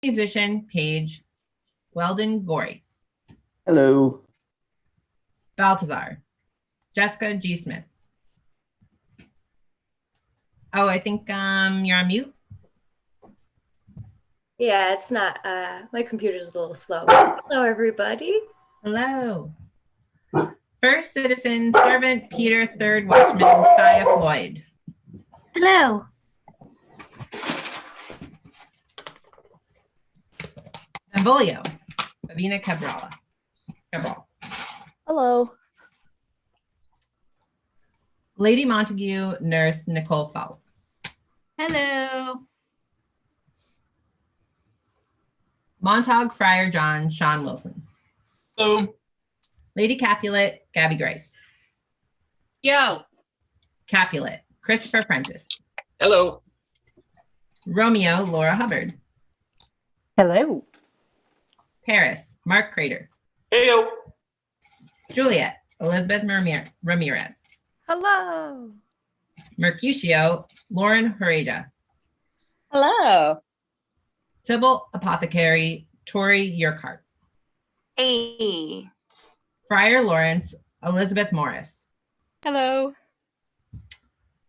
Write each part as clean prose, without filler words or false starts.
musician, page, Weldon Gorey. Hello. Baltazar, Jessica G. Smith. Oh, I think you're on mute. Yeah, it's not, my computer's a little slow. Hello, everybody. Hello. First citizen, servant, Peter, third watchman, Saya Floyd. Hello. Benvolio, Avina Cabral. Hello. Lady Montague, nurse, Nicole Faust. Hello. Montague, Friar John, Sean Wilson. Hello. Lady Capulet, Gabby Grace. Yo. Capulet, Christopher Prentice. Hello. Romeo, Laura Hubbard. Hello. Paris, Mark Crater. Heyo. Juliet, Elizabeth Ramirez. Hello. Mercutio, Lauren Hereda. Hello. Tybalt, Apothecary, Tori Urquhart. Hey. Friar Lawrence, Elizabeth Morris. Hello.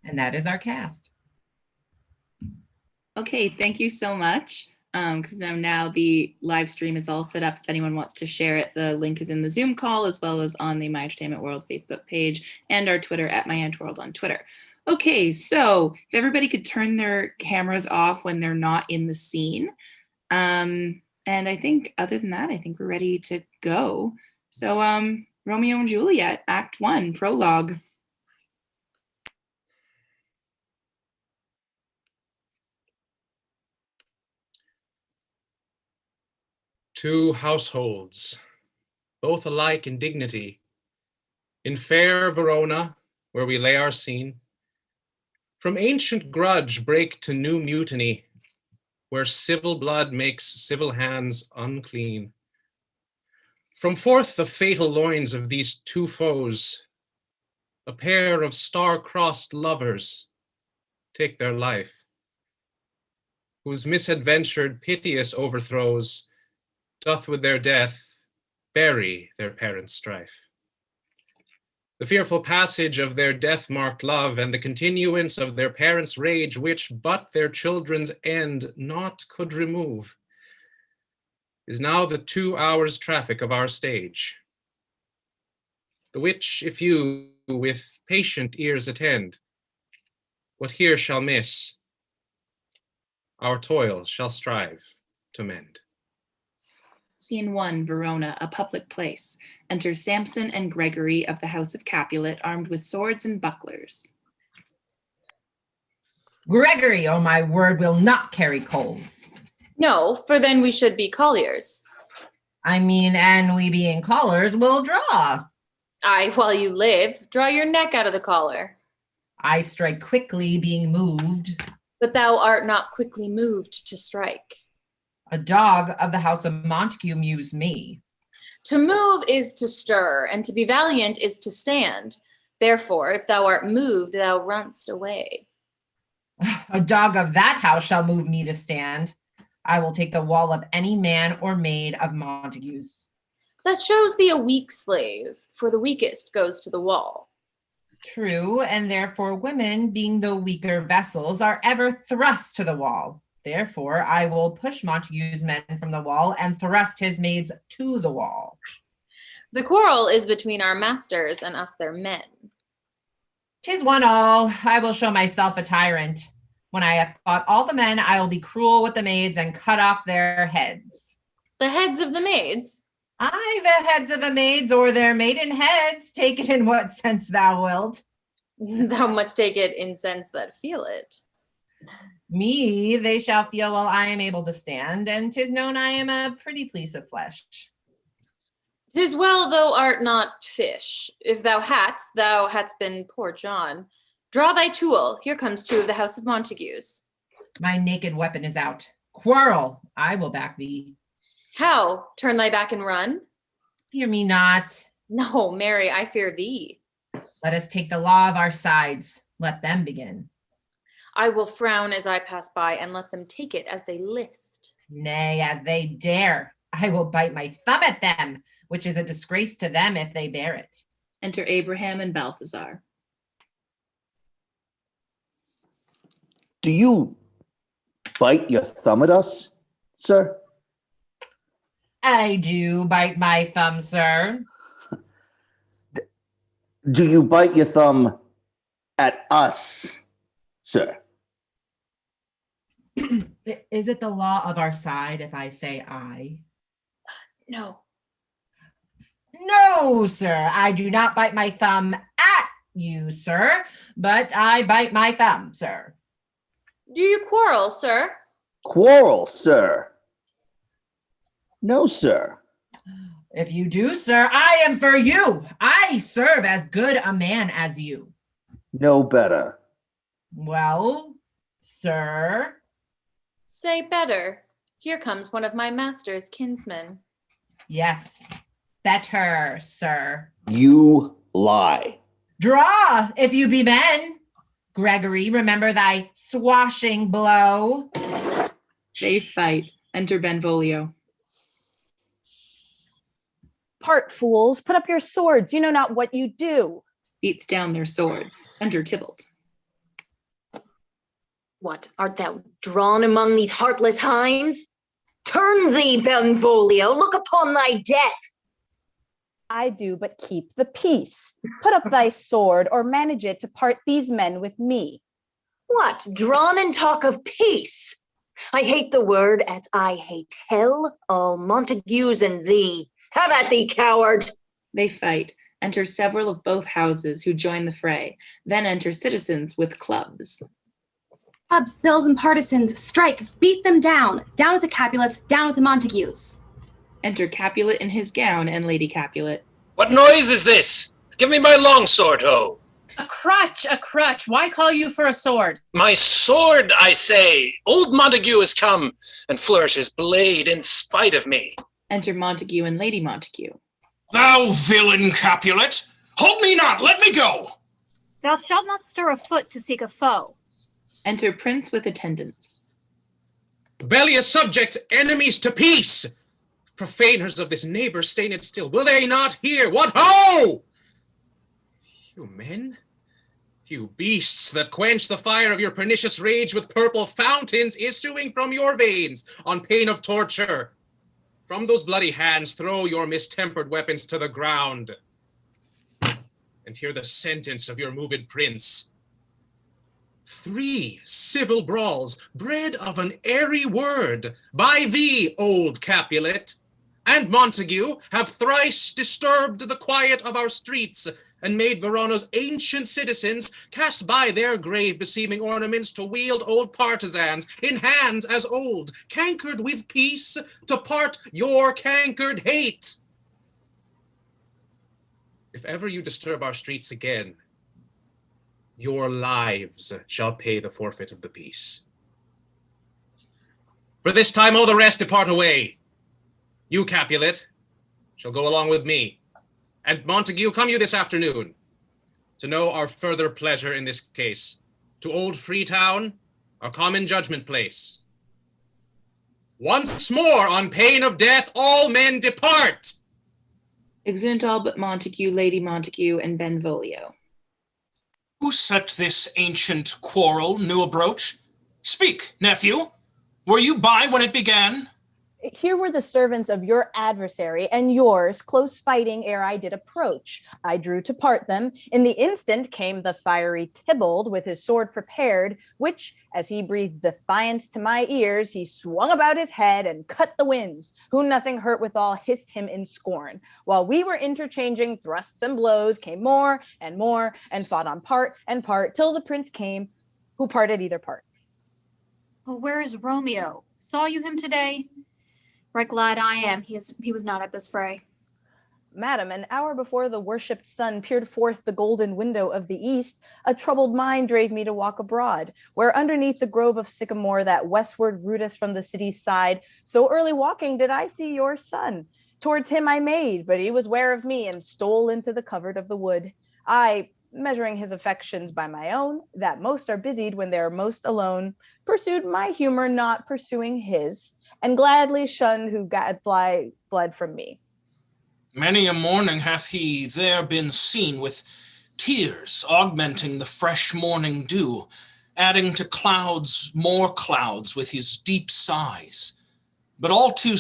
And that is our cast. Okay, thank you so much. Because now the live stream is all set up. If anyone wants to share it, the link is in the Zoom call as well as on the My Entertainment World Facebook page and our Twitter at MyEntWorld on Twitter. Okay, so if everybody could turn their cameras off when they're not in the scene. And I think other than that, I think we're ready to go. So Romeo and Juliet, Act 1, prologue. Two households, both alike in dignity, in fair Verona, where we lay our scene, from ancient grudge break to new mutiny, where civil blood makes civil hands unclean. From forth the fatal loins of these two foes, a pair of star-crossed lovers take their life, whose misadventured piteous overthrows doth with their death bury their parents' strife. The fearful passage of their death-marked love and the continuance of their parents' rage, which but their children's end not could remove, is now the 2 hours' traffic of our stage. The which, if you with patient ears attend, what here shall miss, our toil shall strive to mend. Scene 1, Verona, a public place. Enter Samson and Gregory of the House of Capulet, armed with swords and bucklers. Gregory, oh my word, will not carry coals. No, for then we should be colliers. I mean, and we being callers will draw. Aye, while you live, draw your neck out of the collar. I strike quickly, being moved. But thou art not quickly moved to strike. A dog of the house of Montague muse me. To move is to stir, and to be valiant is to stand. Therefore, if thou art moved, thou runst away. A dog of that house shall move me to stand. I will take the wall of any man or maid of Montague's. That shows thee a weak slave, for the weakest goes to the wall. True, and therefore women, being the weaker vessels, are ever thrust to the wall. Therefore, I will push Montague's men from the wall and thrust his maids to the wall. The quarrel is between our masters and us their men. 'Tis one all. I will show myself a tyrant. When I have fought all the men, I will be cruel with the maids and cut off their heads. The heads of the maids? Aye, the heads of the maids, or their maiden heads. Take it in what sense thou wilt. Thou must take it in sense that feel it. Me they shall feel while I am able to stand, and 'tis known I am a pretty piece of flesh. 'Tis well thou art not fish. If thou hadst been poor John. Draw thy tool. Here comes two of the house of Montagues. My naked weapon is out. Quarrel, I will back thee. How? Turn thy back and run? Fear me not. No, Mary, I fear thee. Let us take the law of our sides. Let them begin. I will frown as I pass by and let them take it as they list. Nay, as they dare, I will bite my thumb at them, which is a disgrace to them if they bear it. Enter Abraham and Balthazar. Do you bite your thumb at us, sir? I do bite my thumb, sir. Do you bite your thumb at us, sir? Is it the law of our side if I say I? No. No, sir, I do not bite my thumb at you, sir, but I bite my thumb, sir. Do you quarrel, sir? Quarrel, sir? No, sir. If you do, sir, I am for you. I serve as good a man as you. No better. Well, sir. Say better. Here comes one of my master's kinsmen. Yes, better, sir. You lie. Draw, if you be men. Gregory, remember thy swashing blow. They fight. Enter Benvolio. Part, fools, put up your swords. You know not what you do. Beats down their swords. Enter Tybalt. What, art thou drawn among these heartless hinds? Turn thee, Benvolio, look upon thy death. I do but keep the peace. Put up thy sword, or manage it to part these men with me. What, drawn and talk of peace? I hate the word as I hate hell, all Montagues and thee. Have at thee, coward! They fight. Enter several of both houses who join the fray. Then enter citizens with clubs. Clubs, bills, and partisans, strike, beat them down. Down with the Capulets, down with the Montagues. Enter Capulet in his gown and Lady Capulet. What noise is this? Give me my longsword, ho! A crutch, a crutch. Why call you for a sword? My sword, I say! Old Montague has come and flourished his blade in spite of me. Enter Montague and Lady Montague. Thou villain Capulet! Hold me not, let me go! Thou shalt not stir a foot to seek a foe. Enter Prince with attendants. Rebellious subjects, enemies to peace! Profaners of this neighbor, stain it still. Will they not hear? What ho! You men, you beasts that quench the fire of your pernicious rage with purple fountains issuing from your veins on pain of torture. From those bloody hands, throw your mistempered weapons to the ground and hear the sentence of your moved prince. 3 civil brawls, bred of an airy word, by thee, old Capulet, and Montague have thrice disturbed the quiet of our streets, and made Verona's ancient citizens cast by their grave beseeming ornaments to wield old partisans in hands as old, cankered with peace, to part your cankered hate. If ever you disturb our streets again, your lives shall pay the forfeit of the peace. For this time all the rest depart away. You, Capulet, shall go along with me. And Montague, come you this afternoon to know our further pleasure in this case. To Old Freetown, our common judgment place. Once more, on pain of death, all men depart. Exeunt all but Montague, Lady Montague, and Benvolio. Who set this ancient quarrel new abroach? Speak, nephew. Were you by when it began? Here were the servants of your adversary and yours, close fighting ere I did approach. I drew to part them. In the instant came the fiery Tybalt with his sword prepared, which, as he breathed defiance to my ears, he swung about his head and cut the winds, who nothing hurt withal hissed him in scorn. While we were interchanging thrusts and blows, came more, and fought on part and part, till the prince came, who parted either part. Well, where is Romeo? Saw you him today? Right glad I am he was not at this fray. Madam, an hour before the worshipped sun peered forth the golden window of the east, a troubled mind drave me to walk abroad, where underneath the grove of sycamore that westward rooteth from the city's side, so early walking did I see your son. Towards him I made, but he was ware of me and stole into the covert of the wood. I, measuring his affections by my own, that most are busied when they are most alone, pursued my humor, not pursuing his. and gladly shun who fled from me. Many a morning hath he there been seen with tears augmenting the fresh morning dew, adding to clouds more clouds with his deep sighs. But all so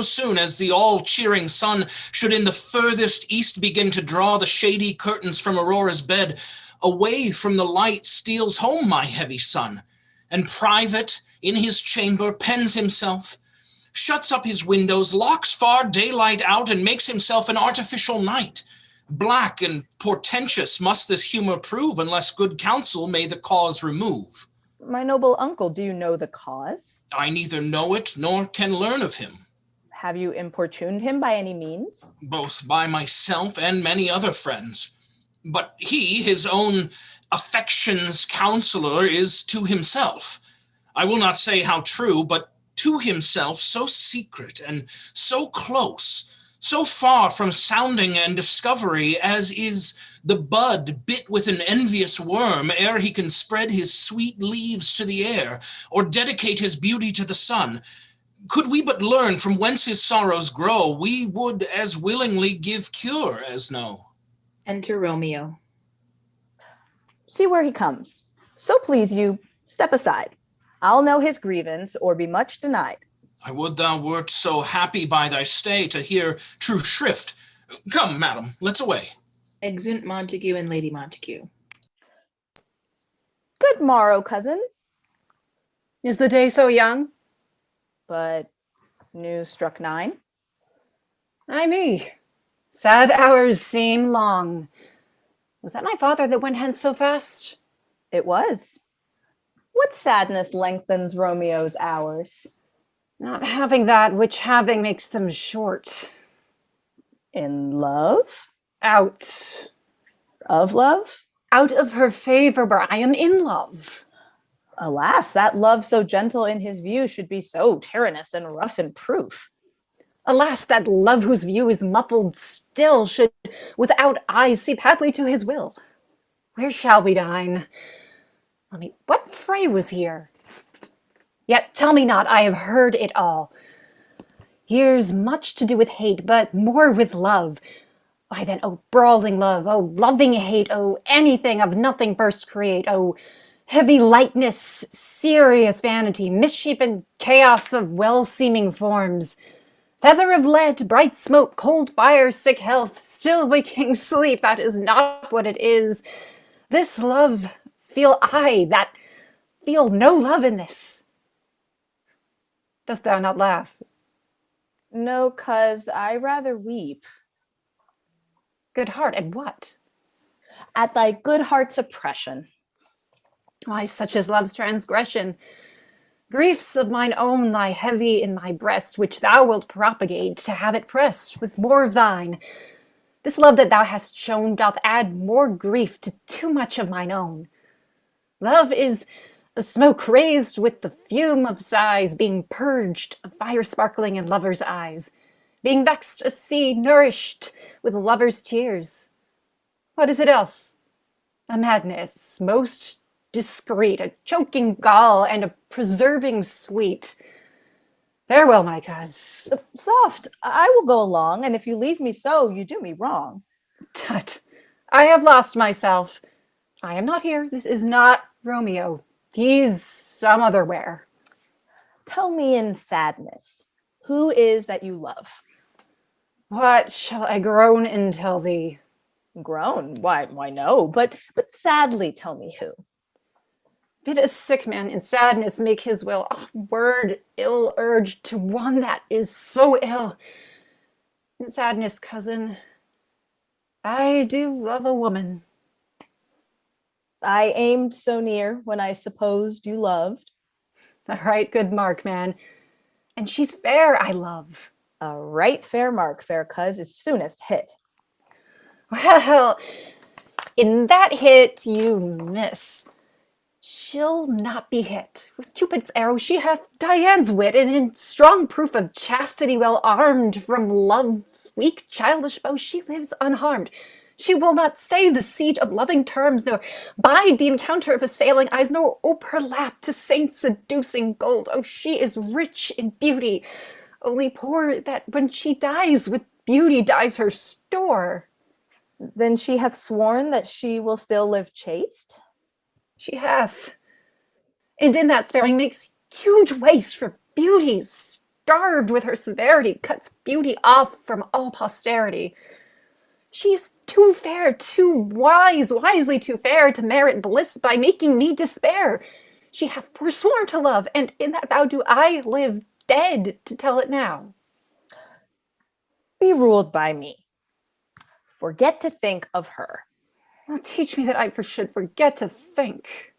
soon as the all-cheering sun should in the furthest east begin to draw the shady curtains from Aurora's bed, away from the light steals home my heavy son, and private in his chamber pens himself, shuts up his windows, locks far daylight out, and makes himself an artificial night. Black and portentous must this humor prove, unless good counsel may the cause remove. My noble uncle, do you know the cause? I neither know it nor can learn of him. Have you importuned him by any means? Both by myself and many other friends. But he, his own affection's counselor, is to himself. I will not say how true, but to himself so secret and so close, so far from sounding and discovery, as is the bud bit with an envious worm ere he can spread his sweet leaves to the air, or dedicate his beauty to the sun. Could we but learn from whence his sorrows grow, we would as willingly give cure as know. Enter Romeo. See where he comes. So please you, step aside. I'll know his grievance, or be much denied. I would thou wert so happy by thy stay to hear true shrift. Come, madam, let's away. Exeunt Montague and Lady Montague. Good morrow, cousin. Is the day so young? But news struck 9. Ay me, sad hours seem long. Was that my father that went hence so fast? It was. What sadness lengthens Romeo's hours? Not having that which having makes them short. In love? Out. Of love? Out of her favor, where I am in love. Alas, that love so gentle in his view should be so tyrannous and rough in proof. Alas, that love whose view is muffled still should without eyes see pathway to his will. Where shall we dine? I mean, what fray was here? Yet tell me not, I have heard it all. Here's much to do with hate, but more with love. Why then, oh brawling love, oh loving hate, oh anything of nothing first create, oh heavy lightness, serious vanity, misshapen chaos of well-seeming forms, feather of lead, bright smoke, cold fire, sick health, still waking sleep, that is not what it is. This love feel I, that feel no love in this. Dost thou not laugh? No, 'cause I rather weep. Good heart, at what? At thy good heart's oppression. Why, such is love's transgression. Griefs of mine own lie heavy in my breast, which thou wilt propagate, to have it pressed with more of thine. This love that thou hast shown doth add more grief to too much of mine own. Love is a smoke raised with the fume of sighs, being purged, a fire sparkling in lovers' eyes, being vexed, a sea nourished with lovers' tears. What is it else? A madness most discreet, a choking gall, and a preserving sweet. Farewell, my coz. Soft, I will go along, and if you leave me so, you do me wrong. Tut, I have lost myself. I am not here. This is not Romeo. He's some other where. Tell me in sadness, who is that you love? What shall I groan and tell thee? Groan? Why no, but sadly tell me who. Bid a sick man in sadness make his will. A word ill urged to one that is so ill. In sadness, cousin, I do love a woman. I aimed so near when I supposed you loved. A right good mark, man. And she's fair, I love. A right fair mark, fair coz, is soonest hit. Well, in that hit you miss. She'll not be hit. With Cupid's arrow she hath Dian's wit, and in strong proof of chastity well armed, from love's weak childish bow she lives unharmed. She will not stay the siege of loving terms, nor bide the encounter of assailing eyes, nor ope her lap to saints seducing gold. Oh, she is rich in beauty, only poor that when she dies, with beauty dies her store. Then she hath sworn that she will still live chaste? She hath, and in that sparing makes huge waste for beauty, starved with her severity, cuts beauty off from all posterity. She is too fair, too wise, wisely too fair to merit bliss by making me despair. She hath forsworn to love, and in that vow do I live dead to tell it now. Be ruled by me. Forget to think of her. Well, teach me that I should forget to think.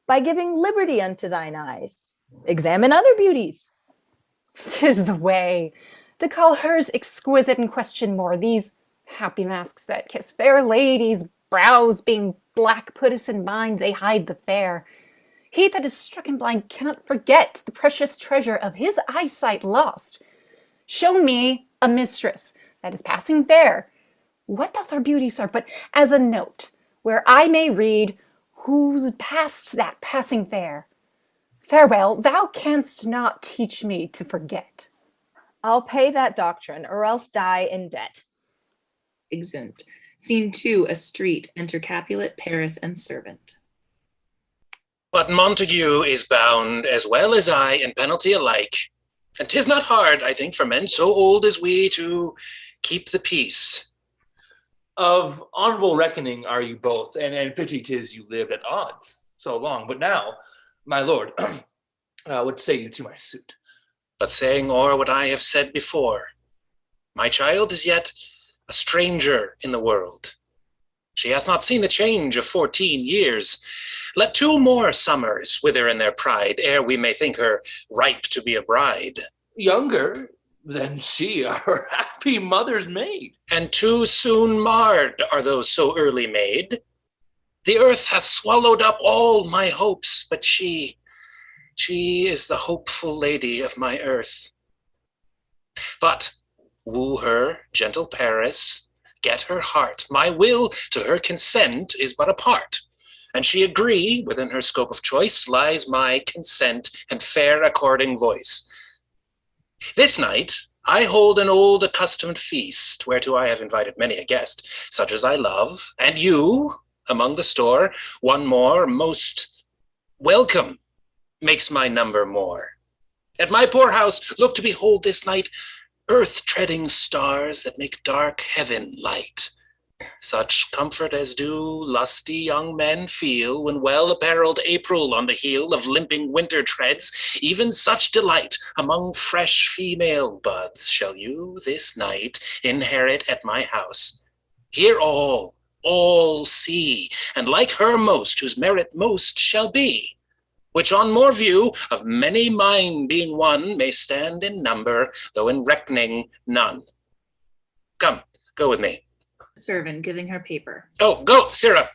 By giving liberty unto thine eyes. Examine other beauties. 'Tis the way to call hers exquisite and question more these happy masks that kiss fair ladies' brows being black put us in mind they hide the fair. He that is stricken blind cannot forget the precious treasure of his eyesight lost. Show me a mistress that is passing fair. What doth her beauty serve but as a note where I may read who's passed that passing fair? Farewell, thou canst not teach me to forget. I'll pay that doctrine or else die in debt. Exeunt. Scene 2, a street. Enter Capulet, Paris, and servant. But Montague is bound, as well as I, in penalty alike. And 'tis not hard, I think, for men so old as we to keep the peace. Of honorable reckoning are you both, and pity 'tis you lived at odds so long. But now, my lord, what say you to my suit? But saying o'er what I have said before, my child is yet a stranger in the world. She hath not seen the change of 14 years. Let 2 more summers wither in their pride, ere we may think her ripe to be a bride. Younger than she, our happy mother's maid. And too soon marred are those so early made. The earth hath swallowed up all my hopes, but she is the hopeful lady of my earth. But woo her, gentle Paris, get her heart. My will to her consent is but a part, and she agree, within her scope of choice lies my consent and fair according voice. This night I hold an old accustomed feast, whereto I have invited many a guest, such as I love, and you, among the store, one more most welcome makes my number more. At my poor house look to behold this night earth-treading stars that make dark heaven light. Such comfort as do lusty young men feel when well-apparelled April on the heel of limping winter treads, even such delight among fresh female buds shall you this night inherit at my house. Here all see, and like her most, whose merit most shall be, which on more view of many mine being one may stand in number, though in reckoning none. Come, go with me. Servant, giving her paper. Oh, go, Sirrah.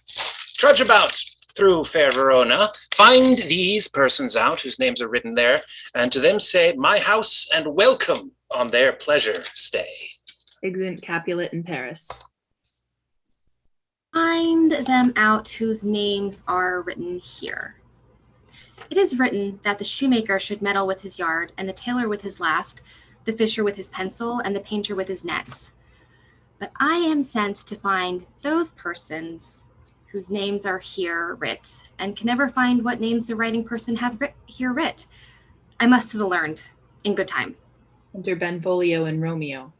Trudge about through fair Verona. Find these persons out, whose names are written there, and to them say, my house and welcome on their pleasure stay. Exeunt Capulet in Paris. Find them out whose names are written here. It is written that the shoemaker should meddle with his yard, and the tailor with his last, the fisher with his pencil, and the painter with his nets. But I am sent to find those persons whose names are here writ, and can never find what names the writing person hath here writ. I must to the learned, in good time. Enter Benvolio and Romeo.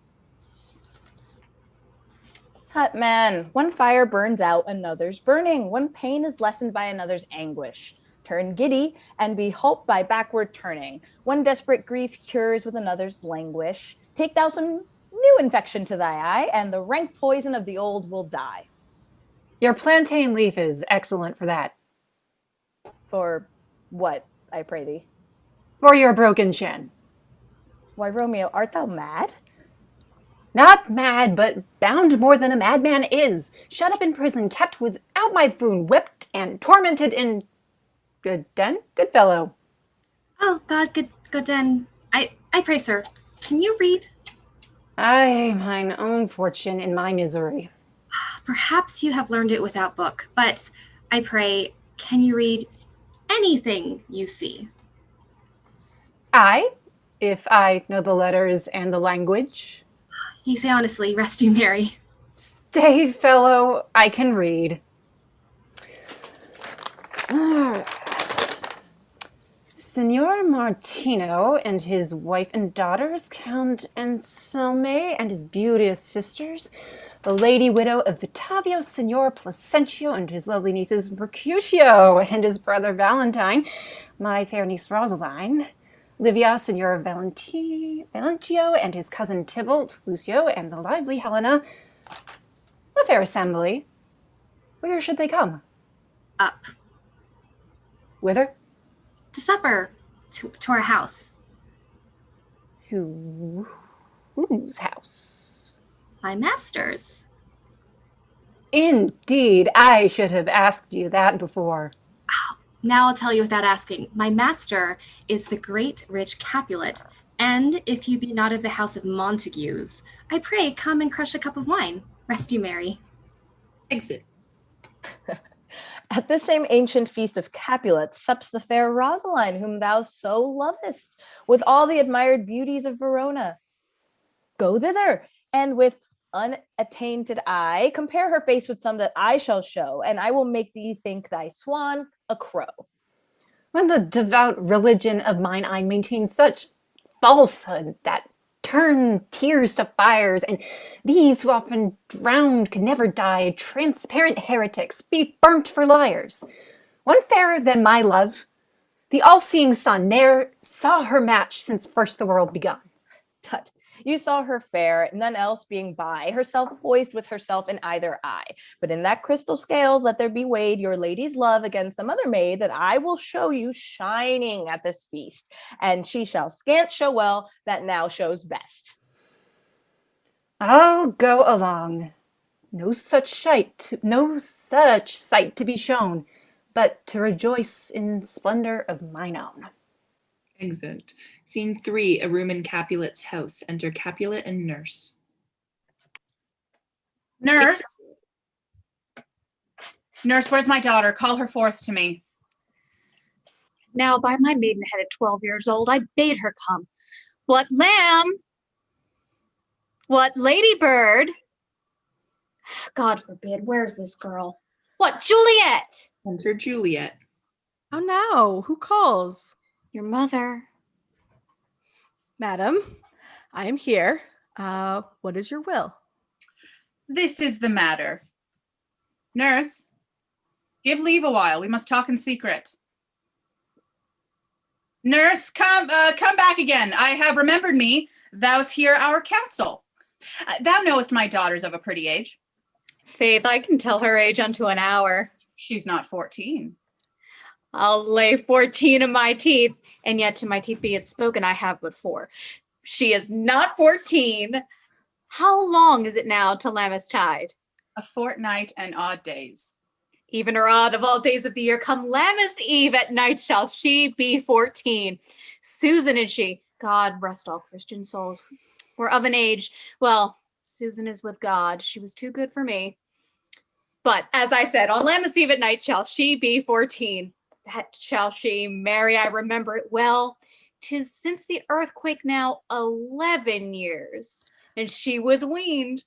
Hut man, one fire burns out, another's burning. One pain is lessened by another's anguish. Turn giddy, and be holp by backward turning. One desperate grief cures with another's languish. Take thou some new infection to thy eye, and the rank poison of the old will die. Your plantain leaf is excellent for that. For what, I pray thee? For your broken chin. Why, Romeo, art thou mad? Not mad, but bound more than a madman is. Shut up in prison, kept without my food, whipped and tormented in... Good den? Good fellow. Oh, God, good den. I pray, sir. Can you read? I mine own fortune in my misery. Perhaps you have learned it without book, but I pray, can you read anything you see? I, if I know the letters and the language. Ye say honestly, rest you merry. Stay, fellow, I can read. Signor Martino and his wife and daughters, Count Anselme and his beauteous sisters, the lady widow of Vitavio, Signor Placentio and his lovely nieces Mercutio and his brother Valentine, my fair niece Rosaline, Livia, Signor Valentio and his cousin Tybalt, Lucio, and the lively Helena. A fair assembly. Whither should they come? Up. Whither? To supper. To our house. To whose house? My master's. Indeed, I should have asked you that before. Now I'll tell you without asking. My master is the great rich Capulet, and if you be not of the house of Montagues, I pray come and crush a cup of wine. Rest you merry. Exit. At this same ancient feast of Capulets sups the fair Rosaline, whom thou so lovest, with all the admired beauties of Verona. Go thither, and with unattainted eye, compare her face with some that I shall show, and I will make thee think thy swan a crow. When the devout religion of mine eye maintains such falsehood that turn tears to fires, and these who often drowned can never die, transparent heretics, be burnt for liars. One fairer than my love, the all-seeing sun, ne'er saw her match since first the world begun. Tut, you saw her fair, none else being by, herself poised with herself in either eye. But in that crystal scales let there be weighed your lady's love against some other maid that I will show you shining at this feast, and she shall scant show well that now shows best. I'll go along. No such sight to be shown, but to rejoice in splendor of mine own. Exit. Scene 3, a room in Capulet's house. Enter Capulet and nurse. Nurse? Nurse, where's my daughter? Call her forth to me. Now, by my maidenhead at 12 years old, I bade her come. What lamb? What ladybird? God forbid, where's this girl? What, Juliet? Enter Juliet. Oh no, who calls? Your mother. Madam, I am here. What is your will? This is the matter. Nurse, give leave a while. We must talk in secret. Nurse, come back again. I have remembered me. Thou's hear our counsel. Thou knowest my daughter's of a pretty age. Faith, I can tell her age unto an hour. She's not 14. I'll lay 14 of my teeth, and yet to my teeth be it spoken, I have but 4. She is not 14. How long is it now till Lammas tide? A fortnight and odd days. Even or odd of all days of the year, come Lammas Eve at night shall she be 14. Susan and she, God rest all Christian souls, were of an age, well, Susan is with God. She was too good for me. But as I said, on Lammas Eve at night shall she be 14. That shall she, Mary, I remember it well. 'Tis since the earthquake now 11 years, and she was weaned.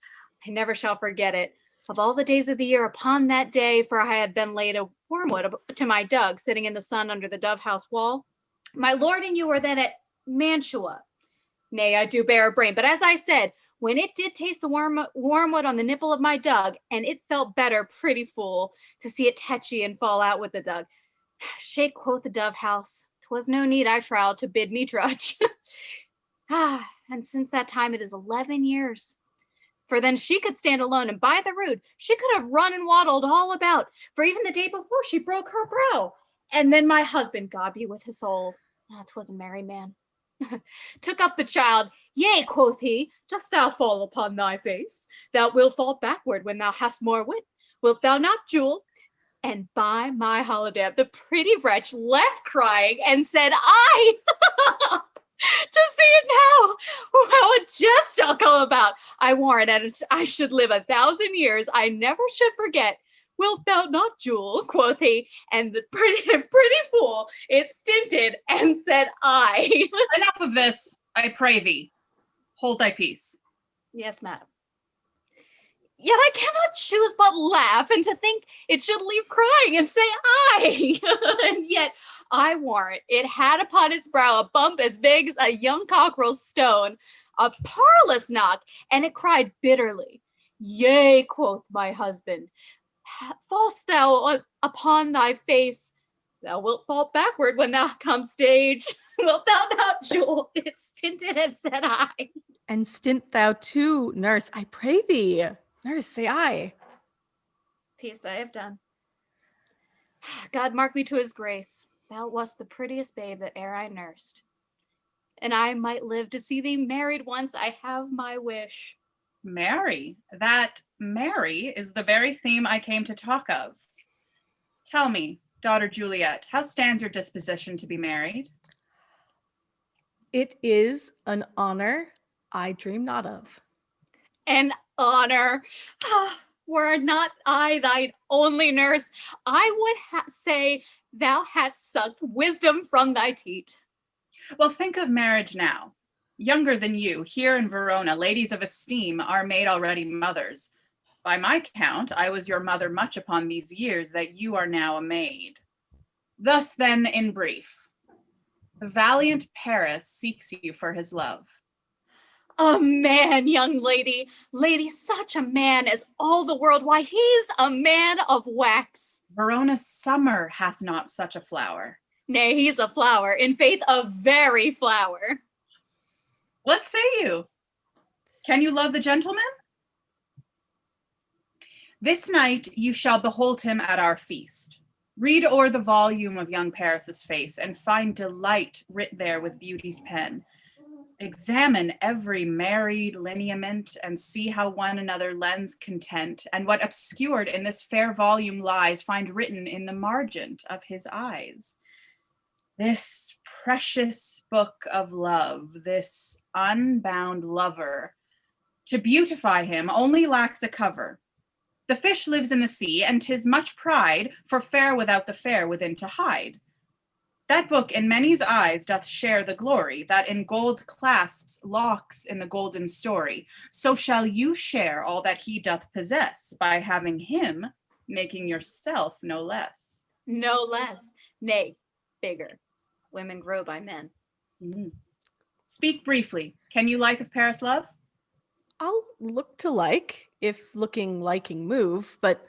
I never shall forget it. Of all the days of the year, upon that day, for I had then laid a wormwood to my dug, sitting in the sun under the dove house wall. My lord and you were then at Mantua. Nay, I do bear a brain, but as I said, when it did taste the wormwood on the nipple of my dug, and it felt better, pretty fool, to see it tetchy and fall out with the dug. Shake, quoth the dove house, 'twas no need, I trow, to bid me trudge. And since that time it is 11 years. For then she could stand alone, and by the rood, she could have run and waddled all about, for even the day before she broke her brow. And then my husband, God be with his soul, 'twas a merry man, took up the child. Yea, quoth he, dost thou fall upon thy face? Thou wilt fall backward when thou hast more wit. Wilt thou not, Jewel? And by my holiday, the pretty wretch left crying and said, I, to see it now, how a jest shall come about. I warrant and I should live 1,000 years. I never should forget. Wilt thou not, Jewel, quoth he, and the pretty fool, it stinted, and said I. Enough of this, I pray thee. Hold thy peace. Yes, madam. Yet I cannot choose but laugh, and to think it should leave crying and say I. And yet I warrant it had upon its brow a bump as big as a young cockerel's stone, a parlous knock, and it cried bitterly. Yea, quoth my husband, fall'st thou upon thy face, thou wilt fall backward when thou come stage. Wilt thou not, Jewel? It stinted and said I. And stint thou too, nurse, I pray thee. Nurse, say I. Peace I have done. God mark me to his grace. Thou wast the prettiest babe that e'er I nursed. And I might live to see thee married once. I have my wish. Marry? That marry is the very theme I came to talk of. Tell me, daughter Juliet, how stands your disposition to be married? It is an honor I dream not of. An honor. Were not I thine only nurse, I would say thou hadst sucked wisdom from thy teat. Well, think of marriage now. Younger than you, here in Verona, ladies of esteem are made already mothers. By my count, I was your mother much upon these years that you are now a maid. Thus then, in brief, the valiant Paris seeks you for his love. A man, young lady, such a man as all the world. Why, he's a man of wax. Verona's summer hath not such a flower. Nay, he's a flower, in faith, a very flower. What say you? Can you love the gentleman? This night you shall behold him at our feast. Read o'er the volume of young Paris's face, and find delight writ there with beauty's pen. Examine every married lineament, and see how one another lends content, and what obscured in this fair volume lies, find written in the margent of his eyes. This precious book of love, this unbound lover, to beautify him only lacks a cover. The fish lives in the sea, and 'tis much pride for fair without the fair within to hide. That book in many's eyes doth share the glory that in gold clasps locks in the golden story. So shall you share all that he doth possess by having him, making yourself no less. No less, nay, bigger. Women grow by men. Mm. Speak briefly. Can you like of Paris love? I'll look to like, if looking liking move, but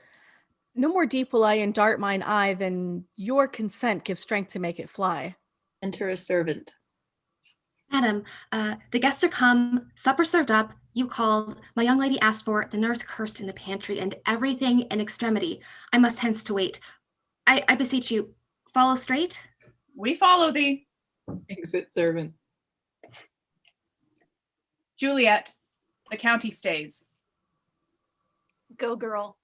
no more deep will I endart mine eye than your consent gives strength to make it fly. Enter a servant. Madam, the guests are come, supper served up, you called, my young lady asked for, the nurse cursed in the pantry, and everything in extremity. I must hence to wait. I beseech you, follow straight. We follow thee. Exit servant. Juliet, the county stays. Go, girl.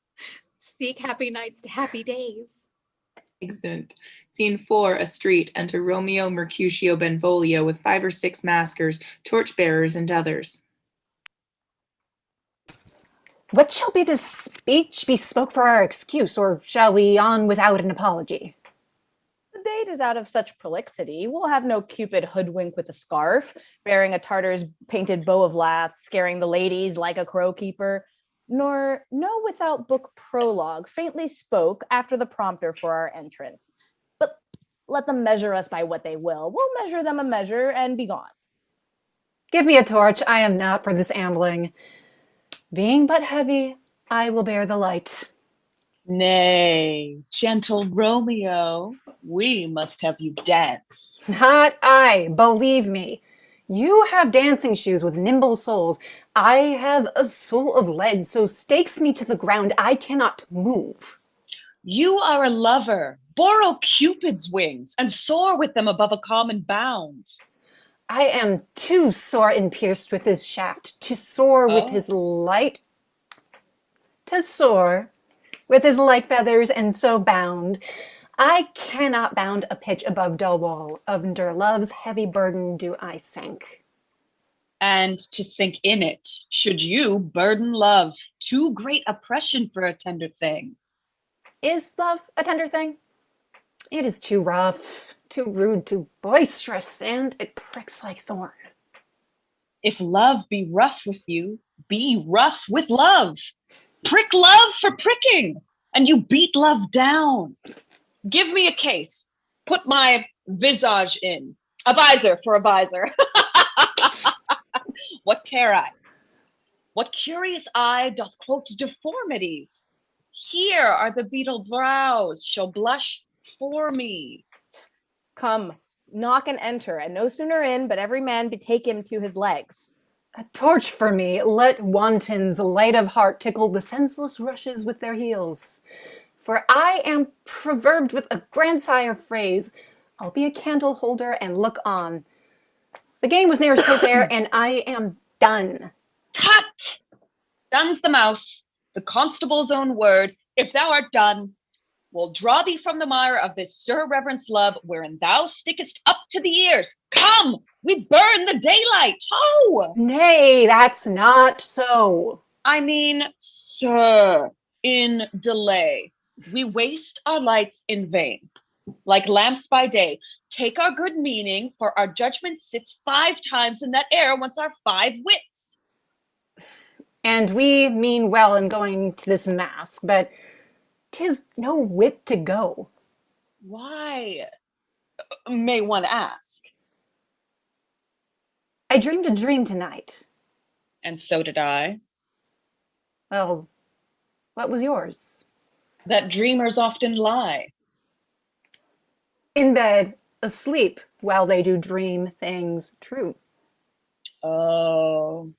Seek happy nights to happy days. Excellent. Scene 4, a street. Enter Romeo, Mercutio, Benvolio with 5 or 6 maskers, torchbearers, and others. What shall be the speech bespoke for our excuse, or shall we on without an apology? The date is out of such prolixity. We'll have no Cupid hoodwink with a scarf, bearing a Tartar's painted bow of lath, scaring the ladies like a crow keeper, nor no without book prologue faintly spoke after the prompter for our entrance. But let them measure us by what they will. We'll measure them a measure and be gone. Give me a torch, I am not for this ambling. Being but heavy, I will bear the light. Nay, gentle Romeo, we must have you dance. Not I, believe me. You have dancing shoes with nimble soles. I have a soul of lead, so stakes me to the ground, I cannot move. You are a lover. Borrow Cupid's wings and soar with them above a common bound. I am too sore and pierced with his shaft to soar with his light. To soar with his light feathers and so bound. I cannot bound a pitch above dull wall. Under love's heavy burden do I sink. and to sink in it, should you burden love, too great oppression for a tender thing. Is love a tender thing? It is too rough, too rude, too boisterous, and it pricks like thorn. If love be rough with you, be rough with love. Prick love for pricking, and you beat love down. Give me a case. Put my visage in. A visor for a visor. What care I? What curious eye doth quote deformities? Here are the beetle brows shall blush for me. Come, knock and enter, and no sooner in, but every man betake him to his legs. A torch for me, let wantons light of heart tickle the senseless rushes with their heels. For I am proverbed with a grandsire phrase, I'll be a candle holder and look on. The game was ne'er so fair, and I am done. Tut! Done's the mouse, the constable's own word. If thou art done, we'll draw thee from the mire of this Sir Reverence love, wherein thou stickest up to the ears. Come, we burn the daylight. Ho! Nay, that's not so. I mean, sir, in delay. We waste our lights in vain. Like lamps by day, take our good meaning, for our judgment sits 5 times in that air once our 5 wits. And we mean well in going to this mask, but 'tis no wit to go. Why? May one ask? I dreamed a dream tonight. And so did I. Well, what was yours? That dreamers often lie. In bed, asleep, while they do dream things true. Oh,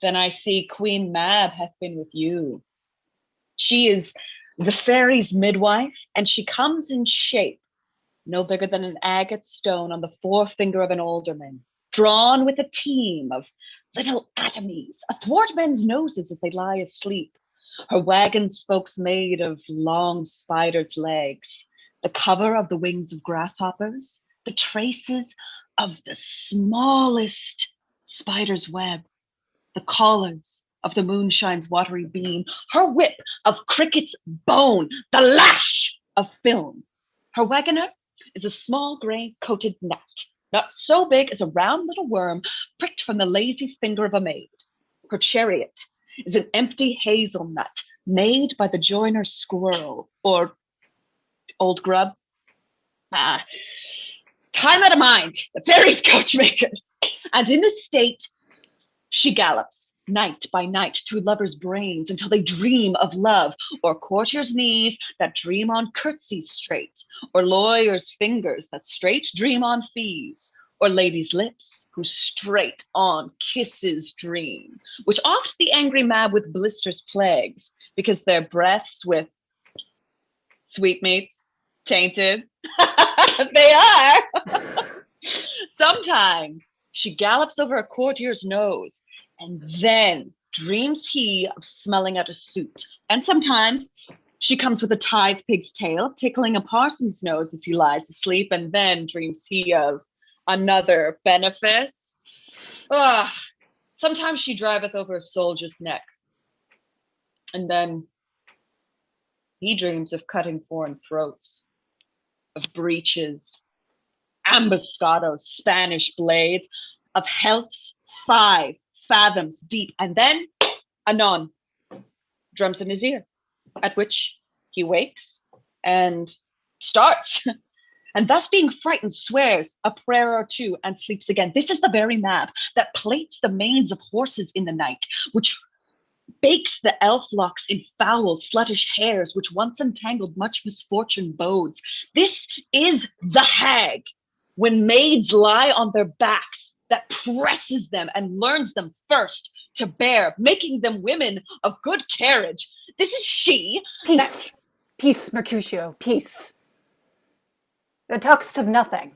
then I see Queen Mab hath been with you. She is the fairy's midwife, and she comes in shape, no bigger than an agate stone on the forefinger of an alderman, drawn with a team of little atomies athwart men's noses as they lie asleep. Her wagon spokes made of long spiders' legs, the cover of the wings of grasshoppers, the traces of the smallest spider's web, the collars of the moonshine's watery beam, her whip of cricket's bone, the lash of film. Her wagoner is a small gray-coated gnat, not so big as a round little worm pricked from the lazy finger of a maid. Her chariot is an empty hazelnut made by the joiner's squirrel, or old grub. Time out of mind, the fairies' coachmakers. And in this state, she gallops night by night through lovers' brains until they dream of love, or courtiers' knees that dream on curtsies straight, or lawyers' fingers that straight dream on fees, or ladies' lips who straight on kisses dream, which oft the angry Mab with blisters plagues, because their breaths with sweetmeats tainted. They are. Sometimes she gallops over a courtier's nose, and then dreams he of smelling out a suit. And sometimes she comes with a tithe pig's tail, tickling a parson's nose as he lies asleep, and then dreams he of another benefice. Sometimes she driveth over a soldier's neck, and then he dreams of cutting foreign throats, of breaches, ambuscados, Spanish blades, of healths 5 fathoms deep, and then anon drums in his ear, at which he wakes and starts, and thus being frightened swears a prayer or two and sleeps again. This is the very Mab that plaits the manes of horses in the night, which bakes the elf locks in foul sluttish hairs, which once entangled much misfortune bodes. This is the hag, when maids lie on their backs, that presses them and learns them first to bear, making them women of good carriage. This is she. Peace, peace, Mercutio, peace. Thou talk'st of nothing.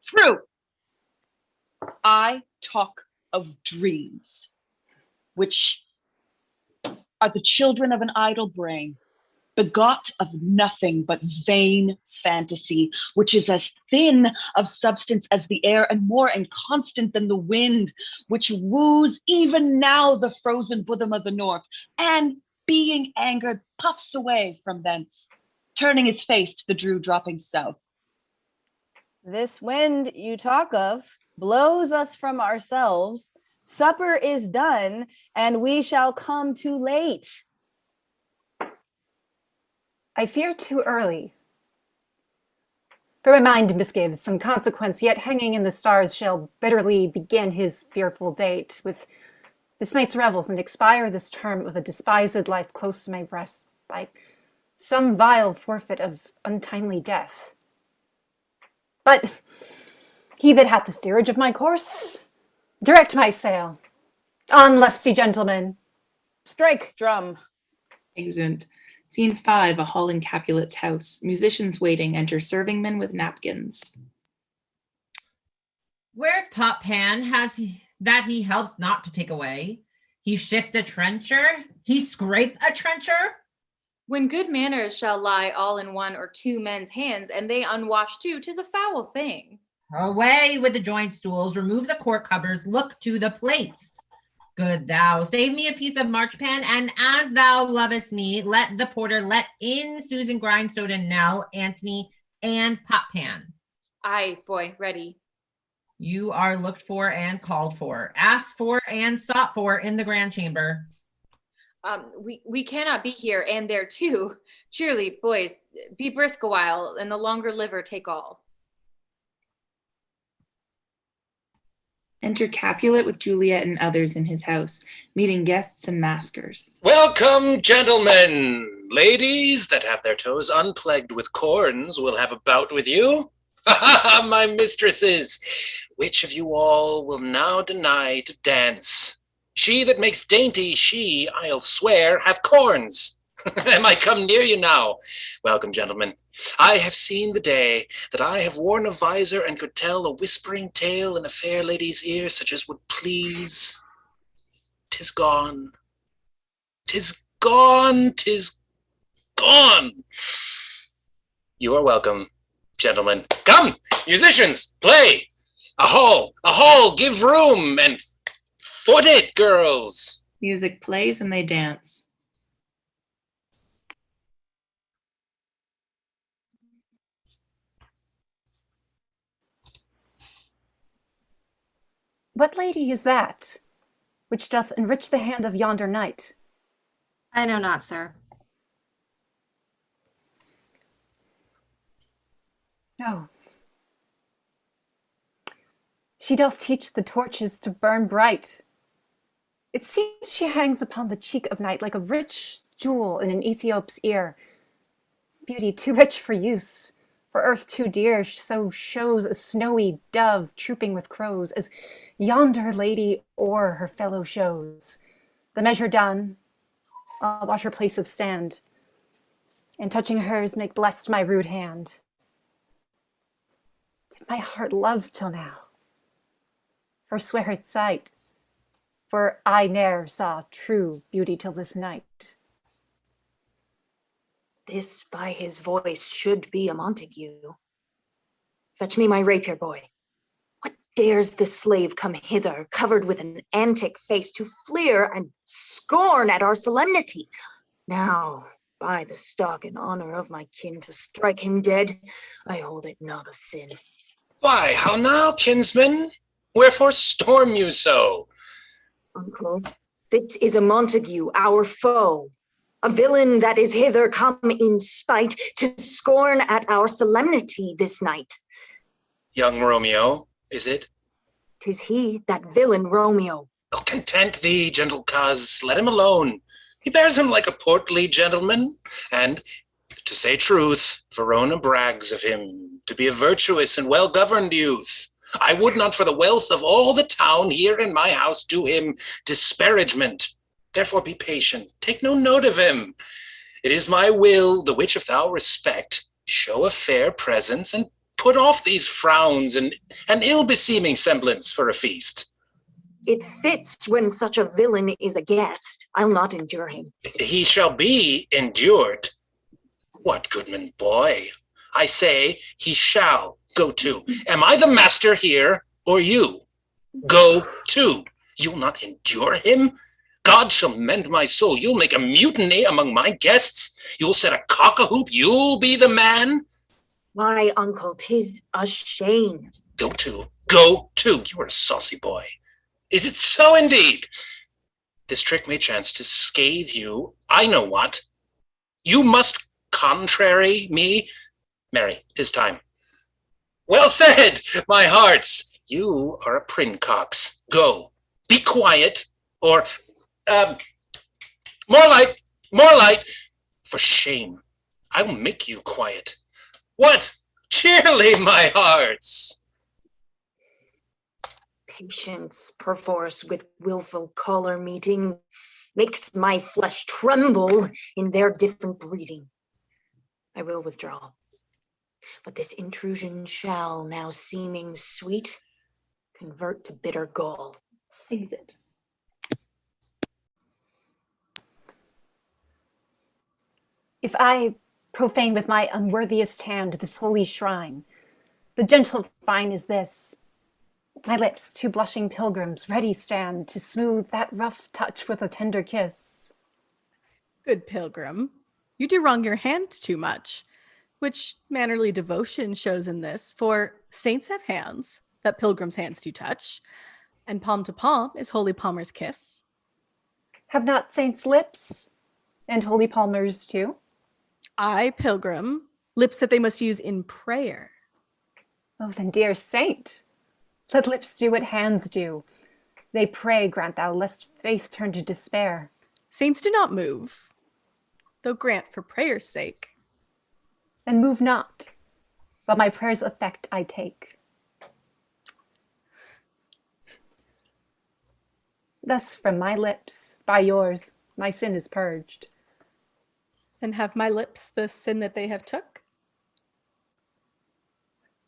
True. I talk of dreams, which are the children of an idle brain, begot of nothing but vain fantasy, which is as thin of substance as the air and more inconstant than the wind, which woos even now the frozen bosom of the north, and being angered puffs away from thence, turning his face to the dew dropping south. This wind you talk of blows us from ourselves. Supper is done, and we shall come too late. I fear too early. For my mind misgives some consequence, yet hanging in the stars shall bitterly begin his fearful date with this night's revels, and expire this term of a despised life close to my breast by some vile forfeit of untimely death. But he that hath the steerage of my course, direct my sail. On, lusty gentlemen. Strike, drum. Exeunt. Scene 5, a hall in Capulets' house. Musicians waiting, enter servingmen with napkins. Where's Pot Pan? That he helps not to take away? He shift a trencher? He scrape a trencher? When good manners shall lie all in one or two men's hands, and they unwashed too, 'tis a foul thing. Away with the joint stools, remove the cork cupboards, look to the plates. Good thou, save me a piece of marchpan, and as thou lovest me, let the porter let in Susan Grindstone and Nell, Antony, and Pot Pan. Aye, boy, ready. You are looked for and called for, asked for and sought for in the grand chamber. We cannot be here and there too. Surely, boys, be brisk a while, and the longer liver take all. Enter Capulet with Juliet and others in his house, meeting guests and maskers. Welcome, gentlemen. Ladies that have their toes unplagued with corns will have a bout with you. My mistresses, which of you all will now deny to dance? She that makes dainty, she, I'll swear, hath corns. Am I come near you now? Welcome, gentlemen. I have seen the day that I have worn a visor and could tell a whispering tale in a fair lady's ear, such as would please. 'Tis gone. 'Tis gone. 'Tis gone. You are welcome, gentlemen. Come, musicians, play. A hall, give room, and foot it, girls. Music plays and they dance. What lady is that, which doth enrich the hand of yonder knight? I know not, sir. No. She doth teach the torches to burn bright. It seems she hangs upon the cheek of night like a rich jewel in an Ethiop's ear. Beauty too rich for use, for earth too dear, so shows a snowy dove trooping with crows, as yonder lady o'er her fellow shows. The measure done, I'll watch her place of stand, and touching hers make blessed my rude hand. Did my heart love till now? Forswear its sight, for I ne'er saw true beauty till this night. This by his voice should be a Montague. Fetch me my rapier, boy. What dares this slave come hither, covered with an antic face, to fleer and scorn at our solemnity? Now, by the stock and honor of my kin, to strike him dead, I hold it not a sin. Why, how now, kinsman? Wherefore storm you so? Uncle, this is a Montague, our foe. A villain that is hither come in spite to scorn at our solemnity this night. Young Romeo, is it? 'Tis he, that villain Romeo. Oh, content thee, gentle coz, let him alone. He bears him like a portly gentleman, and, to say truth, Verona brags of him to be a virtuous and well-governed youth. I would not for the wealth of all the town here in my house do him disparagement. Therefore be patient, take no note of him. It is my will, the which if thou respect, show a fair presence, and put off these frowns and an ill-beseeming semblance for a feast. It fits when such a villain is a guest. I'll not endure him. He shall be endured. What, Goodman boy? I say he shall go to. Am I the master here, or you? Go to. You'll not endure him? God shall mend my soul. You'll make a mutiny among my guests. You'll set a cock-a-hoop. You'll be the man. My uncle, 'tis a shame. Go to. Go to. You're a saucy boy. Is it so indeed? This trick may chance to scathe you. I know what. You must contrary me. Marry, 'tis time. Well said, my hearts. You are a princox. Go. Be quiet, or more light. For shame. I will make you quiet. What? Cheerly, my hearts. Patience, perforce, with willful choler meeting, makes my flesh tremble in their different breeding. I will withdraw, but this intrusion shall, now seeming sweet, convert to bitter gall. Exit. If I profane with my unworthiest hand this holy shrine, the gentle fine is this: my lips, two blushing pilgrims, ready stand to smooth that rough touch with a tender kiss. Good pilgrim, you do wrong your hand too much, which mannerly devotion shows in this, for saints have hands that pilgrims' hands do touch, and palm to palm is holy palmer's kiss. Have not saints lips, and holy palmers too? I, pilgrim, lips that they must use in prayer. Oh, then, dear saint, let lips do what hands do. They pray, grant thou, lest faith turn to despair. Saints do not move, though grant for prayer's sake. Then move not, but my prayer's effect I take. Thus from my lips, by yours, my sin is purged. Then have my lips the sin that they have took?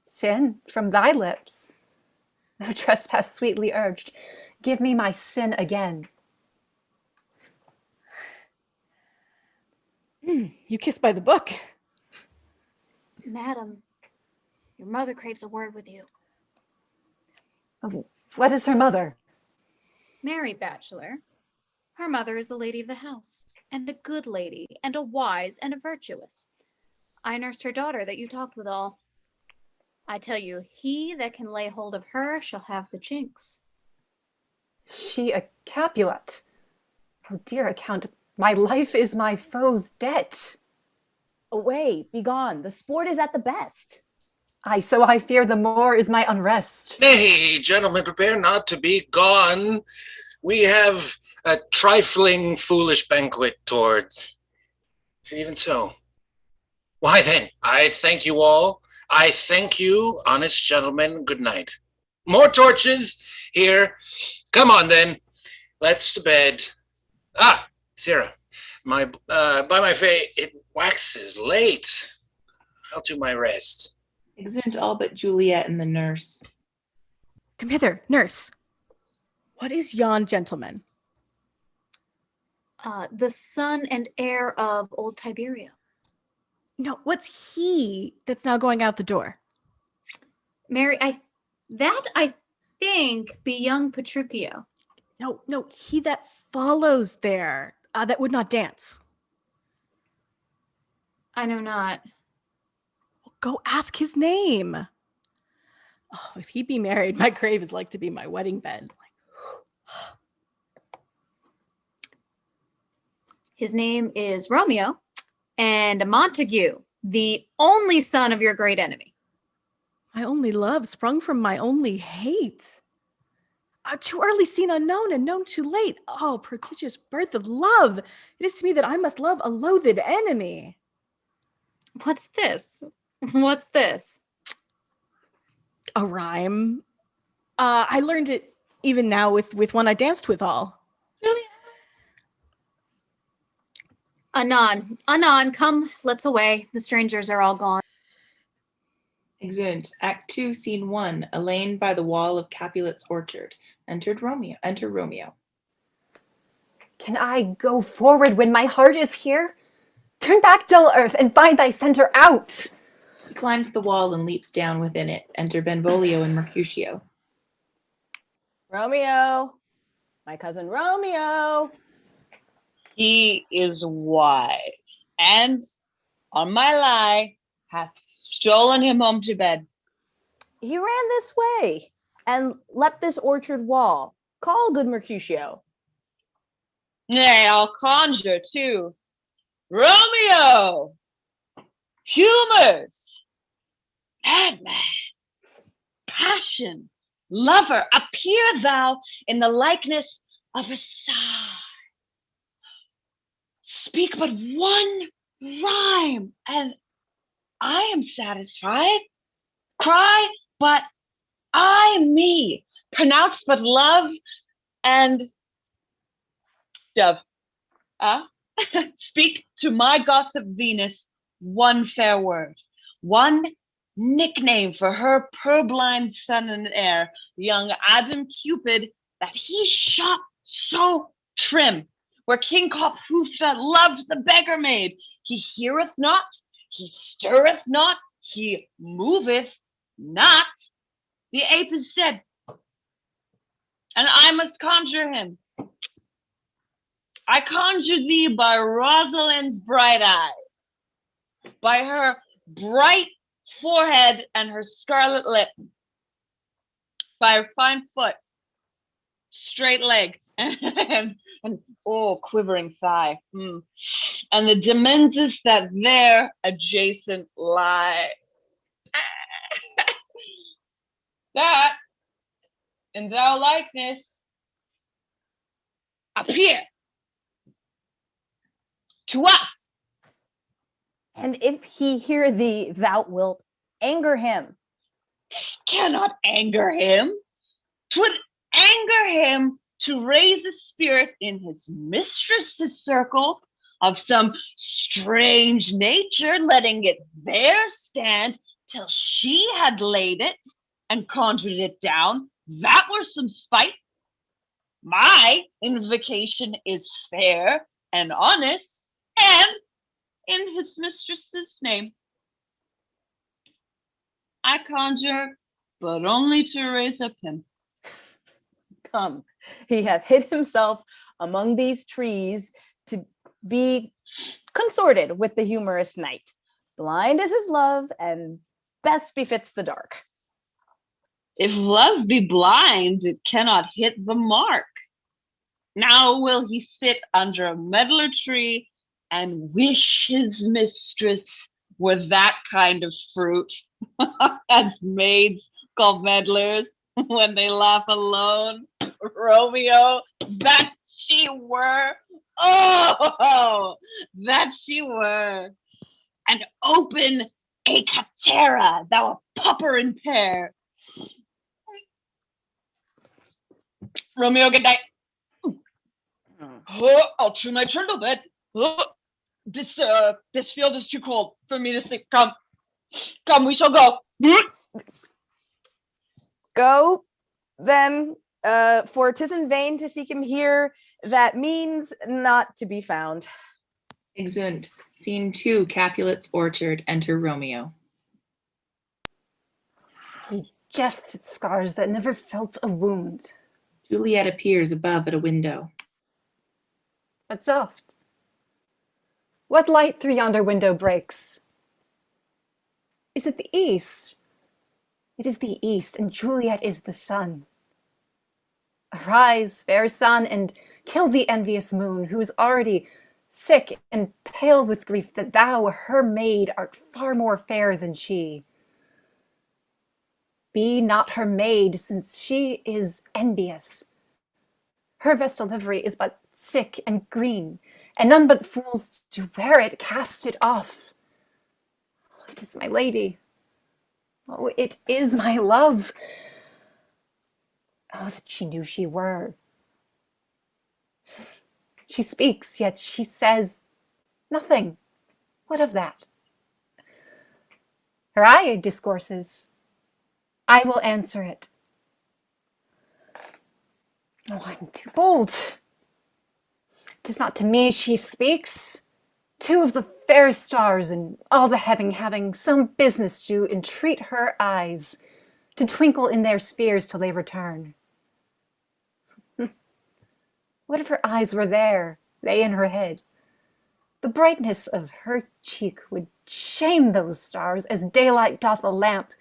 Sin from thy lips? No trespass sweetly urged. Give me my sin again. You kiss by the book. Madam, your mother craves a word with you. Oh, what is her mother? Mary Bachelor. Her mother is the lady of the house, and a good lady, and a wise, and a virtuous. I nursed her daughter that you talked withal. I tell you, he that can lay hold of her shall have the chinks. She a Capulet? Oh, dear account, my life is my foe's debt. Away, begone, the sport is at the best. Aye, so I fear the more is my unrest. Nay, gentlemen, prepare not to be gone. We have a trifling, foolish banquet towards. Even so. Why then, I thank you all. I thank you, honest gentlemen. Good night. More torches here. Come on then. Let's to bed. Ah, Sarah, by my faith, it waxes late. I'll do my rest. Exeunt all but Juliet and the nurse. Come hither, nurse. What is yon gentleman? The son and heir of old Tiberio. No, what's he that's now going out the door? Mary, I think be young Petruchio. No, he that follows there, that would not dance. I know not. Go ask his name. Oh, if he be married, my grave is like to be my wedding bed. His name is Romeo, and Montague, the only son of your great enemy. My only love sprung from my only hate. Too early seen unknown and known too late. Oh, prodigious birth of love. It is to me that I must love a loathed enemy. What's this? What's this? A rhyme. I learned it even now with one I danced with all. Really? Anon, come, let's away. The strangers are all gone. Exeunt. Act 2, Scene 1. Elaine by the wall of Capulets' orchard. Enter Romeo. Can I go forward when my heart is here? Turn back, dull earth, and find thy center out! He climbs the wall and leaps down within it. Enter Benvolio and Mercutio. Romeo, my cousin Romeo. He is wise, and on my lie, hath stolen him home to bed. He ran this way and leapt this orchard wall. Call, good Mercutio. Nay, I'll conjure too. Romeo! Humors! Madman! Passion! Lover, appear thou in the likeness of a sigh. Speak but one rhyme, and I am satisfied. Cry but I me. Pronounce but love and dove. Speak to my gossip Venus one fair word, one nickname for her purblind son and heir, young Adam Cupid, that he shot so trim, where King Cophuthra loved the beggar maid. He heareth not, he stirreth not, he moveth not. The ape is dead, and I must conjure him. I conjure thee by Rosalind's bright eyes, by her bright forehead and her scarlet lip, by her fine foot, straight leg, and oh, quivering thigh, and the dimensions that there adjacent lie. That, in thou likeness, appear to us. And if he hear thee, thou wilt anger him. Cannot anger him. 'Twould anger him to raise a spirit in his mistress's circle of some strange nature, letting it there stand till she had laid it and conjured it down. That were some spite. My invocation is fair and honest, and in his mistress's name. I conjure, but only to raise up him. Come, he hath hid himself among these trees to be consorted with the humorous knight. Blind is his love, and best befits the dark. If love be blind, it cannot hit the mark. Now will he sit under a medlar tree and wish his mistress were that kind of fruit, as maids call medlars when they laugh alone. Romeo, that she were. Oh, that she were. And open a catera, thou a pupper in pair. Romeo, good night. Oh, I'll chew my trundle bed. Oh, this field is too cold for me to sleep. Come, we shall go. Go, then, for 'tis in vain to seek him here, that means not to be found. Exeunt. Scene 2, Capulets orchard. Enter Romeo. He jests at scars that never felt a wound. Juliet appears above at a window. But soft. What light through yonder window breaks? Is it the east? It is the east, and Juliet is the sun. Arise, fair sun, and kill the envious moon, who is already sick and pale with grief that thou, her maid, art far more fair than she. Be not her maid, since she is envious. Her vestal livery is but sick and green, and none but fools do wear it. Cast it off. Oh, it is my lady. Oh, it is my love. Oh, that she knew she were. She speaks, yet she says nothing. What of that? Her eye discourses. I will answer it. Oh, I'm too bold. 'Tis not to me she speaks. Two of the fair stars and all the heaven having some business to entreat her eyes to twinkle in their spheres till they return. What if her eyes were there, they in her head? The brightness of her cheek would shame those stars as daylight doth a lamp.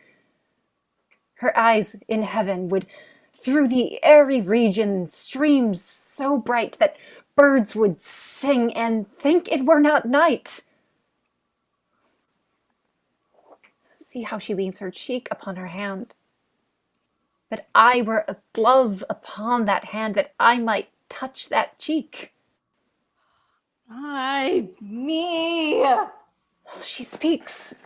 Her eyes in heaven would through the airy region stream so bright that birds would sing and think it were not night. See how she leans her cheek upon her hand. That I were a glove upon that hand, that I might touch that cheek. Me. She speaks.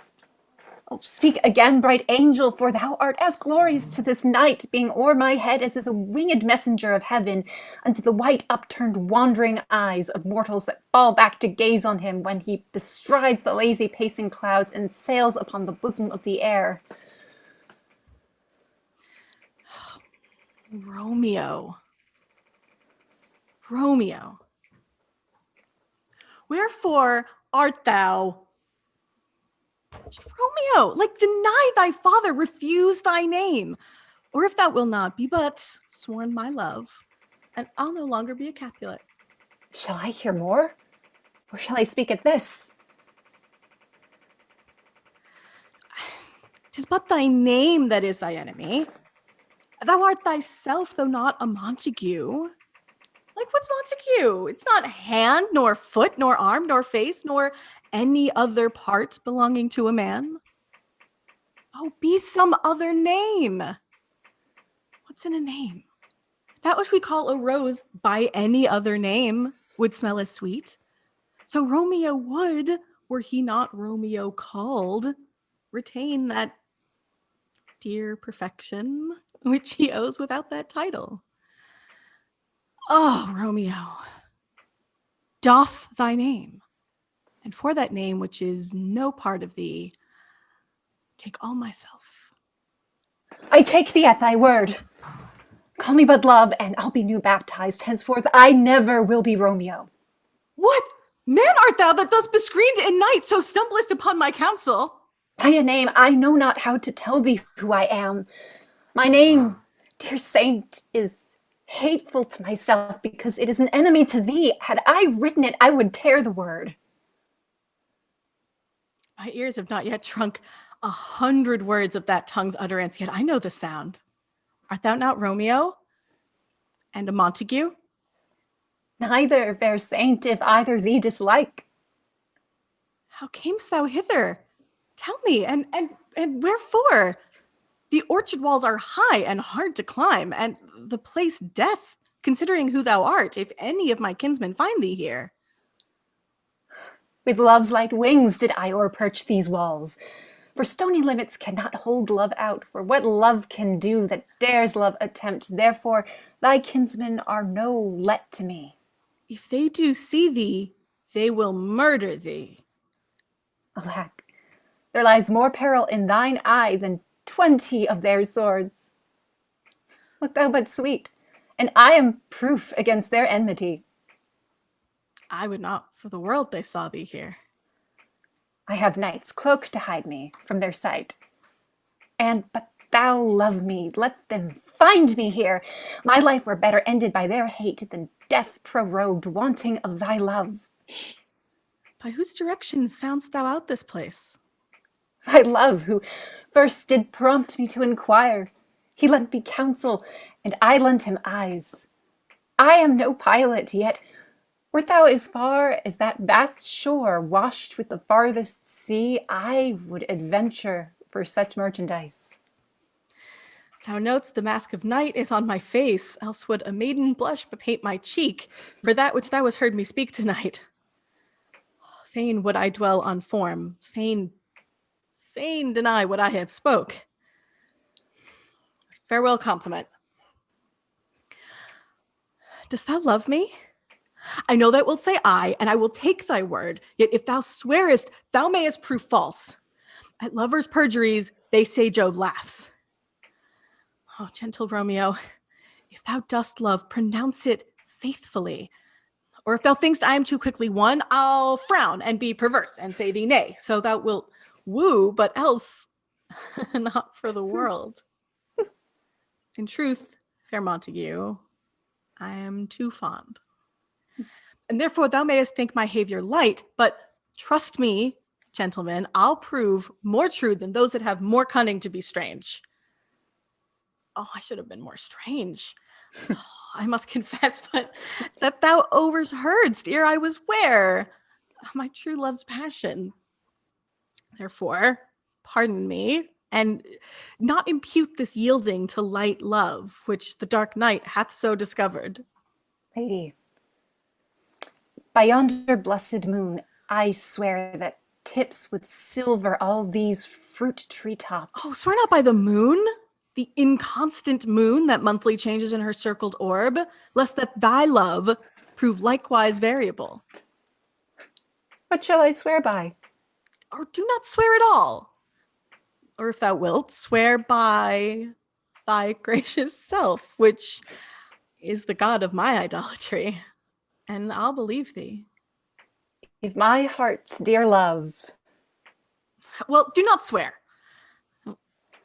Oh, speak again, bright angel, for thou art as glorious to this night, being o'er my head as is a winged messenger of heaven, unto the white upturned wandering eyes of mortals that fall back to gaze on him when he bestrides the lazy pacing clouds and sails upon the bosom of the air. Romeo. Romeo. Wherefore art thou? Romeo, like deny thy father, refuse thy name. Or if thou wilt not, be but sworn my love, and I'll no longer be a Capulet. Shall I hear more? Or shall I speak at this? 'Tis but thy name that is thy enemy. Thou art thyself, though not a Montague. Like, what's Montague? It's not hand, nor foot, nor arm, nor face, nor any other part belonging to a man. Oh, be some other name. What's in a name? That which we call a rose by any other name would smell as sweet. So Romeo would, were he not Romeo called, retain that dear perfection which he owes without that title. Oh, Romeo, doff thy name, and for that name which is no part of thee, take all myself. I take thee at thy word. Call me but love, and I'll be new baptized. Henceforth I never will be Romeo. What? Man art thou that thus bescreened in night, so stumblest upon my counsel? By a name I know not how to tell thee who I am. My name, dear saint, is hateful to myself because it is an enemy to thee. Had I written it, I would tear the word. My ears have not yet drunk 100 words of that tongue's utterance, yet I know the sound. Art thou not Romeo? And a Montague? Neither, fair saint, if either thee dislike. How camest thou hither? Tell me, and wherefore? The orchard walls are high and hard to climb, and the place death, considering who thou art, if any of my kinsmen find thee here. With love's light wings did I o'erperch these walls. For stony limits cannot hold love out, for what love can do that dares love attempt. Therefore thy kinsmen are no let to me. If they do see thee, they will murder thee. Alack, there lies more peril in thine eye than 20 of their swords. Look thou but sweet, and I am proof against their enmity. I would not for the world they saw thee here. I have knights cloaked to hide me from their sight. And but thou love me, let them find me here. My life were better ended by their hate than death prorogued, wanting of thy love. By whose direction foundst thou out this place? Thy love, who first did prompt me to inquire. He lent me counsel, and I lent him eyes. I am no pilot, yet wert thou as far as that vast shore washed with the farthest sea, I would adventure for such merchandise. Thou know'st the mask of night is on my face, else would a maiden blush bepaint my cheek for that which thou hast heard me speak tonight. Fain would I dwell on form, fain deny what I have spoke. Farewell compliment. Dost thou love me? I know thou wilt say aye, and I will take thy word. Yet if thou swearest, thou mayest prove false. At lovers' perjuries, they say Jove laughs. Oh, gentle Romeo, if thou dost love, pronounce it faithfully. Or if thou thinkst I am too quickly won, I'll frown and be perverse and say thee nay. So thou wilt woo, but else not for the world. In truth, fair Montague, I am too fond. And therefore thou mayest think my behavior light, but trust me, gentlemen, I'll prove more true than those that have more cunning to be strange. Oh, I should have been more strange. I must confess, but that thou overheardst ere I was ware my true love's passion. Therefore, pardon me, and not impute this yielding to light love, which the dark night hath so discovered. Lady, by yonder blessed moon, I swear that tips with silver all these fruit tree tops. Oh, swear not by the moon, the inconstant moon that monthly changes in her circled orb, lest that thy love prove likewise variable. What shall I swear by? Or do not swear at all. Or if thou wilt, swear by thy gracious self, which is the god of my idolatry, and I'll believe thee. If my heart's dear love. Well, do not swear.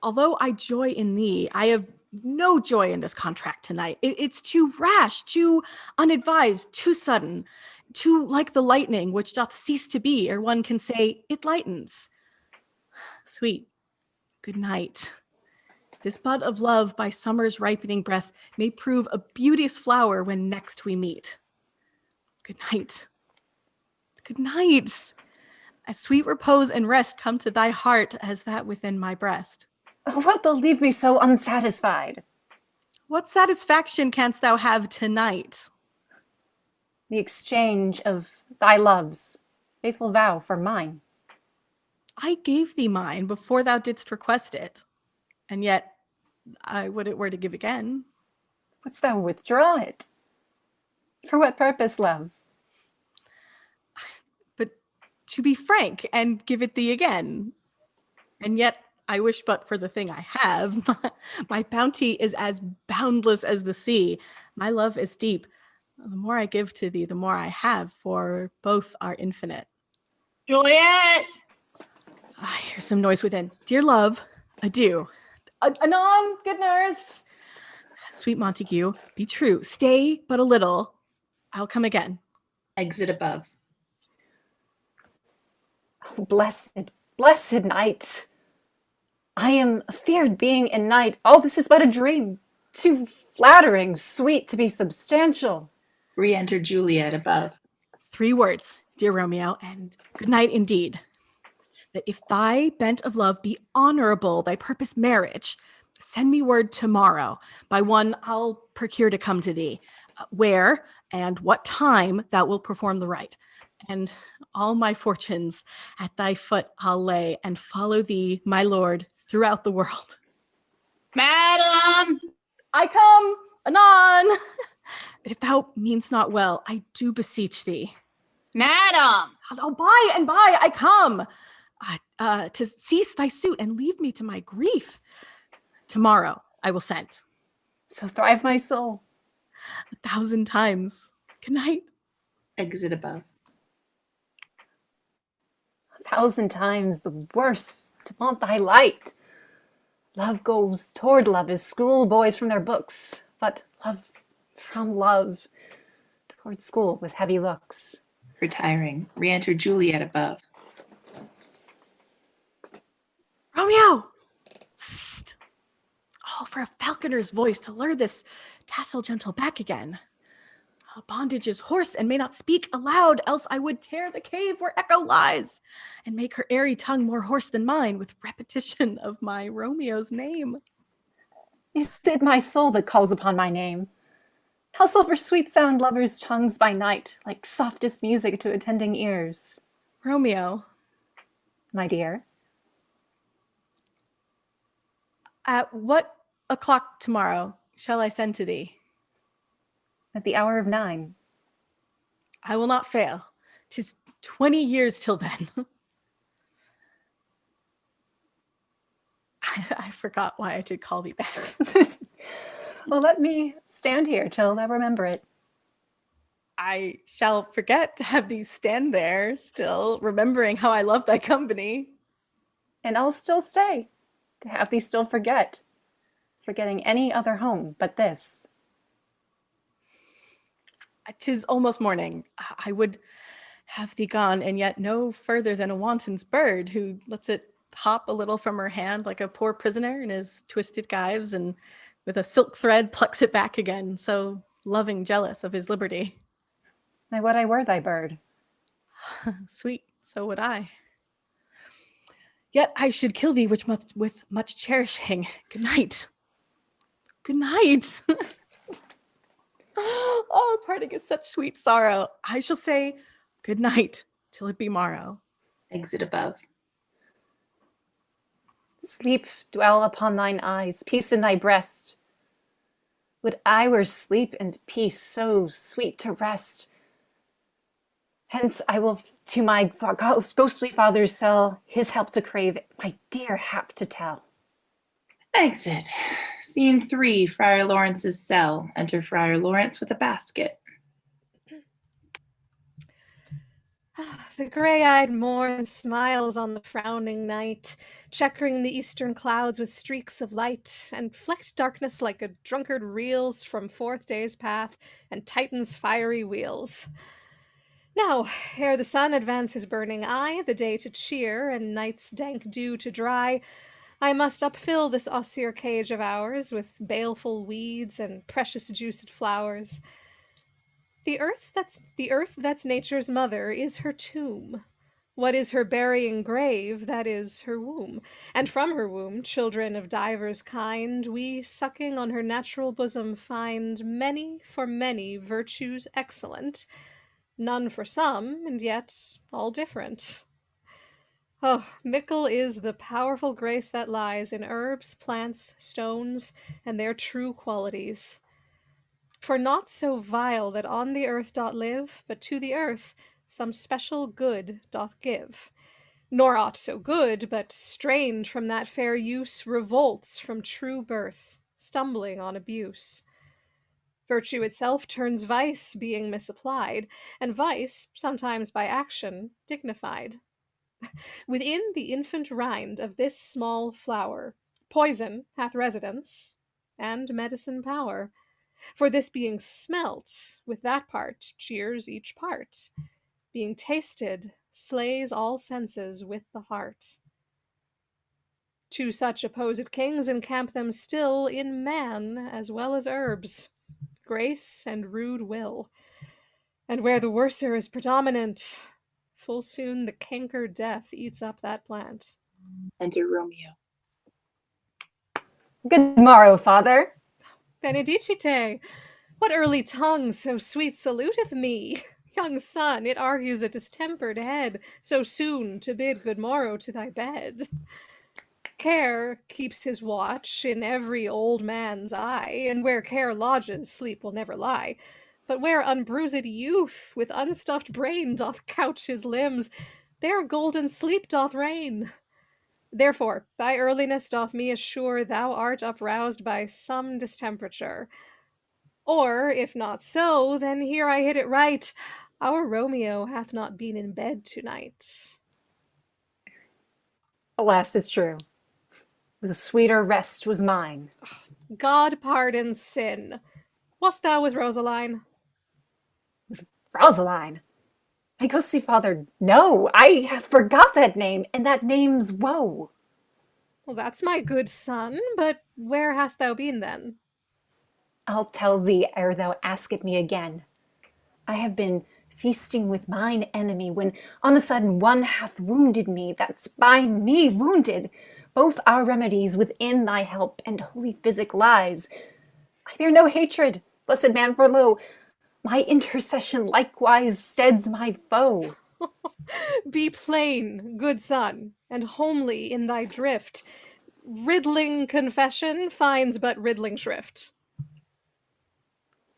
Although I joy in thee, I have no joy in this contract tonight. It's too rash, too unadvised, too sudden, too like the lightning, which doth cease to be, ere one can say it lightens. Sweet, good night. This bud of love by summer's ripening breath may prove a beauteous flower when next we meet. Good night. Good night. As sweet repose and rest come to thy heart as that within my breast. Oh, wilt thou leave me so unsatisfied? What satisfaction canst thou have tonight? The exchange of thy love's faithful vow for mine. I gave thee mine before thou didst request it, and yet I would it were to give again. Wouldst thou withdraw it? For what purpose, love? But to be frank and give it thee again. And yet I wish but for the thing I have. My bounty is as boundless as the sea. My love is deep. The more I give to thee, the more I have, for both are infinite. Juliet! I hear some noise within. Dear love, adieu. Anon, good nurse. Sweet Montague, be true. Stay but a little. I'll come again. Exit above. Oh, blessed, blessed night. I am feared being in night. All this is but a dream. Too flattering, sweet to be substantial. Re-enter Juliet above. 3 words, dear Romeo, and good night indeed. That if thy bent of love be honorable, thy purpose marriage, send me word tomorrow. By one I'll procure to come to thee, where and what time thou wilt perform the rite. And all my fortunes at thy foot I'll lay, and follow thee, my lord, throughout the world. Madam! I come, anon. But if thou meanst not well, I do beseech thee. Madam! Oh, by and by I come. To cease thy suit and leave me to my grief. Tomorrow I will send. So thrive my soul. 1,000 times. Good night. Exit above. 1,000 times the worse to want thy light. Love goes toward love as schoolboys from their books, but love from love toward school with heavy looks. Retiring. Re-enter Juliet above. Romeo! Psst. All for a falconer's voice to lure this tassel gentle back again. Bondage is hoarse and may not speak aloud, else I would tear the cave where echo lies, and make her airy tongue more hoarse than mine with repetition of my Romeo's name. Is it my soul that calls upon my name? How silver sweet sound lovers' tongues by night, like softest music to attending ears. Romeo. My dear. At what o'clock tomorrow shall I send to thee? At the hour of 9. I will not fail. 'Tis 20 years till then. I forgot why I did call thee back. Well, let me stand here till I remember it. I shall forget to have thee stand there, still remembering how I love thy company. And I'll still stay, to have thee still forget, forgetting any other home but this. 'Tis almost morning. I would have thee gone, and yet no further than a wanton's bird who lets it hop a little from her hand like a poor prisoner in his twisted gyves, and with a silk thread plucks it back again, so loving jealous of his liberty. I would I were thy bird. Sweet, so would I. Yet I should kill thee with much cherishing. Good night. Good night. Oh, parting is such sweet sorrow. I shall say good night till it be morrow. Exit above. Sleep dwell upon thine eyes, peace in thy breast. Would I were sleep and peace, so sweet to rest. Hence I will to my ghostly father's cell his help to crave, my dear hap to tell. Exit. Scene 3, Friar Lawrence's cell. Enter Friar Lawrence with a basket. The gray-eyed morn smiles on the frowning night, checkering the eastern clouds with streaks of light, and flecked darkness like a drunkard reels from forth day's path and Titan's fiery wheels. Now, ere the sun advance his burning eye, the day to cheer and night's dank dew to dry, I must upfill this austere cage of ours with baleful weeds and precious juiced flowers. The earth that's nature's mother is her tomb. What is her burying grave, that is her womb. And from her womb, children of divers kind, we sucking on her natural bosom find many for many virtues excellent, none for some, and yet all different. Oh, mickle is the powerful grace that lies in herbs, plants, stones, and their true qualities. For naught so vile that on the earth doth live, but to the earth some special good doth give. Nor aught so good, but strained from that fair use, revolts from true birth, stumbling on abuse. Virtue itself turns vice, being misapplied, and vice, sometimes by action, dignified. Within the infant rind of this small flower, poison hath residence, and medicine power. For this being smelt, with that part cheers each part. Being tasted, slays all senses with the heart. Two such opposite kings encamp them still in man as well as herbs, grace and rude will. And where the worser is predominant, full soon the canker death eats up that plant. Enter Romeo. Good morrow, father. Benedicite, what early tongue so sweet saluteth me? Young son, it argues a distempered head, so soon to bid good morrow to thy bed. Care keeps his watch in every old man's eye, and where care lodges, sleep will never lie. But where unbruised youth with unstuffed brain doth couch his limbs, there golden sleep doth reign. Therefore thy earliness doth me assure thou art uproused by some distemperature. Or, if not so, then here I hit it right. Our Romeo hath not been in bed tonight. Alas, it's true. The sweeter rest was mine. God pardon sin. Wast thou with Rosaline? Rosaline? My ghostly father, no, I forgot that name, and that name's woe. Well, that's my good son, but where hast thou been then? I'll tell thee ere thou ask it me again. I have been feasting with mine enemy, when on a sudden one hath wounded me, that's by me wounded. Both our remedies within thy help and holy physic lies. I fear no hatred, blessed man, for lo, my intercession likewise steads my foe. Be plain, good son, and homely in thy drift. Riddling confession finds but riddling shrift.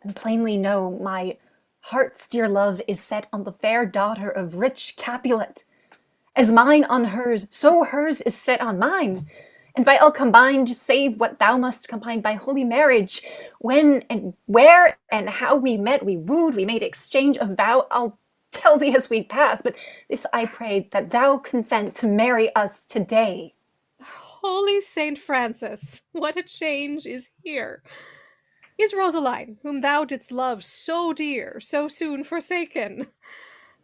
And plainly know my heart's dear love is set on the fair daughter of rich Capulet. As mine on hers, so hers is set on mine. and by all combined, save what thou must combine by holy marriage. When and where and how we met, we wooed, we made exchange of vow. I'll tell thee as we pass, but this I pray, that thou consent to marry us today. Holy Saint Francis, what a change is here! Is Rosaline, whom thou didst love so dear, so soon forsaken?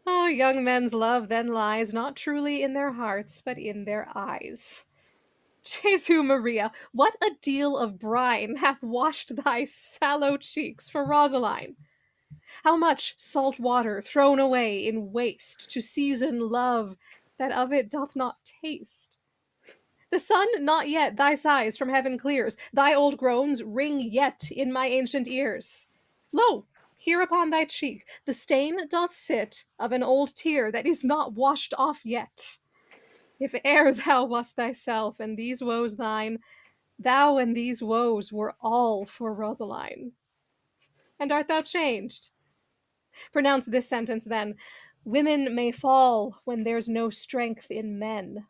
Oh, young men's love then lies not truly in their hearts, but in their eyes. Jesu Maria, what a deal of brine hath washed thy sallow cheeks for Rosaline! How much salt water thrown away in waste to season love that of it doth not taste! The sun not yet thy sighs from heaven clears, thy old groans ring yet in my ancient ears. Lo, here upon thy cheek the stain doth sit of an old tear that is not washed off yet. If e'er thou wast thyself and these woes thine, thou and these woes were all for Rosaline. And art thou changed? Pronounce this sentence then: women may fall when there's no strength in men.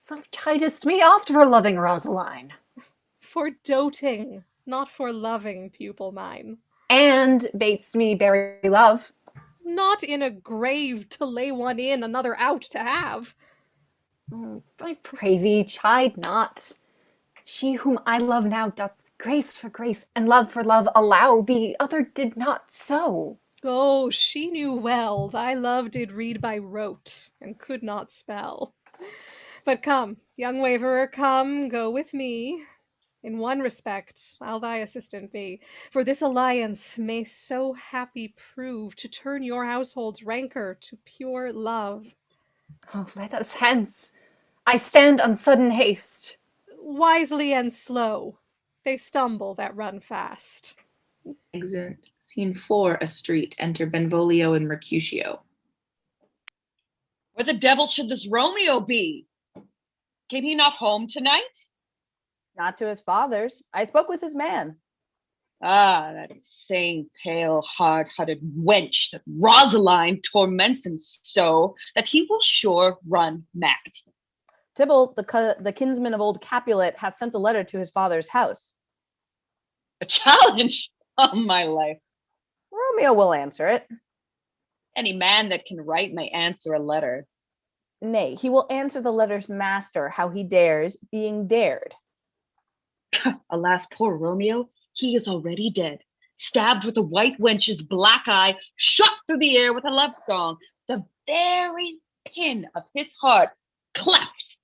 Thou chidest me oft for loving Rosaline. For doting, not for loving, pupil mine. And bates me bury love. Not in a grave to lay one in, another out to have. I pray thee, chide not. She whom I love now doth grace for grace and love for love allow, the other did not so. Oh, she knew well thy love did read by rote, and could not spell. But come, young waverer, come, go with me. In one respect I'll thy assistant be, for this alliance may so happy prove to turn your household's rancour to pure love. Oh, let us hence. I stand on sudden haste. Wisely and slow. They stumble that run fast. Exit. Scene 4, a street. Enter Benvolio and Mercutio. Where the devil should this Romeo be? Came he not home tonight? Not to his father's. I spoke with his man. Ah, that same pale, hard-hearted wench that Rosaline torments him so that he will sure run mad. Tybalt, the kinsman of old Capulet, hath sent a letter to his father's house. A challenge? Oh, my life. Romeo will answer it. Any man that can write may answer a letter. Nay, he will answer the letter's master, how he dares, being dared. Alas, poor Romeo, he is already dead, stabbed with a white wench's black eye, shot through the air with a love song, the very pin of his heart cleft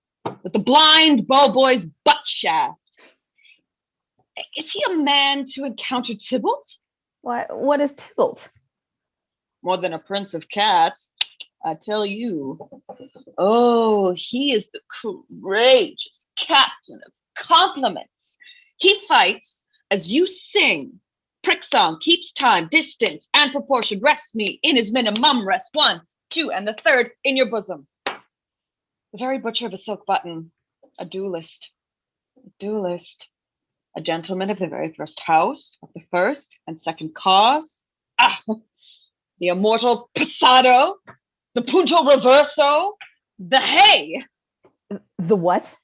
with the blind bowboy's butt shaft. Is he a man to encounter Tybalt? What is Tybalt? More than a prince of cats, I tell you. Oh, he is the courageous captain of compliments. He fights as you sing. Prick song keeps time, distance, and proportion. Rests me in his minimum. Rest 1, 2, and the third in your bosom. The very butcher of a silk button. A duelist. A gentleman of the very first house, of the first and second cause. Ah, the immortal passado, the punto reverso, the hey. The what?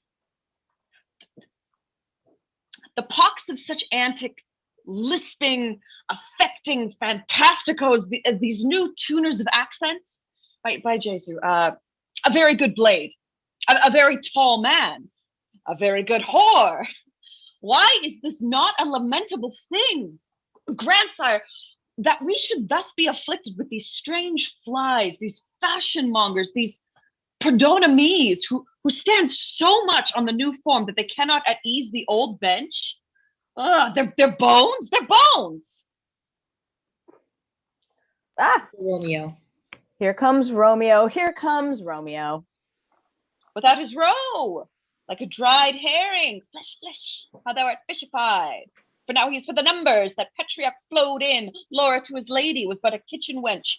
The pox of such antic, lisping, affecting fantasticos, these new tuners of accents. By Jesu, a very good blade, a very tall man, a very good whore. Why is this not a lamentable thing, grandsire, that we should thus be afflicted with these strange flies, these fashion mongers, these perdona-me's who stand so much on the new form that they cannot at ease the old bench? They're bones. Ah, Romeo. Here comes Romeo. Here comes Romeo. Without his roe, like a dried herring, flesh, how thou art fishified. For now he is for the numbers that Petrarch flowed in. Laura to his lady was but a kitchen wench.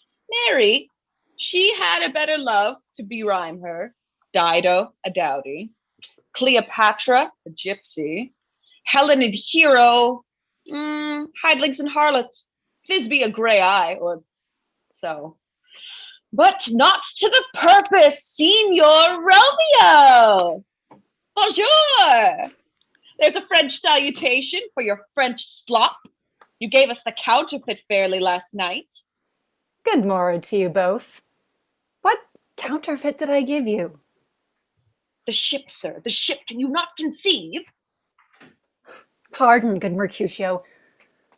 Mary, she had a better love to berhyme her. Dido, a dowdy. Cleopatra, a gypsy. Helen and Hero, hidlings and harlots. Thisbe, a grey eye, or so. But not to the purpose, Signor Romeo. Bonjour! There's a French salutation for your French slop. You gave us the counterfeit fairly last night. Good morrow to you both. What counterfeit did I give you? The ship, sir, the ship. Can you not conceive? Pardon, good Mercutio.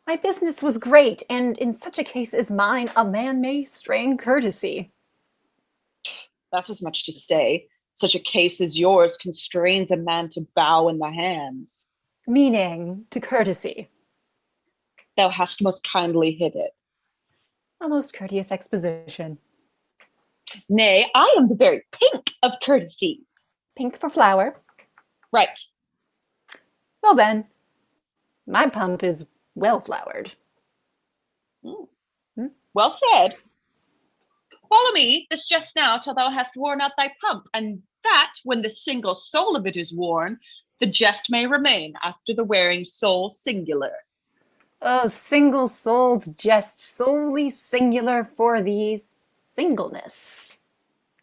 My business was great, and in such a case as mine, a man may strain courtesy. That's as much to say. Such a case as yours constrains a man to bow in the hands. Meaning to courtesy. Thou hast most kindly hit it. A most courteous exposition. Nay, I am the very pink of courtesy. Pink for flower. Right. Well then, my pump is well flowered. Well said. Follow me this just now till thou hast worn out thy pump, and that, when the single soul of it is worn, the jest may remain after the wearing soul singular. Oh, single-souled jest, solely singular for the singleness.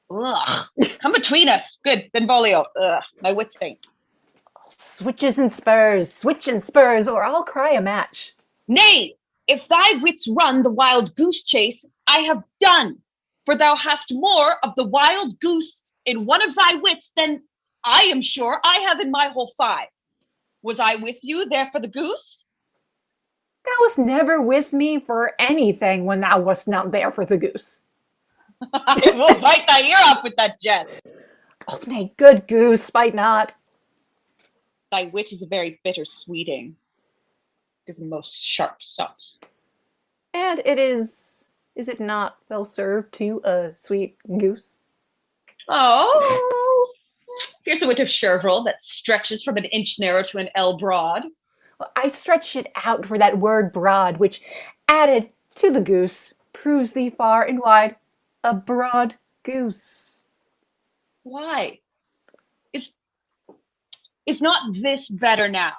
Ugh. Come between us. Good, Benvolio. Ugh, my wits faint. Switch and spurs, or I'll cry a match. Nay, if thy wits run the wild goose chase, I have done. For thou hast more of the wild goose in one of thy wits than I am sure I have in my whole 5. Was I with you there for the goose? Thou wast never with me for anything when thou wast not there for the goose. I will bite thy ear off with that jest. Oh, nay, good goose, spite not. Thy wit is a very bitter sweeting. It is a most sharp sauce. And it is it not well served to a sweet goose? Oh, here's a wit of chervil that stretches from an inch narrow to an ell broad. Well, I stretch it out for that word broad, which, added to the goose, proves thee far and wide a broad goose. Why? Is not this better now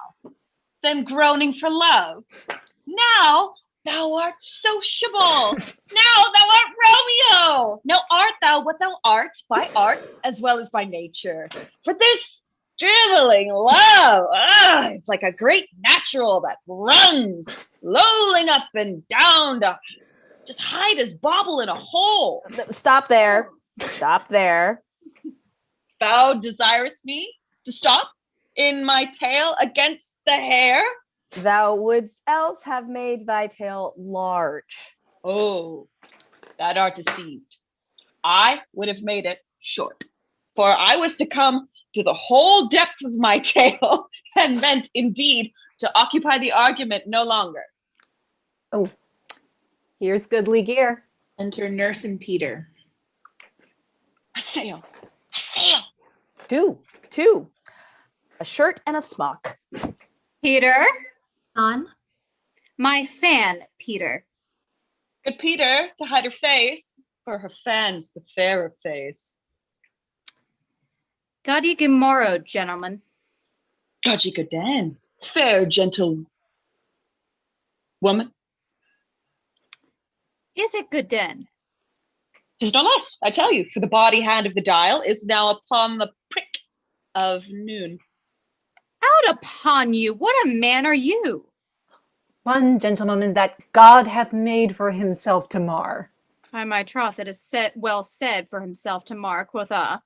than groaning for love? Now thou art sociable. Now thou art Romeo. Now art thou what thou art by art as well as by nature. For this dribbling love, it's like a great natural that runs, lolling up and down to just hide his bauble in a hole. Stop there. Stop there. Thou desirest me to stop in my tail against the hair? Thou wouldst else have made thy tail large. Oh, that art deceived. I would have made it short, for I was to come to the whole depth of my tail and meant indeed to occupy the argument no longer. Oh, here's goodly gear. Enter Nurse and Peter. A sail. A sail. Two. A shirt and a smock. Peter? On. My fan, Peter. Good Peter, to hide her face, for her fan's the fairer face. God ye good morrow, gentlemen. God ye good den, fair gentle woman. Is it good den? 'Tis no less, I tell you, for the body hand of the dial is now upon the prick of noon. Out upon you, what a man are you? One gentleman that God hath made for himself to mar. By my troth, it is well said for himself to mar, quotha.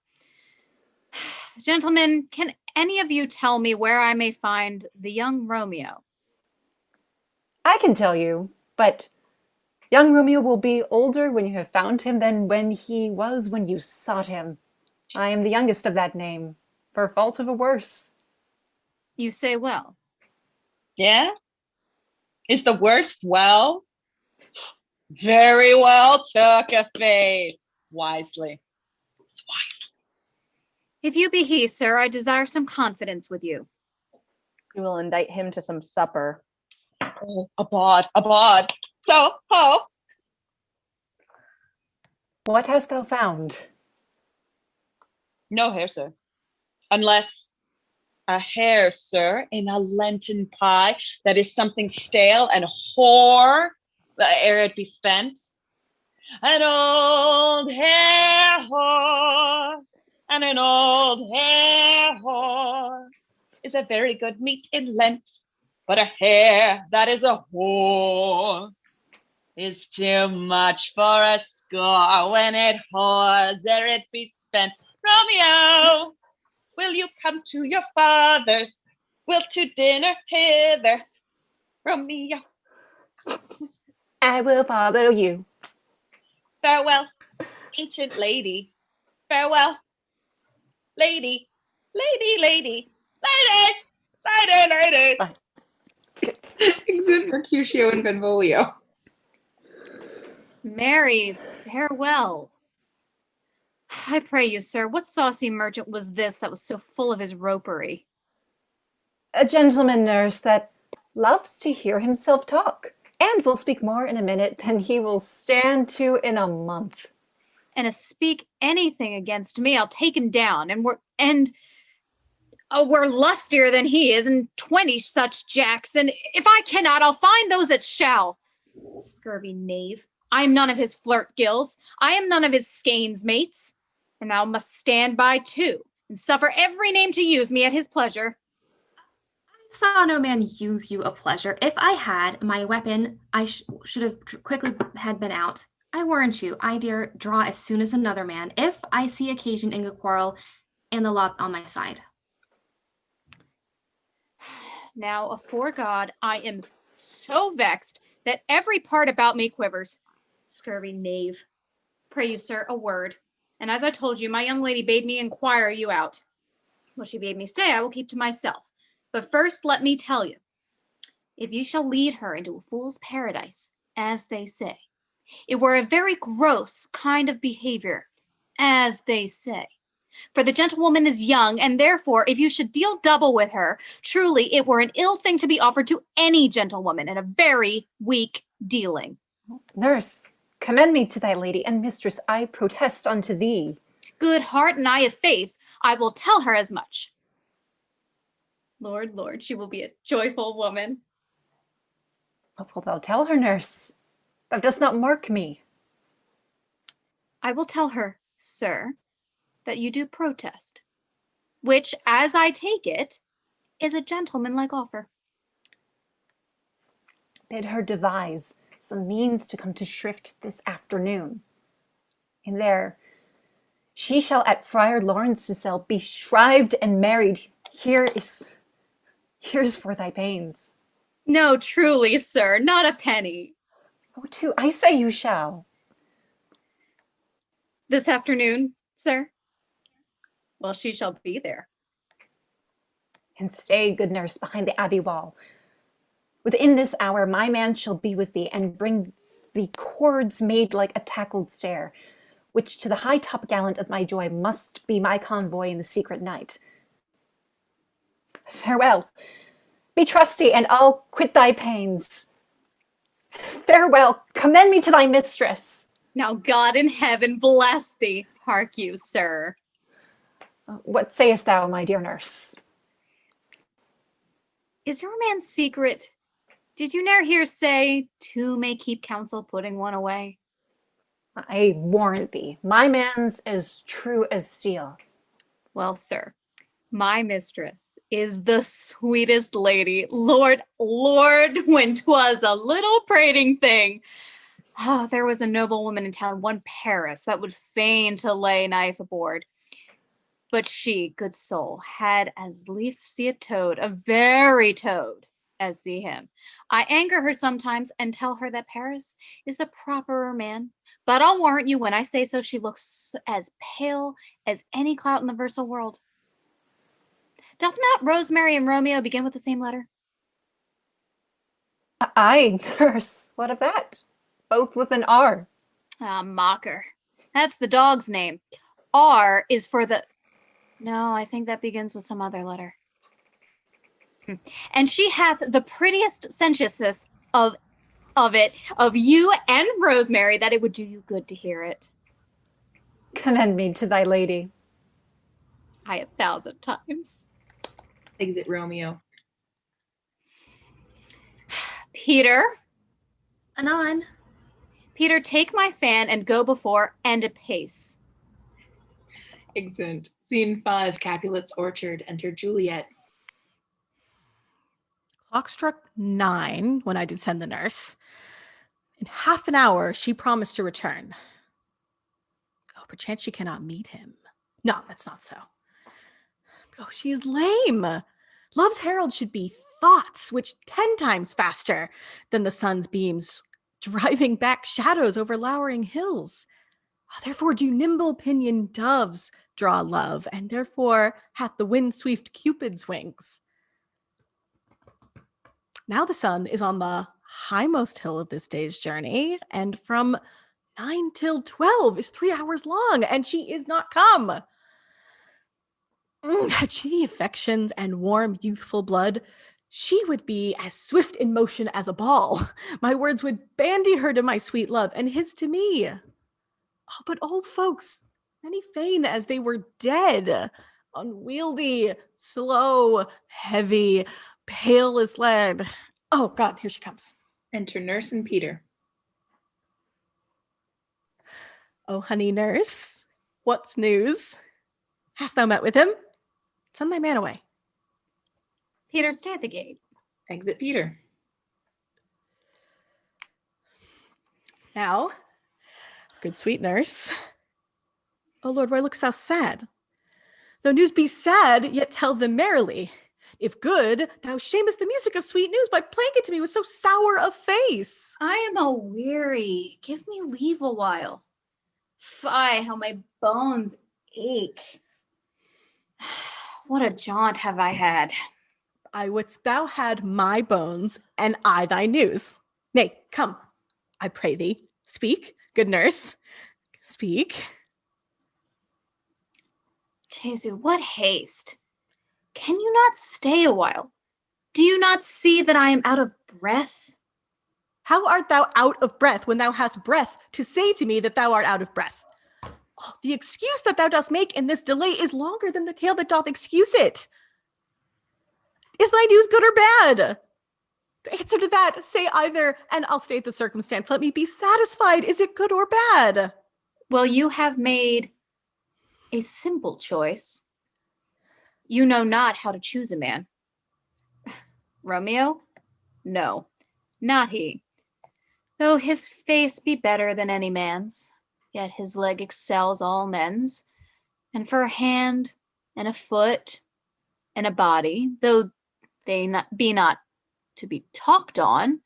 Gentlemen, can any of you tell me where I may find the young Romeo? I can tell you, but young Romeo will be older when you have found him than when he was when you sought him. I am the youngest of that name, for fault of a worse. You say well. Yeah? Is the worst well? Very well took a faith. Wisely. It's wisely. If you be he, sir, I desire some confidence with you. You will indict him to some supper. Oh, abad. So, ho. What hast thou found? No hair, sir. Unless a hair, sir, in a Lenten pie that is something stale and hoar ere it be spent. An old hair whore and an old hare whore is a very good meat in Lent, but a hare that is a whore is too much for a score. When it whores ere it be spent. Romeo, will you come to your father's? Will to dinner hither? Romeo. I will follow you. Farewell, ancient lady. Farewell, lady, lady, lady, lady, lady, lady. Exit Mercutio and Benvolio. Marry, farewell. I pray you, sir, what saucy merchant was this that was so full of his ropery? A gentleman, nurse, that loves to hear himself talk, and will speak more in a minute than he will stand to in a month. And to speak anything against me, I'll take him down, and we're lustier than he is, and 20 such jacks, and if I cannot, I'll find those that shall. Scurvy knave, I am none of his flirt gills, I am none of his skeins mates, and thou must stand by too, and suffer every name to use me at his pleasure. I saw no man use you a pleasure. If I had, my weapon, I should have quickly had been out. I warrant you, I dare draw as soon as another man, if I see occasion in a quarrel, and the law on my side. Now, afore God, I am so vexed that every part about me quivers. Scurvy knave. Pray you, sir, a word. And as I told you, my young lady bade me inquire you out. What she bade me say, I will keep to myself. But first, let me tell you, if you shall lead her into a fool's paradise, as they say, it were a very gross kind of behavior, as they say. For the gentlewoman is young, and therefore, if you should deal double with her, truly it were an ill thing to be offered to any gentlewoman, and a very weak dealing. Nurse, commend me to thy lady, and mistress, I protest unto thee. Good heart and eye of faith, I will tell her as much. Lord, Lord, she will be a joyful woman. What wilt thou tell her, nurse? Thou dost not mark me. I will tell her, sir, that you do protest, which, as I take it, is a gentlemanlike offer. Bid her devise some means to come to shrift this afternoon. And there, she shall at Friar Lawrence's cell be shrived and married. Here's for thy pains. No, truly, sir, not a penny. Oh, too, I say you shall. This afternoon, sir? Well, she shall be there. And stay, good nurse, behind the abbey wall. Within this hour, my man shall be with thee, and bring thee cords made like a tackled stair, which to the high topgallant of my joy must be my convoy in the secret night. Farewell. Be trusty, and I'll quit thy pains. Farewell. Commend me to thy mistress. Now God in heaven bless thee. Hark you, sir. What sayest thou, my dear nurse? Is your man's secret? Did you ne'er hear say, two may keep counsel, putting one away? I warrant thee, my man's as true as steel. Well, sir, my mistress is the sweetest lady. Lord, when 'twas a little prating thing. Oh, there was a noble woman in town, one Paris, that would fain to lay knife aboard. But she, good soul, had as lief see a toad, a very toad, as see him. I anger her sometimes and tell her that Paris is the properer man. But I'll warrant you when I say so, she looks as pale as any clout in the versal world. Doth not Rosemary and Romeo begin with the same letter? Aye, nurse, what of that? Both with an R. Ah, mocker. That's the dog's name. R is for the... No, I think that begins with some other letter. And she hath the prettiest sensuousness of you and Rosemary, that it would do you good to hear it. Commend me to thy lady. I 1,000 times. Exit Romeo. Peter. Anon. Peter, take my fan and go before and apace. Excellent. Scene 5, Capulets Orchard. Enter Juliet. Clock struck 9 when I did send the nurse. In half an hour, she promised to return. Oh, perchance she cannot meet him. No, that's not so. Oh, she is lame. Love's herald should be thoughts, which 10 times faster than the sun's beams, driving back shadows over lowering hills. Therefore do nimble pinioned doves draw love, and therefore hath the wind swept Cupid's wings. Now the sun is on the highmost hill of this day's journey, and from 9 till 12 is 3 hours long, and she is not come. Had she the affections and warm youthful blood, she would be as swift in motion as a ball. My words would bandy her to my sweet love, and his to me. Oh, but old folks, many feign as they were dead, unwieldy, slow, heavy, pale as lead. Oh, God, here she comes. Enter Nurse and Peter. Oh, honey nurse, what's news? Hast thou met with him? Send thy man away. Peter, stay at the gate. Exit Peter. Now, good sweet nurse. Oh Lord, why lookst thou sad? Though news be sad, yet tell them merrily. If good, thou shamest the music of sweet news by playing it to me with so sour a face. I am a-weary. Give me leave a while. Fie, how my bones ache. What a jaunt have I had. I wouldst thou had my bones, and I thy news. Nay, come, I pray thee, speak, good nurse, speak. Jesu, what haste. Can you not stay a while? Do you not see that I am out of breath? How art thou out of breath when thou hast breath to say to me that thou art out of breath? Oh, the excuse that thou dost make in this delay is longer than the tale that doth excuse it. Is thy news good or bad? Answer to that, say either, and I'll state the circumstance. Let me be satisfied. Is it good or bad? Well, you have made a simple choice. You know not how to choose a man. Romeo? No, not he. Though his face be better than any man's, yet his leg excels all men's. And for a hand, and a foot, and a body, though they be not to be talked on,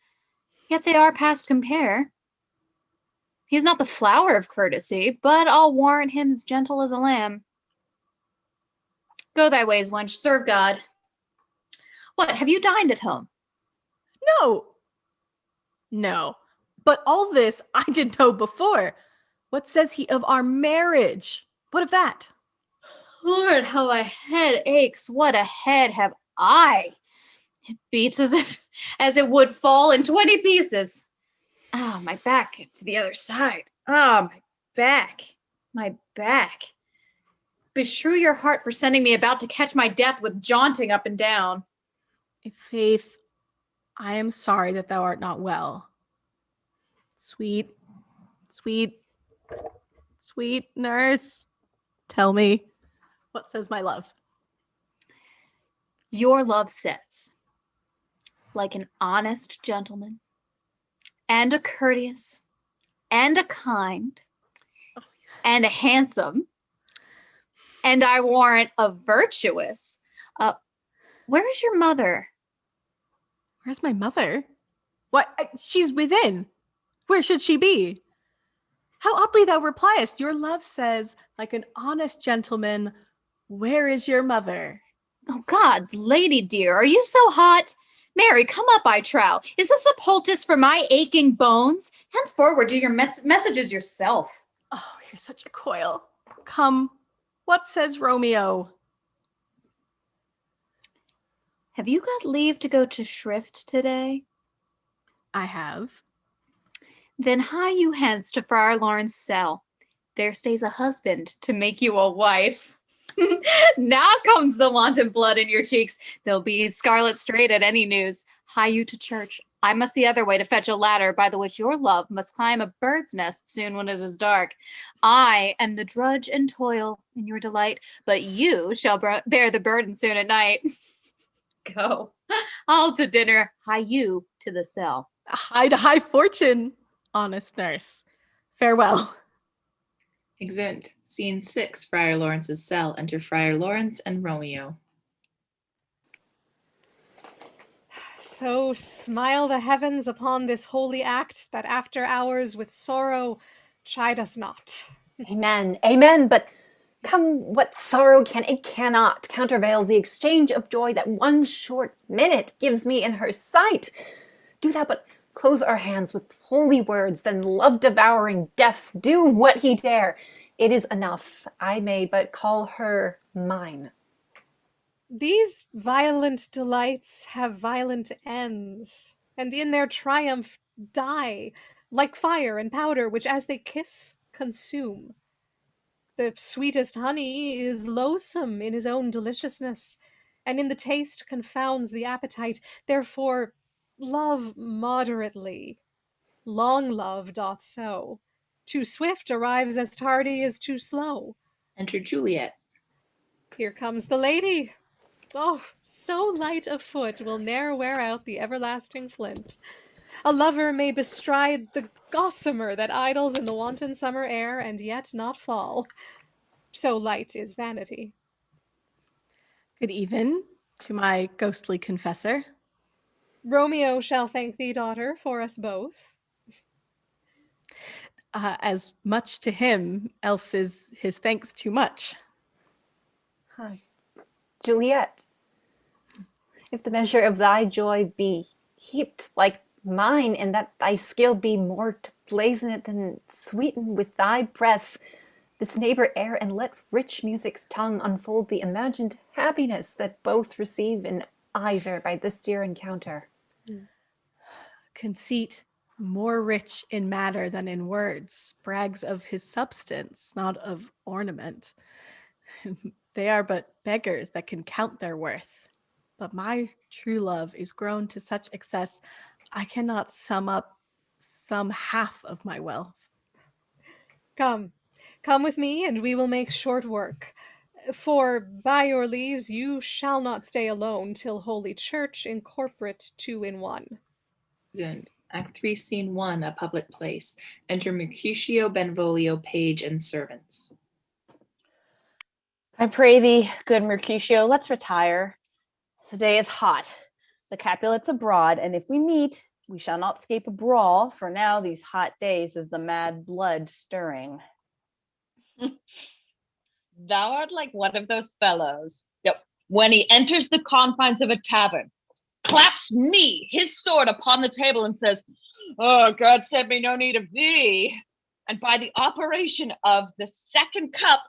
yet they are past compare. He is not the flower of courtesy, but I'll warrant him as gentle as a lamb. Go thy ways, wench, serve God. What, have you dined at home? No, but all this I did know before. What says he of our marriage? What of that? Lord, how my head aches. What a head have I. It beats as it would fall in 20 pieces. Ah, my back to the other side. Ah, my back. Beshrew your heart for sending me about to catch my death with jaunting up and down. Faith, I am sorry that thou art not well. Sweet nurse, tell me, what says my love? Your love says, like an honest gentleman, and a courteous, and a kind, and a handsome, and I warrant a virtuous. Where is your mother? Where's my mother? What? She's within. Where should she be? How oddly thou repliest. Your love says, like an honest gentleman, where is your mother? Oh, God's lady dear, are you so hot? Mary, come up, I trow. Is this a poultice for my aching bones? Henceforward, do your messages yourself. Oh, you're such a coil. Come, what says Romeo? Have you got leave to go to Shrift today? I have. Then hie you hence to Friar Lawrence' cell. There stays a husband to make you a wife. Now comes the wanton blood in your cheeks. There'll be scarlet straight at any news. Hie you to church. I must the other way to fetch a ladder by the which your love must climb a bird's nest soon when it is dark. I am the drudge and toil in your delight, but you shall bear the burden soon at night. Go. All to dinner, hie you to the cell. High to high fortune, honest nurse. Farewell. Exeunt. Scene 6, Friar Lawrence's cell. Enter Friar Lawrence and Romeo. So smile the heavens upon this holy act, that after hours with sorrow chide us not. Amen, amen, but come what sorrow can, it cannot countervail the exchange of joy that one short minute gives me in her sight. Do thou but close our hands with holy words, then love-devouring death do what he dare. It is enough, I may but call her mine. These violent delights have violent ends, and in their triumph die, like fire and powder, which as they kiss, consume. The sweetest honey is loathsome in his own deliciousness, and in the taste confounds the appetite. Therefore, love moderately. Long love doth so. Too swift arrives as tardy as too slow. Enter Juliet. Here comes the lady. Oh, so light of foot will ne'er wear out the everlasting flint. A lover may bestride the gossamer that idles in the wanton summer air, and yet not fall. So light is vanity. Good even to my ghostly confessor. Romeo shall thank thee, daughter, for us both. As much to him, else is his thanks too much. Juliet, if the measure of thy joy be heaped like mine, and that thy skill be more to blazon it than sweeten with thy breath this neighbor air, and let rich music's tongue unfold the imagined happiness that both receive in either by this dear encounter. Conceit, more rich in matter than in words, brags of his substance, not of ornament. They are but beggars that can count their worth. But my true love is grown to such excess, I cannot sum up some half of my wealth. Come with me, and we will make short work. For, by your leaves, you shall not stay alone till Holy Church incorporate 2 in 1. Exeunt. Act 3, Scene 1, a public place. Enter Mercutio, Benvolio, page, and servants. I pray thee, good Mercutio, let's retire. The day is hot, the Capulets abroad, and if we meet, we shall not escape a brawl, for now these hot days is the mad blood stirring. Thou art like one of those fellows. Yep. When he enters the confines of a tavern, claps me, his sword, upon the table and says, "Oh, God sent me no need of thee." And by the operation of the second cup,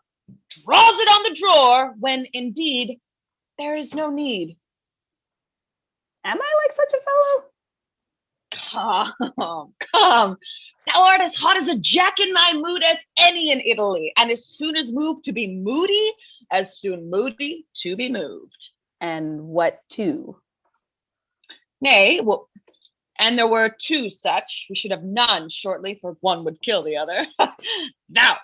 draws it on the drawer when indeed there is no need. Am I like such a fellow? Come. Thou art as hot as a jack in thy mood as any in Italy, and as soon as moved to be moody, as soon moody to be moved. And what two? Nay, well, and there were 2 such. We should have none shortly, for one would kill the other. Thou,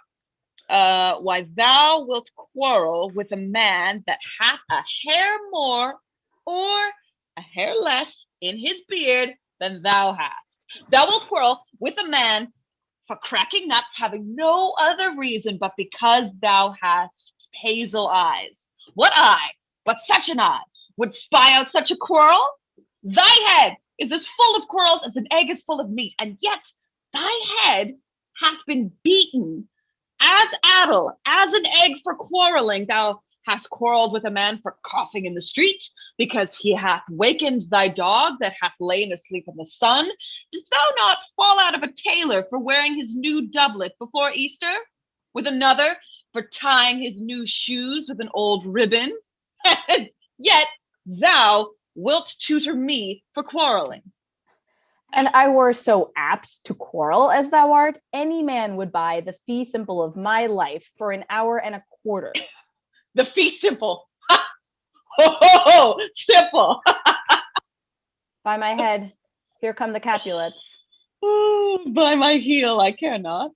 why thou wilt quarrel with a man that hath a hair more or a hair less in his beard than thou hast. Thou wilt quarrel with a man for cracking nuts, having no other reason but because thou hast hazel eyes. What eye, but such an eye, would spy out such a quarrel? Thy head is as full of quarrels as an egg is full of meat, and yet thy head hath been beaten as addle, as an egg for quarreling. Thou hast quarreled with a man for coughing in the street, because he hath wakened thy dog that hath lain asleep in the sun. Didst thou not fall out of a tailor for wearing his new doublet before Easter? With another for tying his new shoes with an old ribbon? And yet thou wilt tutor me for quarreling. And I were so apt to quarrel as thou art, any man would buy the fee simple of my life for an hour and a quarter. The fee simple. Ho, ho, ho, simple. By my head, Here come the Capulets. Oh, by my heel, I care not.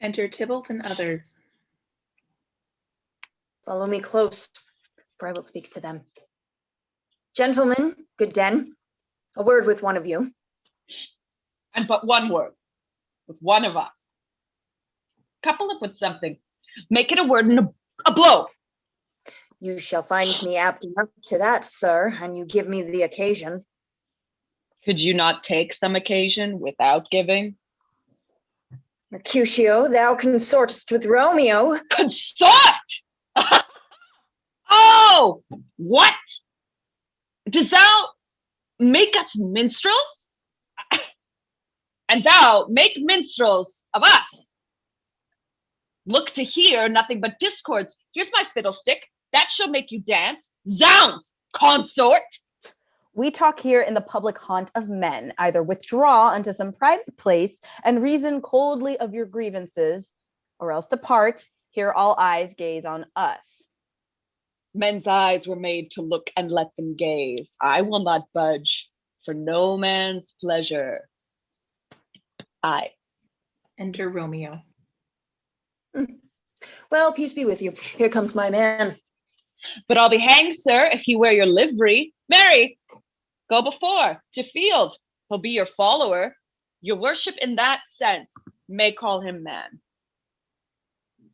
Enter Tybalt and others. Follow me close, for I will speak to them. Gentlemen, good den, a word with one of you. And but one word, with one of us. Couple it with something. Make it a word and a blow. You shall find me apt enough to that, sir, and you give me the occasion. Could you not take some occasion without giving? Mercutio, thou consortest with Romeo. Consort! Oh! What? Does thou make us minstrels? And thou make minstrels of us? Look to hear nothing but discords. Here's my fiddlestick. That shall make you dance. Zounds, consort! We talk here in the public haunt of men. Either withdraw unto some private place and reason coldly of your grievances, or else depart. Here all eyes gaze on us. Men's eyes were made to look and let them gaze. I will not budge for no man's pleasure. I. Enter Romeo. Well, peace be with you. Here comes my man. But I'll be hanged, sir, if you wear your livery. Mary, go before to field. He'll be your follower. Your worship in that sense may call him man.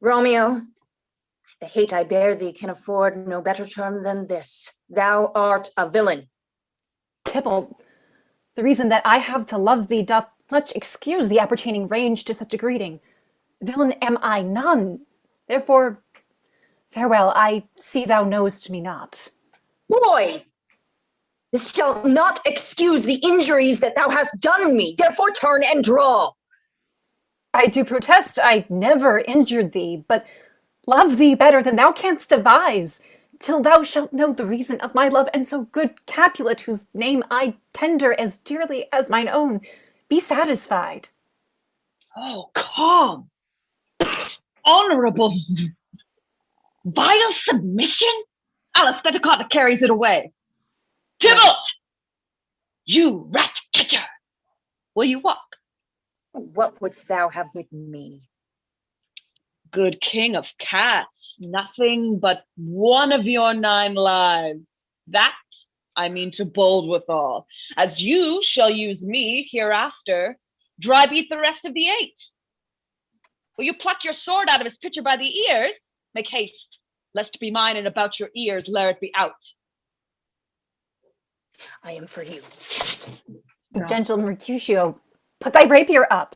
Romeo, the hate I bear thee can afford no better term than this. Thou art a villain. Tybalt, the reason that I have to love thee doth much excuse the appertaining range to such a greeting. Villain am I none. Therefore, farewell, I see thou knowest me not. Boy, this shall not excuse the injuries that thou hast done me. Therefore turn and draw. I do protest I never injured thee, but love thee better than thou canst devise, till thou shalt know the reason of my love, and so good Capulet, whose name I tender as dearly as mine own, be satisfied. Oh, calm. Honorable, vile submission? Alice Dedicata carries it away. Tybalt! You rat catcher! Will you walk? What wouldst thou have with me? Good king of cats, nothing but one of your 9 lives. That I mean to bold withal, as you shall use me hereafter, dry beat the rest of the 8. Will you pluck your sword out of his pitcher by the ears? Make haste, lest it be mine, and about your ears let it be out. I am for you. Gentle Mercutio, put thy rapier up.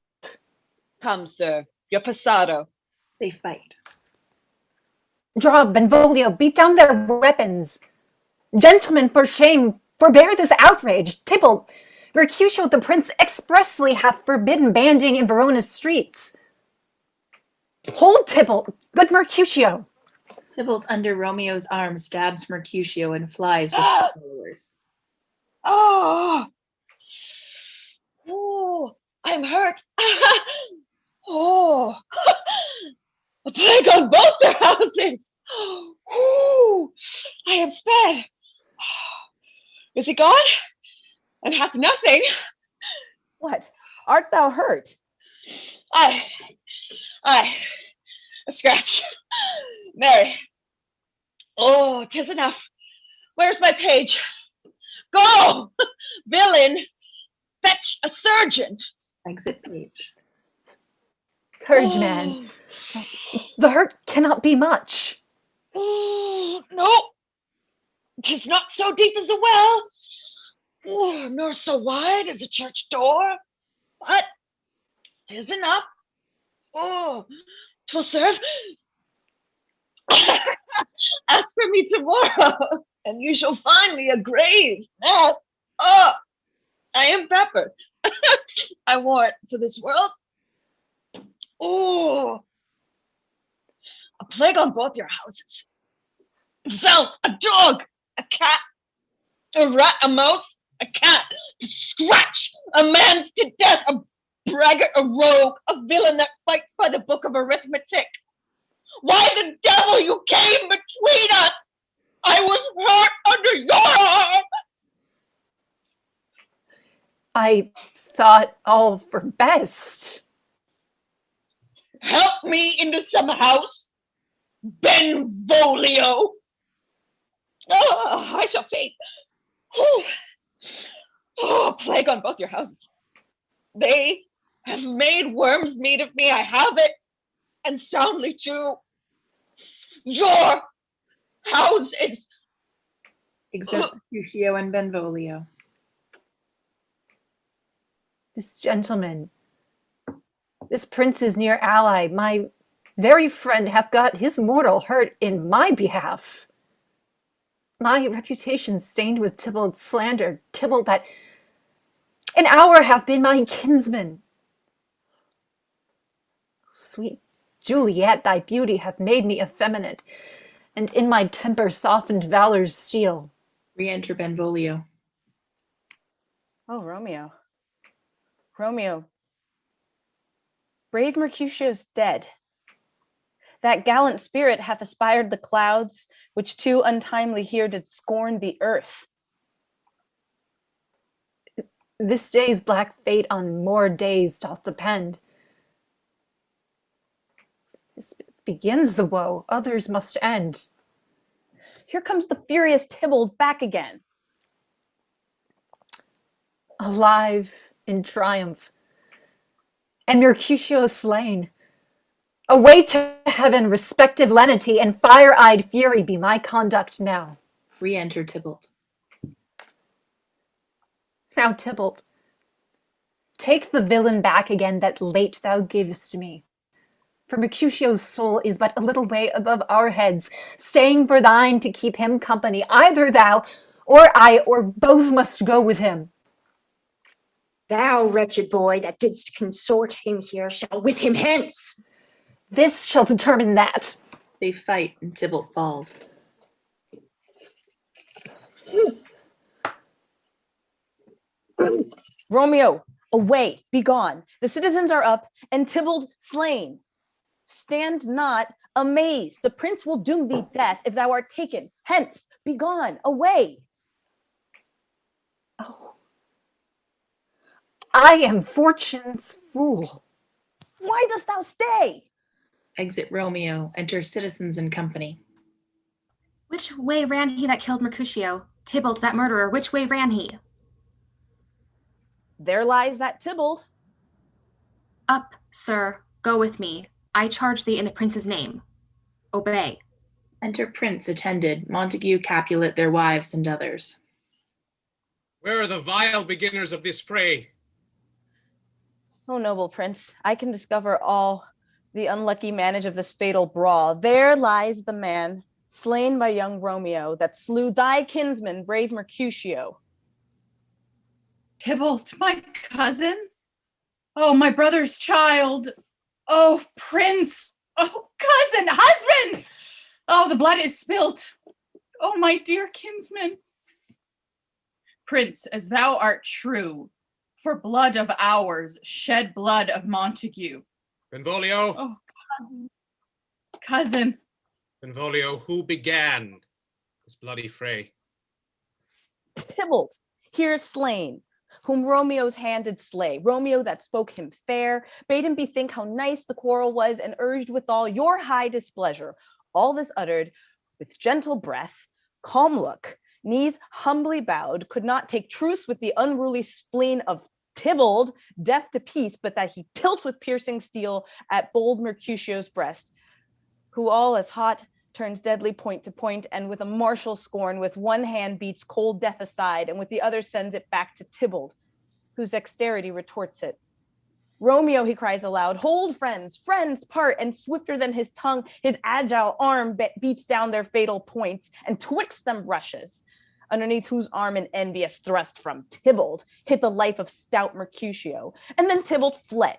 Come, sir, your passado. They fight. Draw, Benvolio, beat down their weapons. Gentlemen, for shame, forbear this outrage. Tybalt, Mercutio the prince expressly hath forbidden bandying in Verona's streets. Hold, Tybalt, good Mercutio. Tybalt, under Romeo's arm, stabs Mercutio and flies with his followers. Oh! Oh, I'm hurt. Oh, a plague on both their houses. Oh, I am sped. Is he gone? And hath nothing. What? Art thou hurt? I, a scratch. Mary. Oh, 'tis enough. Where's my page? Go, villain, fetch a surgeon. Exit page. Courage, man. The hurt cannot be much. Oh, no, 'tis not so deep as a well, nor so wide as a church door, but 'tis enough. Oh, 'twill serve. Ask for me tomorrow, and you shall find me a grave. Oh, I am pepper. I wore it for this world. Oh, a plague on both your houses. Zounds, a dog, a cat, a rat, a mouse, a cat, to scratch a man's to death, a braggart, a rogue, a villain that fights by the book of arithmetic. Why the devil you came between us? I was hurt under your arm. I thought all for best. Help me into some house, Benvolio. Oh, I shall faint. Oh, plague on both your houses. They have made worms meat of me. I have it, and soundly too. Your house is. Except Mercutio and Benvolio. This gentleman, this prince's near ally, my very friend, hath got his mortal hurt in my behalf. My reputation stained with Tybalt's slander, Tybalt that an hour hath been my kinsman. Sweet Juliet, thy beauty hath made me effeminate, and in my temper softened valor's steel. Re-enter Benvolio. Oh, Romeo. Romeo. Brave Mercutio's dead. That gallant spirit hath aspired the clouds, which too untimely here did scorn the earth. This day's black fate on more days doth depend. This begins the woe, others must end. Here comes the furious Tybalt back again. Alive in triumph, and Mercutio slain. Away to heaven, respective lenity and fire-eyed fury be my conduct now. Re-enter Tybalt. Now, Tybalt, take the villain back again that late thou gavest me. For Mercutio's soul is but a little way above our heads, staying for thine to keep him company. Either thou, or I, or both must go with him. Thou, wretched boy, that didst consort him here, shall with him hence. This shall determine that. They fight, and Tybalt falls. Romeo, away, be gone. The citizens are up, and Tybalt slain. Stand not amazed. The prince will doom thee death if thou art taken. Hence, be gone, away. Oh, I am fortune's fool. Why dost thou stay? Exit Romeo. Enter citizens and company. Which way ran he that killed Mercutio? Tybalt, that murderer, which way ran he? There lies that Tybalt. Up, sir, go with me. I charge thee in the prince's name. Obey. Enter prince attended, Montague, Capulet, their wives, and others. Where are the vile beginners of this fray? O noble prince, I can discover all the unlucky manage of this fatal brawl. There lies the man slain by young Romeo that slew thy kinsman, brave Mercutio. Tybalt, my cousin? Oh, my brother's child. Oh, prince. Oh, cousin, husband. Oh, the blood is spilt. Oh, my dear kinsman. Prince, as thou art true, for blood of ours, shed blood of Montague. Benvolio. Oh, cousin. Benvolio, who began this bloody fray? Tybalt, here slain, whom Romeo's hand did slay. Romeo that spoke him fair, bade him bethink how nice the quarrel was, and urged withal your high displeasure. All this uttered with gentle breath, calm look, knees humbly bowed, could not take truce with the unruly spleen of Tybalt, deaf to peace, but that he tilts with piercing steel at bold Mercutio's breast, who all as hot turns deadly point to point, and with a martial scorn, with one hand beats cold death aside, and with the other sends it back to Tybalt, whose dexterity retorts it. Romeo, he cries aloud, hold friends, friends part, and swifter than his tongue, his agile arm beats down their fatal points, and twixt them rushes, underneath whose arm an envious thrust from Tybalt hit the life of stout Mercutio, and then Tybalt fled.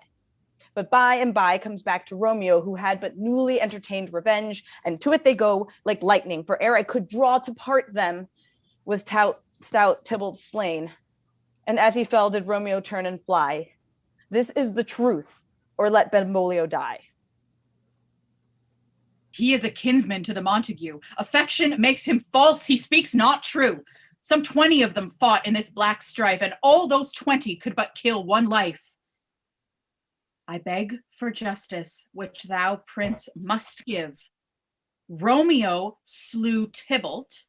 But by and by comes back to Romeo, who had but newly entertained revenge, and to it they go like lightning, for ere I could draw to part them, was stout Tybalt slain. And as he fell, did Romeo turn and fly. This is the truth, or let Benvolio die. He is a kinsman to the Montague. Affection makes him false, he speaks not true. Some 20 of them fought in this black strife, and all those 20 could but kill one life. I beg for justice, which thou, prince, must give. Romeo slew Tybalt.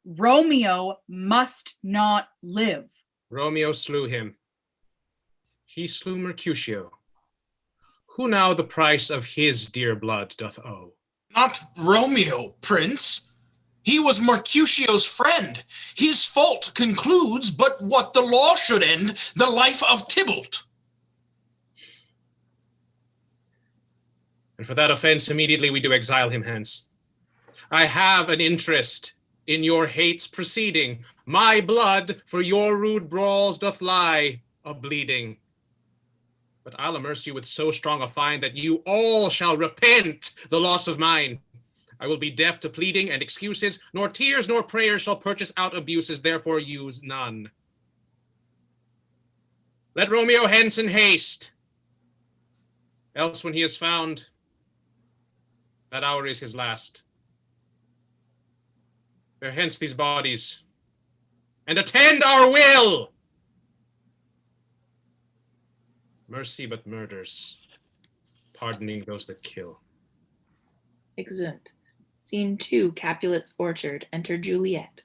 Romeo must not live. Romeo slew him. He slew Mercutio. Who now the price of his dear blood doth owe? Not Romeo, prince. He was Mercutio's friend. His fault concludes but what the law should end, the life of Tybalt. And for that offense, immediately we do exile him hence. I have an interest in your hate's proceeding. My blood for your rude brawls doth lie a-bleeding. But I'll amerce you with so strong a fine that you all shall repent the loss of mine. I will be deaf to pleading and excuses, nor tears nor prayers shall purchase out abuses, therefore use none. Let Romeo hence in haste, else when he is found, that hour is his last. Bear hence these bodies, and attend our will! Mercy but murders, pardoning those that kill. Exeunt. Scene 2, Capulets' orchard. Enter Juliet.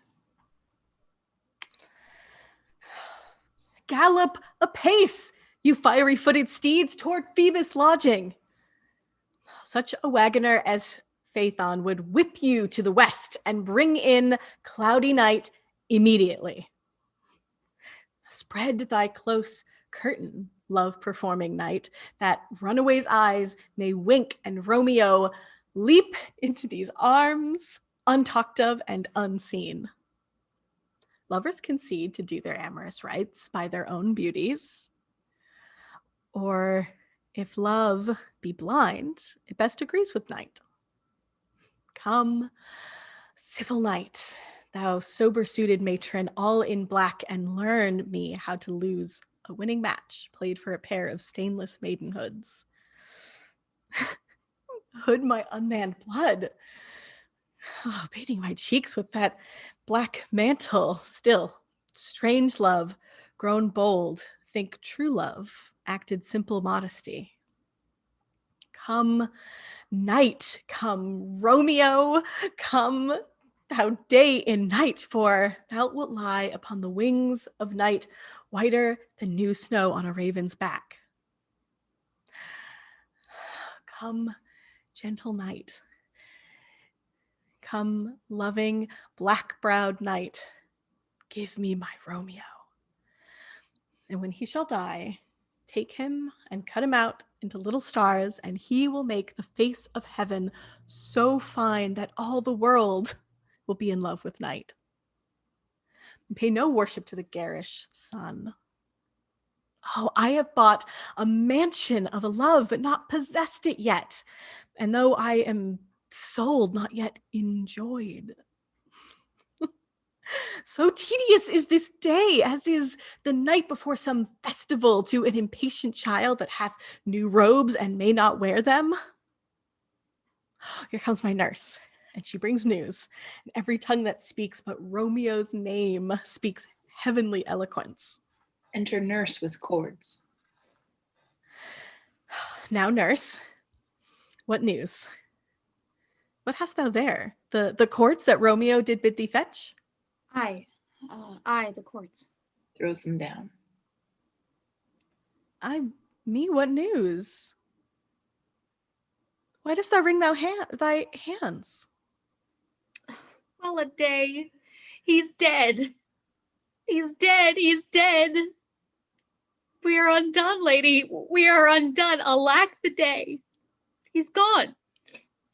Gallop apace, you fiery-footed steeds, toward Phoebus' lodging. Such a wagoner as Phaethon would whip you to the west and bring in cloudy night immediately. Spread thy close curtain, love-performing night, that runaway's eyes may wink and Romeo leap into these arms, untalked of and unseen. Lovers concede to do their amorous rites by their own beauties. Or if love be blind, it best agrees with night. Come, civil night, thou sober-suited matron, all in black, and learn me how to lose a winning match played for a pair of stainless maidenhoods. Hood my unmanned blood, bathing my cheeks with that black mantle. Still, strange love, grown bold, think true love, acted simple modesty. Come, night, come, Romeo, come, thou day in night, for thou wilt lie upon the wings of night, whiter than new snow on a raven's back. Come, gentle night. Come, loving, black-browed night. Give me my Romeo. And when he shall die, take him and cut him out into little stars, and he will make the face of heaven so fine that all the world will be in love with night. And pay no worship to the garish sun. Oh, I have bought a mansion of a love, but not possessed it yet. And though I am sold, not yet enjoyed. So tedious is this day, as is the night before some festival to an impatient child that hath new robes and may not wear them. Here comes my nurse, and she brings news. And every tongue that speaks but Romeo's name speaks heavenly eloquence. Enter nurse with cords. Now, nurse, what news? What hast thou there? The cords that Romeo did bid thee fetch? Aye, the cords. Throws them down. Me, what news? Why dost thou wring thy hands? Well a day. He's dead. He's dead. He's dead. We are undone, lady. We are undone. Alack the day. He's gone.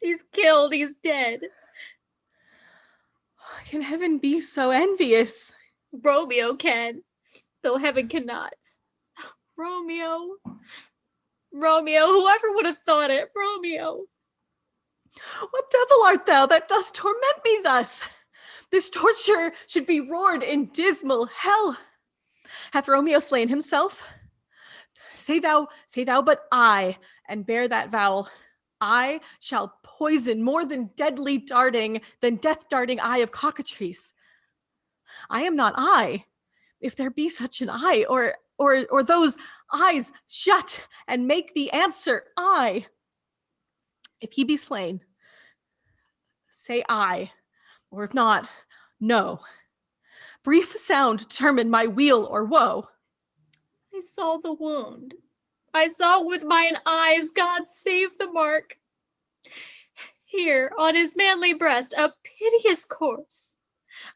He's killed. He's dead. Can heaven be so envious? Romeo can, though heaven cannot. Romeo. Romeo, whoever would have thought it? Romeo. What devil art thou that dost torment me thus? This torture should be roared in dismal hell. Hath Romeo slain himself? Say thou but I, and bear that vow. I shall poison more than death darting eye of cockatrice. I am not I, if there be such an I, or those eyes shut and make the answer I. If he be slain, say I, or if not, no. Brief sound determine my weal or woe. I saw the wound. I saw with mine eyes, God save the mark. Here on his manly breast, a piteous corse,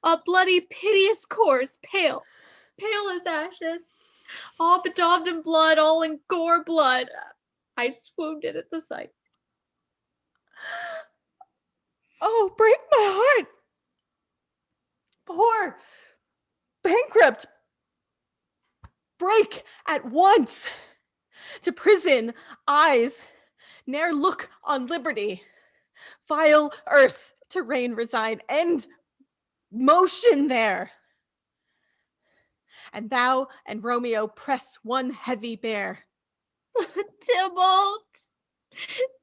a bloody piteous corse, pale as ashes, all bedaubed in blood, all in gore blood. I swooned at the sight. Oh, break my heart. Poor, bankrupt, break at once. To prison, eyes, ne'er look on liberty. Vile earth to reign resign, end motion there. And thou and Romeo press one heavy bear. Tybalt,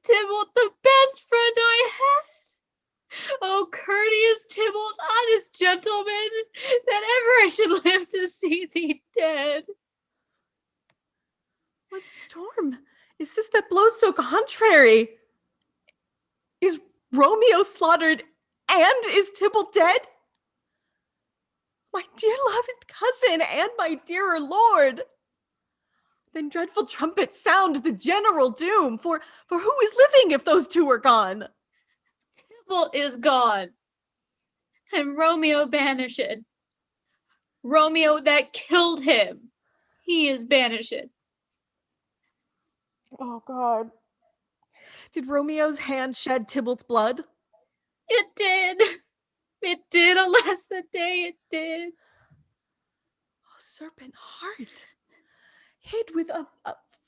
the best friend I had. Oh, courteous Tybalt, honest gentleman, that ever I should live to see thee dead. What storm is this that blows so contrary? Is Romeo slaughtered, and is Tybalt dead? My dear loved cousin and my dearer lord. Then dreadful trumpets sound the general doom, for who is living if those two are gone? Tybalt is gone, and Romeo banished. Romeo that killed him, he is banished. Oh God. Did Romeo's hand shed Tybalt's blood? It did. It did, alas the day it did. Oh, serpent heart, hid with a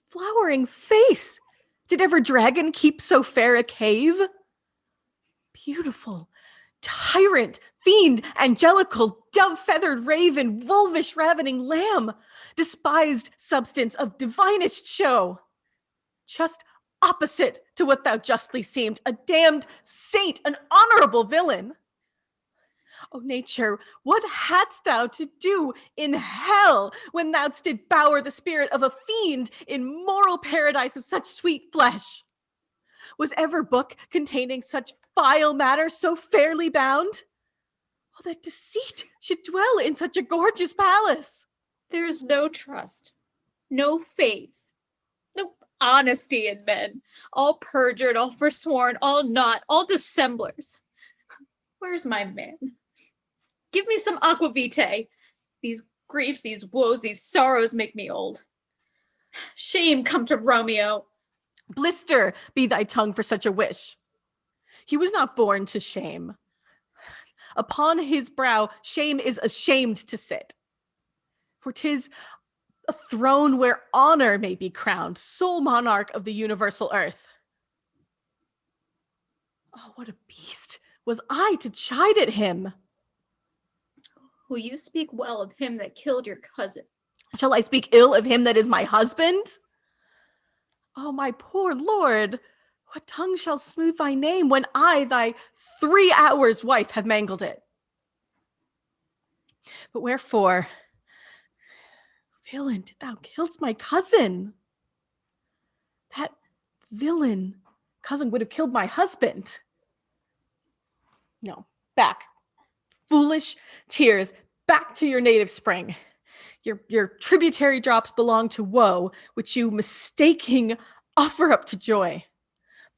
flowering face. Did ever dragon keep so fair a cave? Beautiful, tyrant, fiend, angelical, dove-feathered raven, wolvish ravening lamb, despised substance of divinest show. Just opposite to what thou justly seemed, a damned saint, an honorable villain. O nature, what hadst thou to do in hell when thou didst bower the spirit of a fiend in moral paradise of such sweet flesh? Was ever book containing such vile matter so fairly bound? Oh, that deceit should dwell in such a gorgeous palace. There's no trust, no faith, no honesty in men. All perjured, all forsworn, all not, all dissemblers. Where's my man? Give me some aquavitae. These griefs, these woes, these sorrows make me old. Shame come to Romeo. Blister be thy tongue for such a wish. He was not born to shame. Upon his brow, shame is ashamed to sit. For 'tis a throne where honor may be crowned, sole monarch of the universal earth. Oh, what a beast was I to chide at him. Will you speak well of him that killed your cousin? Shall I speak ill of him that is my husband? Oh, my poor lord, what tongue shall smooth thy name when I, thy 3 hours wife, have mangled it? But wherefore, villain, did thou kill my cousin? That villain cousin would have killed my husband. No, back. Foolish tears, back to your native spring. Your tributary drops belong to woe, which you mistaking offer up to joy.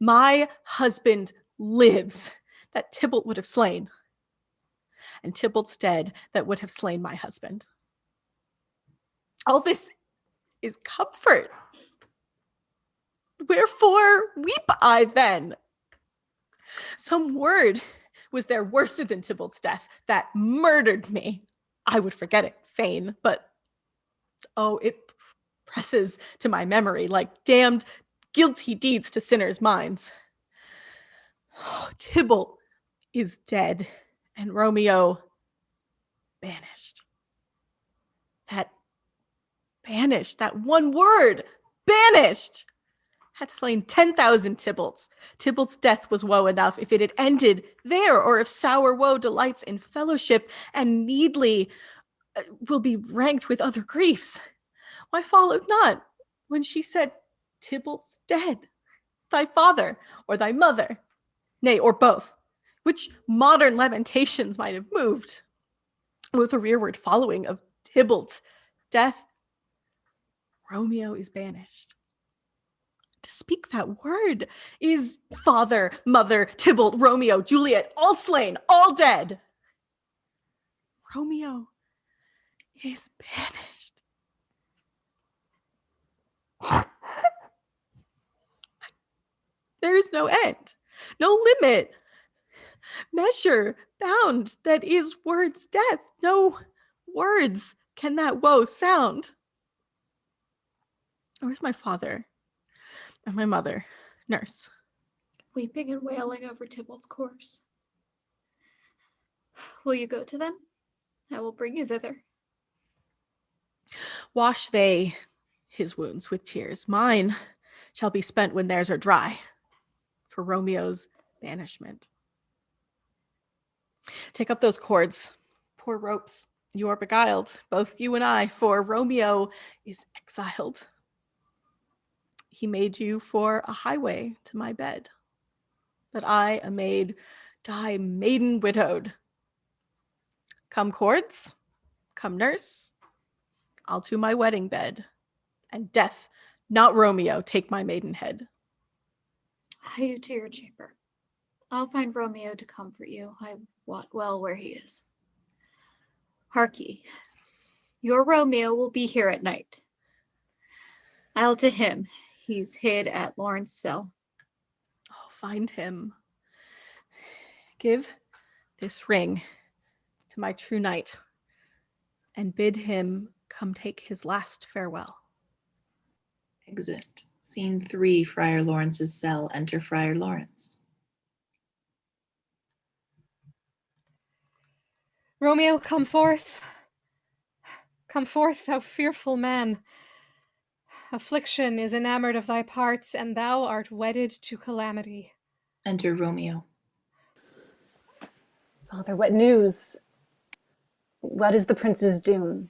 My husband lives, that Tybalt would have slain. And Tybalt's dead, that would have slain my husband. All this is comfort. Wherefore weep I then? Some word was there worse than Tybalt's death that murdered me. I would forget it fain, but oh, it presses to my memory like damned guilty deeds to sinners' minds. Oh, Tybalt is dead, and Romeo banished. That banished, that one word, banished, had slain 10,000 Tybalts. Tybalt's death was woe enough if it had ended there, or if sour woe delights in fellowship and needly will be ranked with other griefs. Why followed not when she said, Tybalt's dead, thy father or thy mother, nay, or both, which modern lamentations might have moved, with a rearward following of Tybalt's death, Romeo is banished. To speak that word is father, mother, Tybalt, Romeo, Juliet, all slain, all dead. Romeo is banished. There is no end, no limit, measure, bound that is word's death. No words can that woe sound. Where's my father and my mother, nurse? Weeping and wailing over Tybalt's corpse. Will you go to them? I will bring you thither. Wash they his wounds with tears. Mine shall be spent when theirs are dry, for Romeo's banishment. Take up those cords, poor ropes. You are beguiled, both you and I, for Romeo is exiled. He made you for a highway to my bed, but I, a maid, die maiden widowed. Come cords, come nurse, I'll to my wedding bed, and death, not Romeo, take my maidenhead. Hie you to your chamber. I'll find Romeo to comfort you. I wot well where he is. Hark ye, your Romeo will be here at night. I'll to him. He's hid at Lauren's cell. Oh, find him. Give this ring to my true knight, and bid him come take his last farewell. Exit. Scene 3, Friar Lawrence's cell. Enter Friar Lawrence. Romeo, come forth. Come forth, thou fearful man. Affliction is enamored of thy parts, and thou art wedded to calamity. Enter Romeo. Father, what news? What is the prince's doom?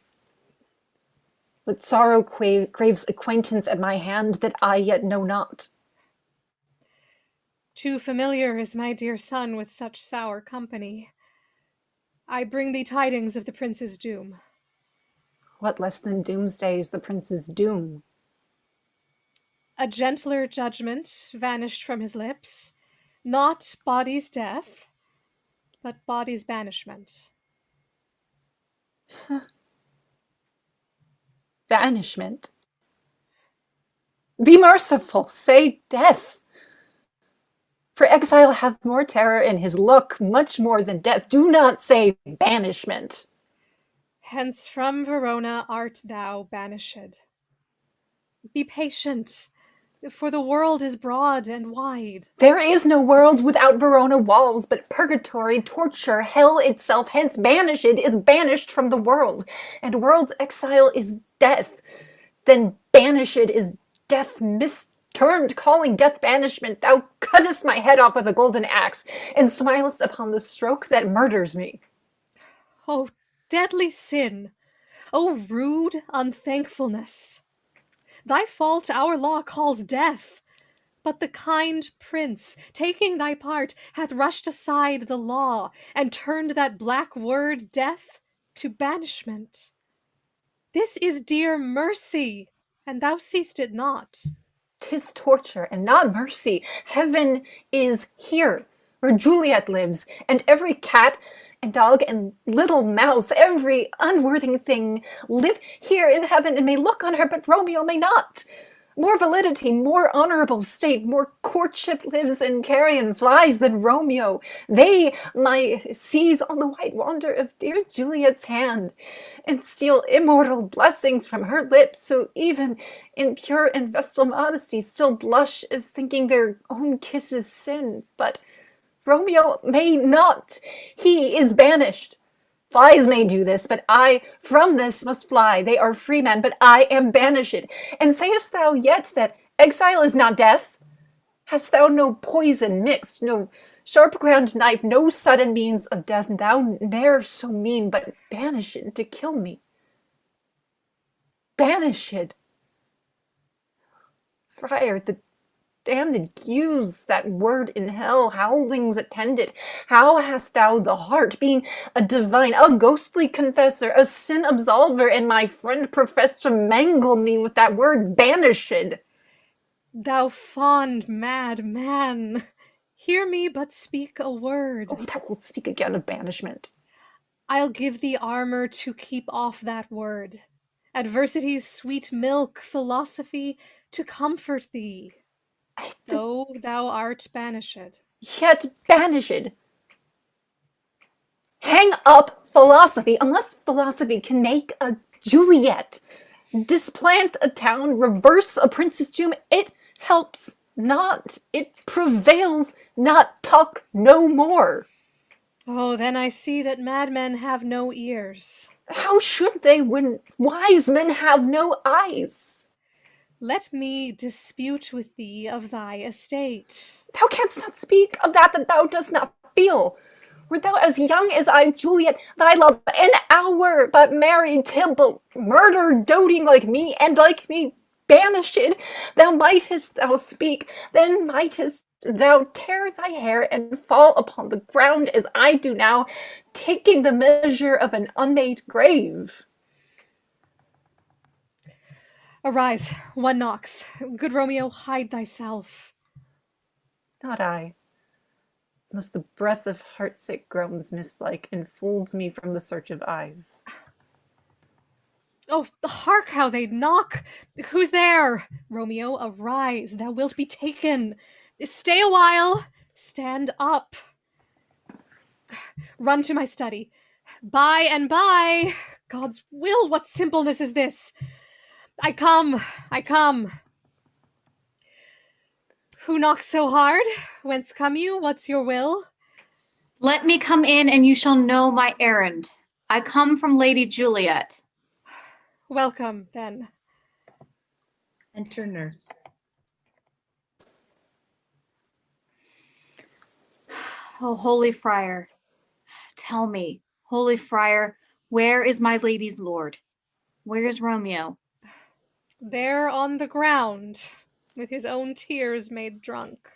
What sorrow craves acquaintance at my hand that I yet know not? Too familiar is my dear son with such sour company. I bring thee tidings of the prince's doom. What less than doomsday is the prince's doom? A gentler judgment vanished from his lips, not body's death, but body's banishment. Banishment? Be merciful, say death. For exile hath more terror in his look, much more than death. Do not say banishment. Hence from Verona art thou banished. Be patient, for the world is broad and wide. There is no world without Verona walls, but purgatory, torture, hell itself. Hence banished is banished from the world, and world's exile is death. Then banished is death misturned, calling death banishment. Thou cuttest my head off with a golden axe, and smilest upon the stroke that murders me. O deadly sin! O rude unthankfulness! Thy fault our law calls death, but the kind prince, taking thy part, hath rushed aside the law, and turned that black word death to banishment. This is dear mercy, and thou seest it not. 'Tis torture, and not mercy. Heaven is here, where Juliet lives, and every cat and dog and little mouse, every unworthy thing, live here in heaven and may look on her, but Romeo may not. More validity, more honorable state, more courtship lives in carrion flies than Romeo. They my seize on the white wander of dear Juliet's hand, and steal immortal blessings from her lips, so even in pure and vestal modesty still blush as thinking their own kisses sin. But Romeo may not. He is banished. Flies may do this, but I from this must fly. They are free men, but I am banished. And sayest thou yet that Exile is not death. Hast thou no poison mixed, no sharp-ground knife, no sudden means of death, thou ne'er so mean, but banished to kill me? Banished. Friar, the damned use that word in hell, howlings attend it. How hast thou the heart, being a divine, a ghostly confessor, a sin absolver, and my friend professed to mangle me with that word banished? Thou fond mad man, hear me but speak a word. Oh, thou wilt speak again of banishment. I'll give thee armor to keep off that word. Adversity's sweet milk, philosophy to comfort thee. Though thou art banished. Yet banished. Hang up philosophy, unless philosophy can make a Juliet. Displant a town, reverse a prince's tomb, it helps not, it prevails not, talk no more. Oh, then I see that madmen have no ears. How should they when wise men have no eyes? Let me dispute with thee of thy estate. Thou canst not speak of that thou dost not feel. Wert thou as young as I, Juliet, thy love an hour, but married Tybalt, murdered, doting like me, and like me banished, thou mightest thou speak, then mightest thou tear thy hair and fall upon the ground as I do now, taking the measure of an unmade grave. Arise, one knocks. Good Romeo, hide thyself. Not I. Unless the breath of heartsick groans mist-like enfolds me from the search of eyes. Oh, hark how they knock! Who's there? Romeo, arise, thou wilt be taken. Stay a while, stand up. Run to my study. By and by, God's will, what simpleness is this? I come. Who knocks so hard? Whence come you? What's your will? Let me come in and you shall know my errand. I come from Lady Juliet. Welcome, then. Enter nurse. Oh, holy friar, tell me, holy friar, where is my lady's lord? Where is Romeo? There on the ground, with his own tears made drunk.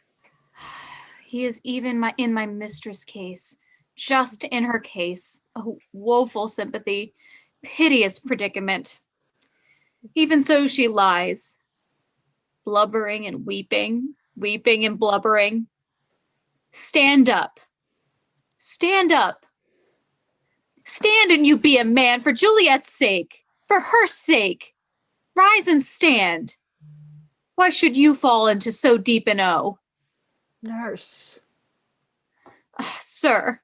He is even in my mistress' case, just in her case. Oh, woeful sympathy, piteous predicament. Even so she lies, blubbering and weeping, weeping and blubbering. Stand up. Stand up. Stand and you be a man for Juliet's sake, for her sake. Rise and stand. Why should you fall into so deep an O? Nurse. Sir.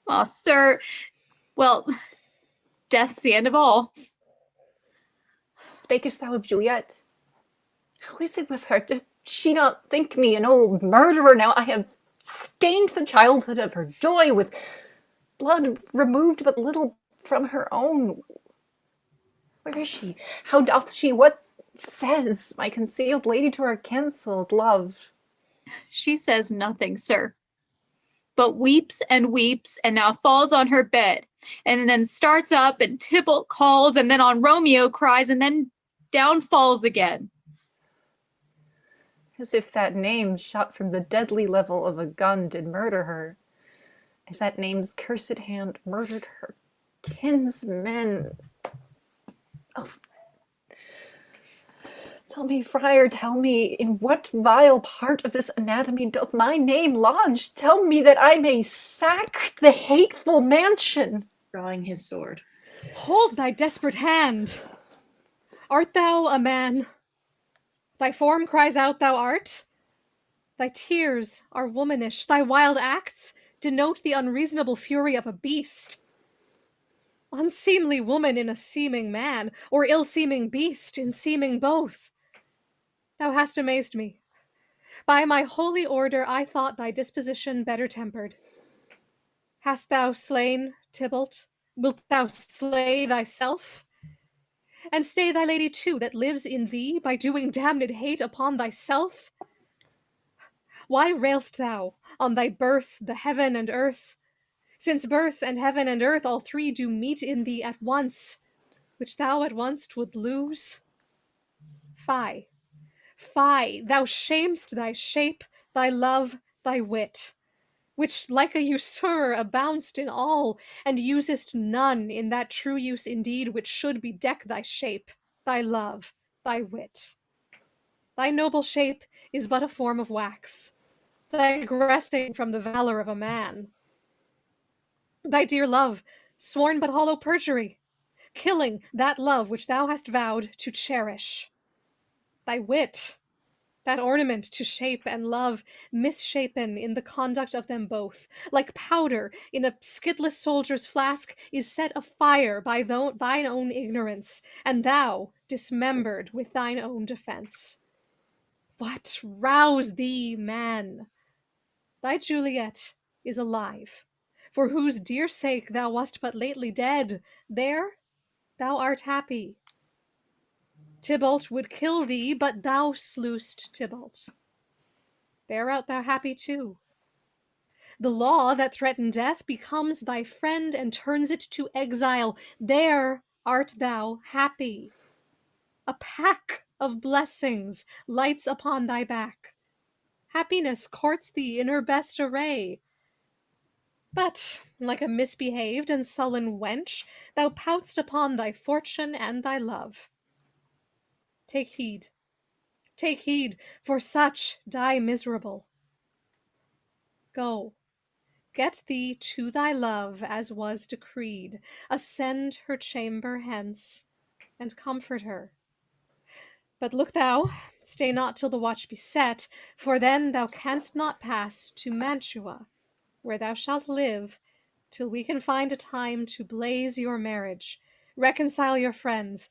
Oh, sir. Well, death's the end of all. Spakest thou of Juliet? How is it with her? Does she not think me an old murderer now? I have stained the childhood of her joy with blood removed but little from her own. Where is she? How doth she? What says my concealed lady to her cancelled love? She says nothing, sir, but weeps and now falls on her bed, and then starts up, and Tybalt calls, and then on Romeo cries, and then down falls again. As if that name shot from the deadly level of a gun did murder her. As that name's cursed hand murdered her kinsmen. Oh. Tell me, friar, tell me, in what vile part of this anatomy doth my name lodge? Tell me that I may sack the hateful mansion. Drawing his sword. Hold thy desperate hand. Art thou a man? Thy form cries out thou art. Thy tears are womanish. Thy wild acts denote the unreasonable fury of a beast. Unseemly woman in a seeming man, or ill-seeming beast in seeming both. Thou hast amazed me. By my holy order, I thought thy disposition better tempered. Hast thou slain Tybalt? Wilt thou slay thyself? And stay thy lady too, that lives in thee, by doing damned hate upon thyself? Why railst thou on thy birth, the heaven and earth? Since birth and heaven and earth all three do meet in thee at once, which thou at once would lose? Fie, fie, thou shamest thy shape, thy love, thy wit, which like a usurer abound'st in all, and usest none in that true use indeed which should bedeck thy shape, thy love, thy wit. Thy noble shape is but a form of wax, digressing from the valor of a man. Thy dear love, sworn but hollow perjury, killing that love which thou hast vowed to cherish. Thy wit, that ornament to shape and love, misshapen in the conduct of them both, like powder in a skidless soldier's flask, is set afire by thine own ignorance, and thou dismembered with thine own defense. What rouse thee, man? Thy Juliet is alive, for whose dear sake thou wast but lately dead. There thou art happy. Tybalt would kill thee, but thou slewst Tybalt. There art thou happy too. The law that threatened death becomes thy friend and turns it to exile. There art thou happy. A pack of blessings lights upon thy back. Happiness courts thee in her best array. But, like a misbehaved and sullen wench, thou pout'st upon thy fortune and thy love. Take heed, for such die miserable. Go, get thee to thy love as was decreed, ascend her chamber hence, and comfort her. But look thou, stay not till the watch be set, for then thou canst not pass to Mantua, where thou shalt live till we can find a time to blaze your marriage, reconcile your friends,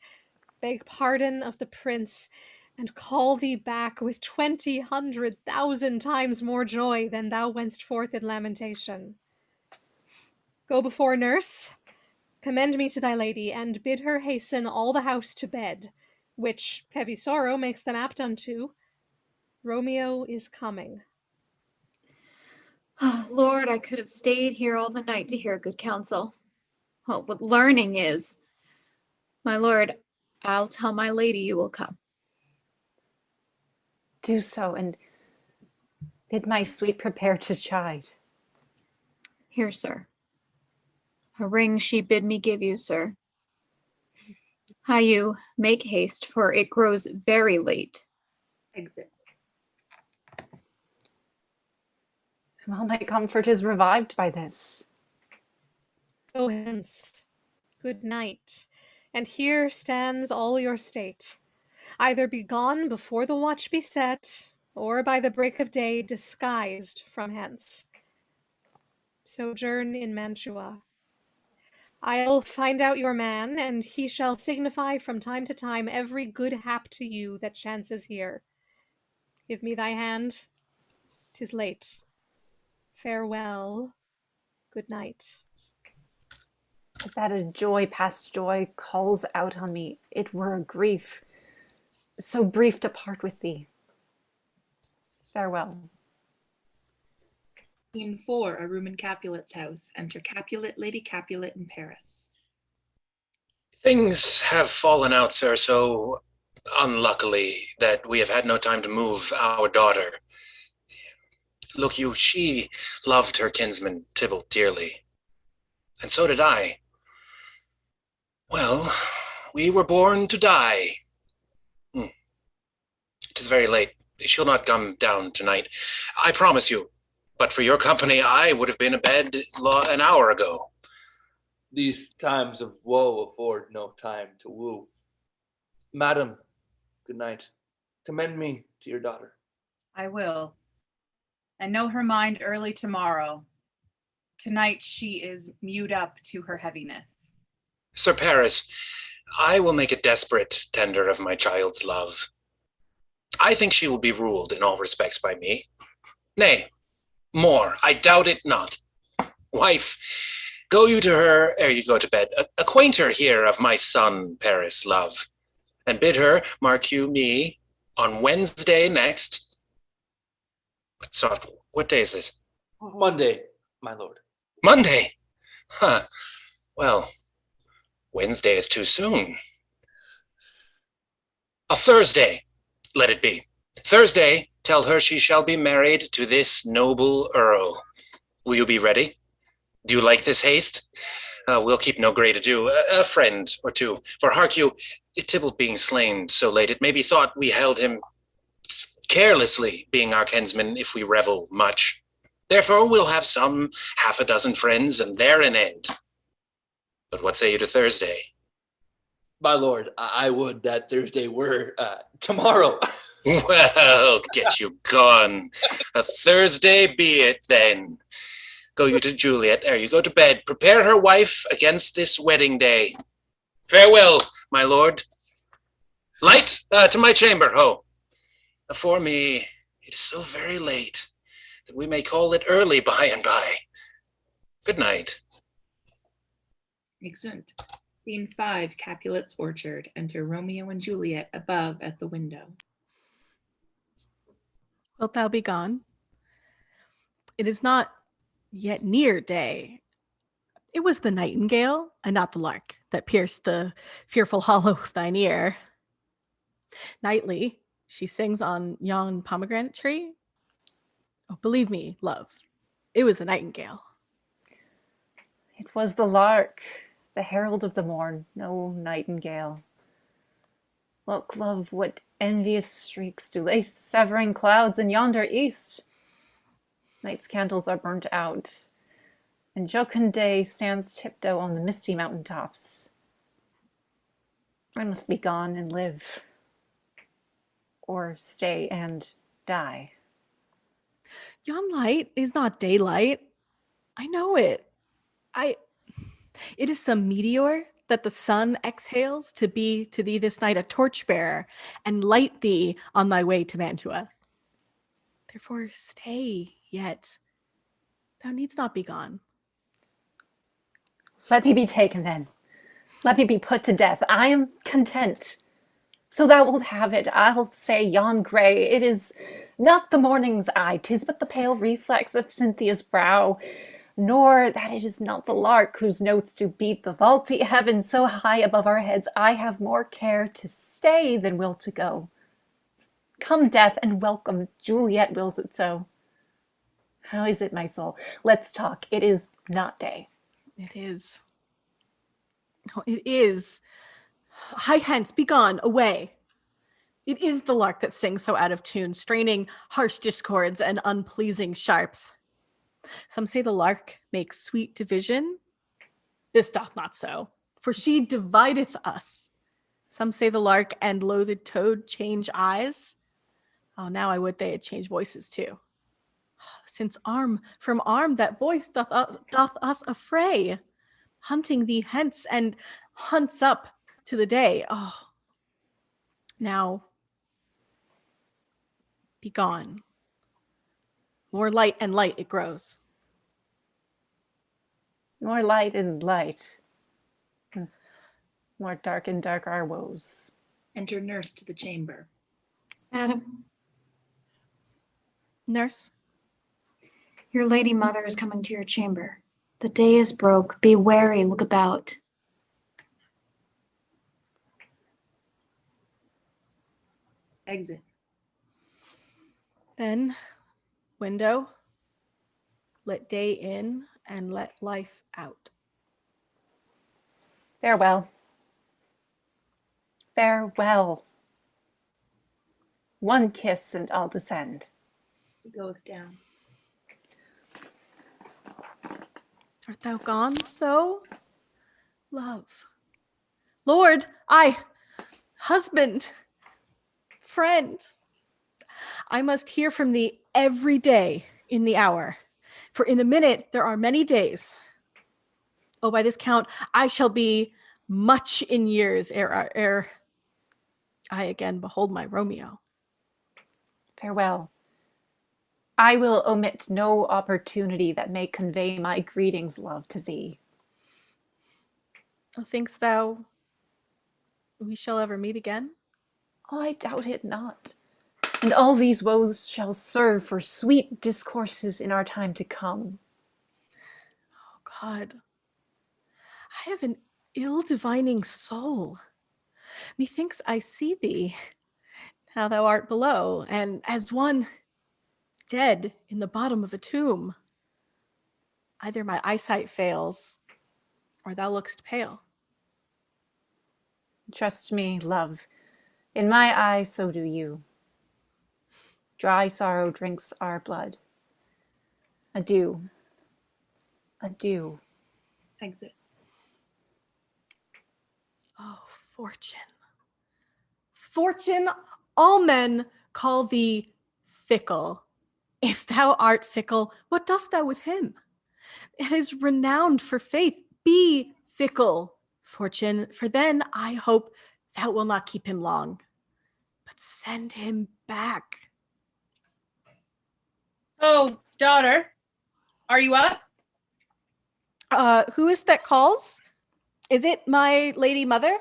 beg pardon of the prince, and call thee back with 200,000 times more joy than thou wentst forth in lamentation. Go before, nurse, commend me to thy lady, and bid her hasten all the house to bed, which heavy sorrow makes them apt unto. Romeo is coming. Oh, Lord, I could have stayed here all the night to hear good counsel. Oh, what learning is. My lord, I'll tell my lady you will come. Do so, and bid my sweet prepare to chide. Here, sir. A ring she bid me give you, sir. How you make haste, for it grows very late. Exit. Well, my comfort is revived by this. Go hence. Good night. And here stands all your state. Either be gone before the watch be set, or by the break of day disguised from hence. Sojourn in Mantua. I'll find out your man, and he shall signify from time to time every good hap to you that chances here. Give me thy hand. 'Tis late. Farewell. Good night. But that a joy past joy calls out on me, it were a grief, so brief to part with thee. Farewell. Scene 4, a room in Capulet's house. Enter Capulet, Lady Capulet in Paris. Things have fallen out, sir, so unluckily that we have had no time to move our daughter. Look you, she loved her kinsman Tybalt dearly, and so did I. Well, we were born to die. It is very late. She'll not come down tonight, I promise you. But for your company, I would have been abed an hour ago. These times of woe afford no time to woo. Madam, good night. Commend me to your daughter. I will. And know her mind early tomorrow. Tonight she is mewed up to her heaviness. Sir Paris, I will make a desperate tender of my child's love. I think she will be ruled in all respects by me. Nay, more, I doubt it not. Wife, Go you to her ere you go to bed. Acquaint her here of my son, Paris, love, and bid her, mark you me, on Wednesday next. Soft, what day is this? Monday, my lord. Monday? Huh. Well, Wednesday is too soon. A Thursday, let it be. Thursday, tell her she shall be married to this noble earl. Will you be ready? Do you like this haste? We'll keep no great ado, a friend or two. For hark you, Tybalt being slain so late, it may be thought we held him carelessly, being our kinsman, if we revel much. Therefore we'll have some half a dozen friends, and there an end. But what say you to Thursday? My lord, I would that Thursday were tomorrow. Well, get you gone. A Thursday be it then. Go you to Juliet ere you go to bed. Prepare her wife against this wedding day. Farewell, my lord. Light, to my chamber, ho. For me, it is so very late that we may call it early by and by. Good night. Exeunt. Scene 5, Capulets orchard. Enter Romeo and Juliet above at the window. Wilt thou be gone? It is not yet near day. It was the nightingale, and not the lark, that pierced the fearful hollow of thine ear. Nightly, she sings on yon pomegranate tree. Oh, believe me, love, it was the nightingale. It was the lark, the herald of the morn, no nightingale. Look, love, what envious streaks do lace the severing clouds in yonder east. Night's candles are burnt out, and jocund day stands tiptoe on the misty mountain tops. I must be gone and live, or stay and die. Yon light is not daylight. I know it. It is some meteor that the sun exhales to be to thee this night a torchbearer and light thee on thy way to Mantua. Therefore stay yet. Thou needst not be gone. Let me be taken then. Let me be put to death. I am content. So thou wilt have it. I'll say yon grey, it is not the morning's eye, 'tis but the pale reflex of Cynthia's brow, nor that it is not the lark whose notes do beat the vaulty heaven so high above our heads. I have more care to stay than will to go. Come, death, and welcome. Juliet wills it so. How is it, my soul? Let's talk. It is not day. It is. Oh, it is. Hie hence, be gone, away. It is the lark that sings so out of tune, straining harsh discords and unpleasing sharps. Some say the lark makes sweet division. This doth not so, for she divideth us. Some say the lark and loathed toad change eyes. Oh, now I would they had changed voices too. Since arm from arm that voice doth us affray, hunting thee hence and hunts up to the day. Oh, now be gone. More light and light it grows. More light and light. More dark and dark our woes. Enter nurse to the chamber. Madam, Nurse, your lady mother is coming to your chamber. The day is broke. Be wary, look about. Exit. then window, let day in and let life out. Farewell. Farewell. One kiss and I'll descend. He goeth down. Art thou gone so? Love. Lord, husband, friend, I must hear from thee every day in the hour, for in a minute there are many days. Oh, by this count, I shall be much in years ere I again behold my Romeo. Farewell. I will omit no opportunity that may convey my greetings, love, to thee. Thinkst thou we shall ever meet again? Oh, I doubt it not. And all these woes shall serve for sweet discourses in our time to come. Oh God, I have an ill-divining soul. Methinks I see thee, how thou art below, and as one dead in the bottom of a tomb. Either my eyesight fails, or thou lookst pale. Trust me, love. In my eye, so do you. Dry sorrow drinks our blood. Adieu. Adieu. Exit. Oh, Fortune. Fortune, all men call thee fickle. If thou art fickle, what dost thou with him? It is renowned for faith. Be fickle, Fortune, for then I hope thou wilt not keep him long. But send him back. Oh, daughter, are you up? Who is that calls? Is it my lady mother?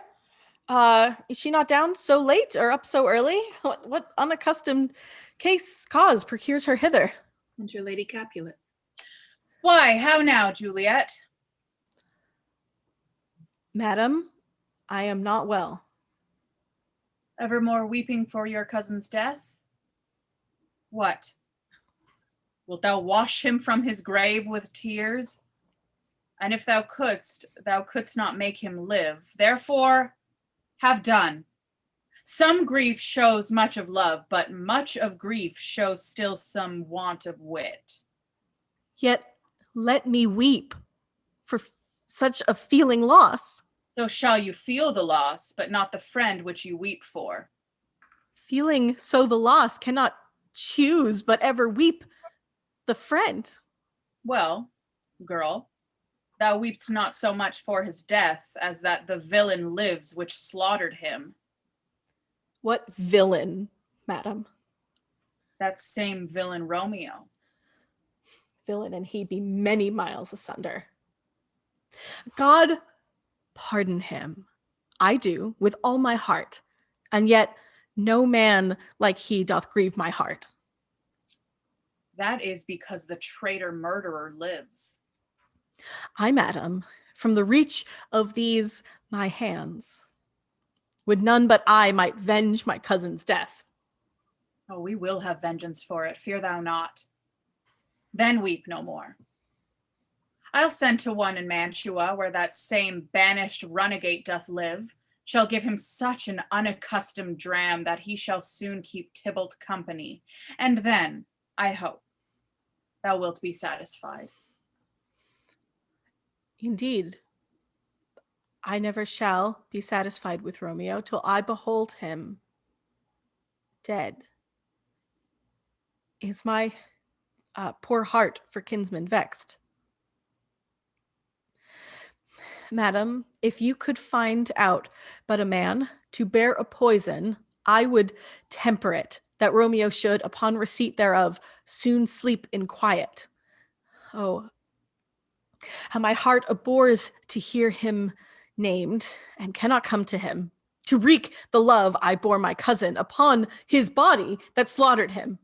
Is she not down so late or up so early? What unaccustomed cause procures her hither? Enter Lady Capulet. Why, how now, Juliet? Madam, I am not well. Evermore weeping for your cousin's death? What? Wilt thou wash him from his grave with tears? And if thou couldst not make him live. Therefore, have done. Some grief shows much of love, but much of grief shows still some want of wit. Yet let me weep for such a feeling loss. So shall you feel the loss, but not the friend which you weep for. Feeling so the loss cannot choose but ever weep the friend. Well, girl, thou weepst not so much for his death as that the villain lives which slaughtered him. What villain, madam? That same villain Romeo. Villain and he be many miles asunder. God pardon him. I do, with all my heart, and yet no man like he doth grieve my heart. That is because the traitor murderer lives. I, madam, from the reach of these my hands, would none but I might venge my cousin's death. Oh, we will have vengeance for it, fear thou not. Then weep no more. I'll send to one in Mantua, where that same banished runagate doth live, shall give him such an unaccustomed dram that he shall soon keep Tybalt company, and then, I hope, thou wilt be satisfied. Indeed, I never shall be satisfied with Romeo till I behold him dead. Is my poor heart for kinsman vexed? Madam, if you could find out but a man to bear a poison, I would temper it, that Romeo should, upon receipt thereof, soon sleep in quiet. Oh, how my heart abhors to hear him named, and cannot come to him, to wreak the love I bore my cousin upon his body that slaughtered him.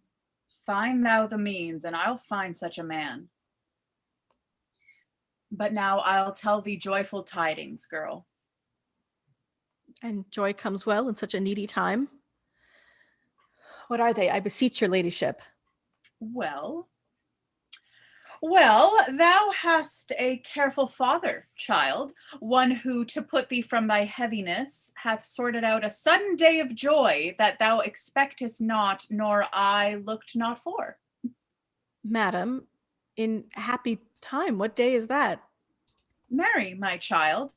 Find thou the means, and I'll find such a man. But now I'll tell thee joyful tidings, girl. And joy comes well in such a needy time. What are they, I beseech your ladyship? Well, thou hast a careful father, child, one who, to put thee from thy heaviness, hath sorted out a sudden day of joy that thou expectest not, nor I looked not for. Madam, in happy time, what day is that? Marry, my child,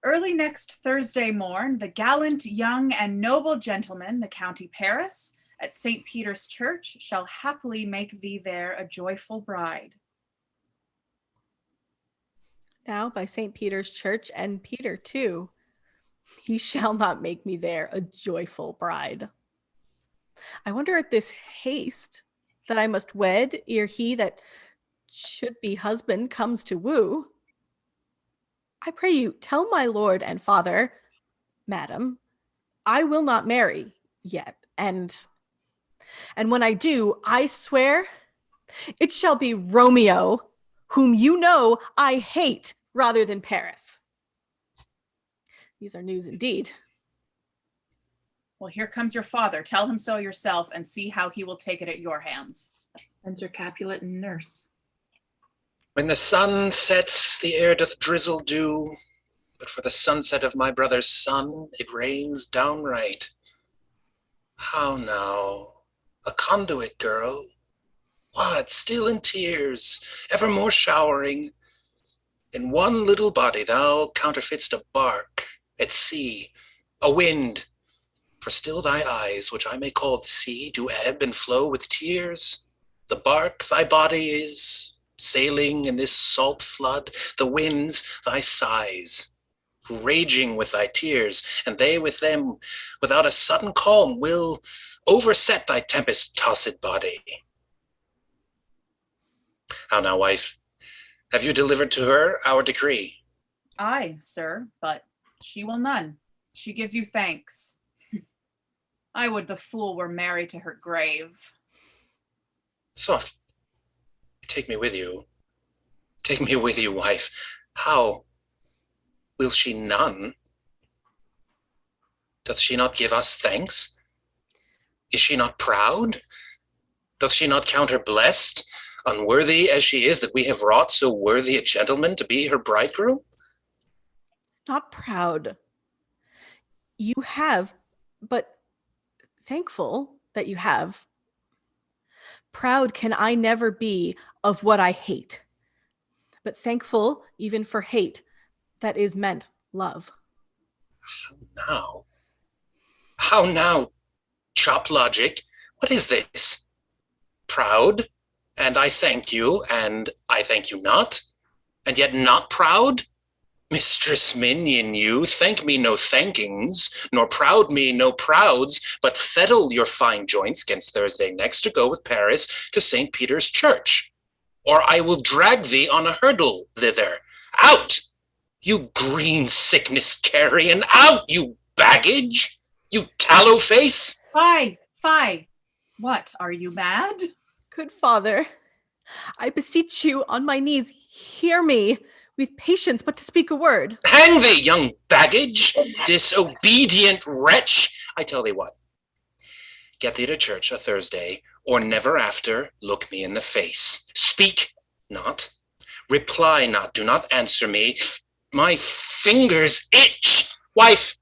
early next Thursday morn, the gallant, young, and noble gentleman, the County Paris, at St. Peter's Church, shall happily make thee there a joyful bride. Now by St. Peter's Church, and Peter too, he shall not make me there a joyful bride. I wonder at this haste that I must wed ere he that should be husband comes to woo. I pray you, tell my lord and father, madam, I will not marry yet, and when I do, I swear it shall be Romeo, whom you know I hate, rather than Paris. These are news indeed. Well, here comes your father. Tell him so yourself and see how he will take it at your hands. Enter Capulet and nurse. When the sun sets, the air doth drizzle dew, but for the sunset of my brother's son, it rains downright. How now? A conduit girl? What, still in tears, evermore showering? In one little body thou counterfeit'st a bark at sea, a wind, for still thy eyes, which I may call the sea, do ebb and flow with tears. The bark thy body is, sailing in this salt flood, the winds thy sighs, raging with thy tears, and they with them, without a sudden calm, will overset thy tempest-tossed body. How now, wife? Have you delivered to her our decree? Aye, sir, but she will none. She gives you thanks. I would the fool were married to her grave. Soft. Take me with you. Take me with you, wife. How? Will she none? Doth she not give us thanks? Is she not proud? Doth she not count her blessed, unworthy as she is, that we have wrought so worthy a gentleman to be her bridegroom? Not proud. You have, but thankful that you have. Proud can I never be of what I hate, but thankful even for hate that is meant love. Now? How now, chop logic? What is this? Proud, and I thank you, and I thank you not, and yet not proud? Mistress minion, you thank me no thankings, nor proud me no prouds, but feddle your fine joints 'gainst Thursday next to go with Paris to St. Peter's Church, or I will drag thee on a hurdle thither. Out, you green sickness carrion, out, you baggage, you tallow face. Fie. What, are you mad? Good father, I beseech you on my knees, hear me with patience, but to speak a word. Hang thee, young baggage, disobedient wretch. I tell thee what, get thee to church a Thursday, or never after look me in the face. Speak not, reply not, do not answer me. My fingers itch. Wife,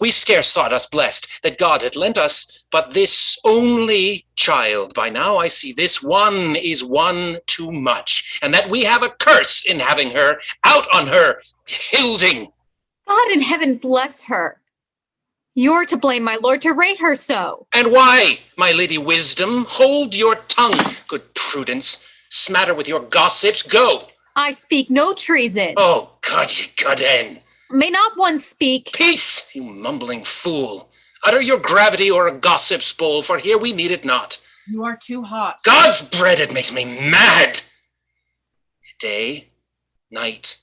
we scarce thought us blessed that God had lent us but this only child. By now I see this one is one too much, and that we have a curse in having her. Out on her, Hilding! God in heaven bless her. You're to blame, my lord, to rate her so. And why, my lady Wisdom? Hold your tongue, good Prudence. Smatter with your gossips, go. I speak no treason. Oh, God, ye goden. May not one speak? Peace, you mumbling fool. Utter your gravity or a gossip's bowl, for here we need it not. You are too hot. God's bread, it makes me mad. Day, night,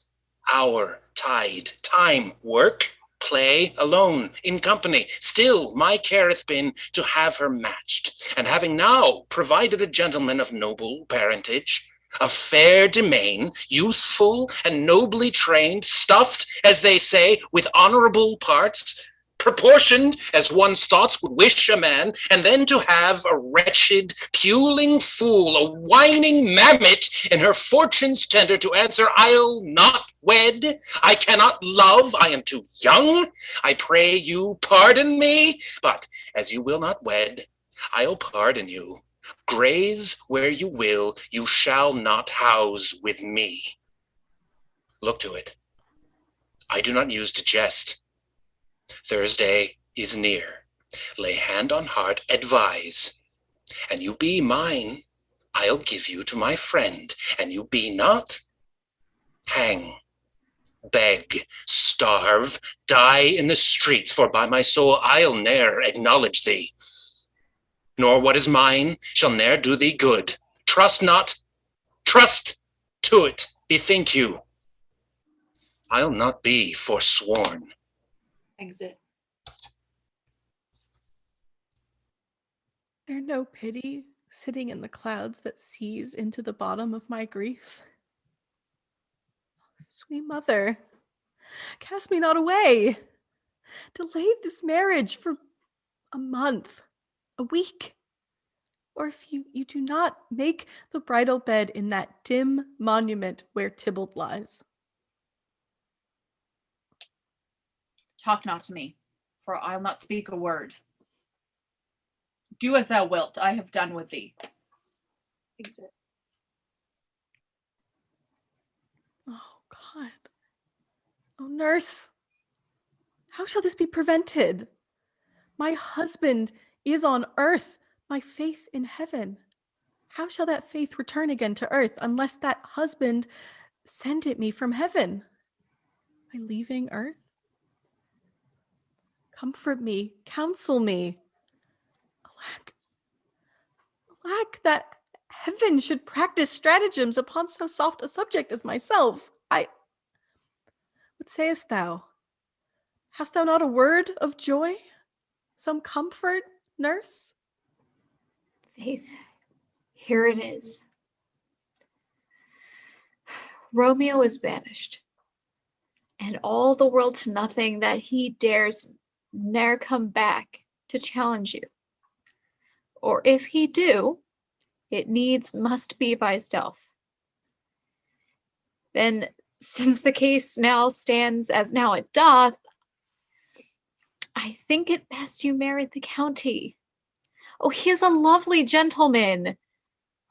hour, tide, time, work, play, alone, in company. Still my care hath been to have her matched, and having now provided a gentleman of noble parentage, of fair demesne, youthful and nobly trained, stuffed, as they say, with honorable parts, proportioned as one's thoughts would wish a man, and then to have a wretched, puling fool, a whining mammet in her fortune's tender to answer, I'll not wed, I cannot love, I am too young, I pray you pardon me, but as you will not wed, I'll pardon you. Graze where you will, you shall not house with me. Look to it. I do not use to jest. Thursday is near. Lay hand on heart, advise. And you be mine, I'll give you to my friend. And you be not, hang, beg, starve, die in the streets, for by my soul I'll ne'er acknowledge thee. Nor what is mine shall ne'er do thee good. Trust not, trust to it, bethink you. I'll not be forsworn. Exit. There no pity sitting in the clouds that sees into the bottom of my grief? Sweet mother, cast me not away. Delay this marriage for a month, a week. Or if you do not, make the bridal bed in that dim monument where Tybalt lies. Talk not to me, for I'll not speak a word. Do as thou wilt, I have done with thee. Exit. Oh, God. Oh, nurse, how shall this be prevented? My husband is on earth, my faith in heaven. How shall that faith return again to earth unless that husband send it me from heaven? By leaving earth? Comfort me, counsel me. Alack, that heaven should practice stratagems upon so soft a subject as myself. What sayest thou? Hast thou not a word of joy? Some comfort, nurse? Faith, here it is. Romeo is banished, and all the world to nothing that he dares ne'er come back to challenge you. Or if he do, it needs must be by stealth. Then, since the case now stands as now it doth, I think it best you married the county. Oh, he is a lovely gentleman.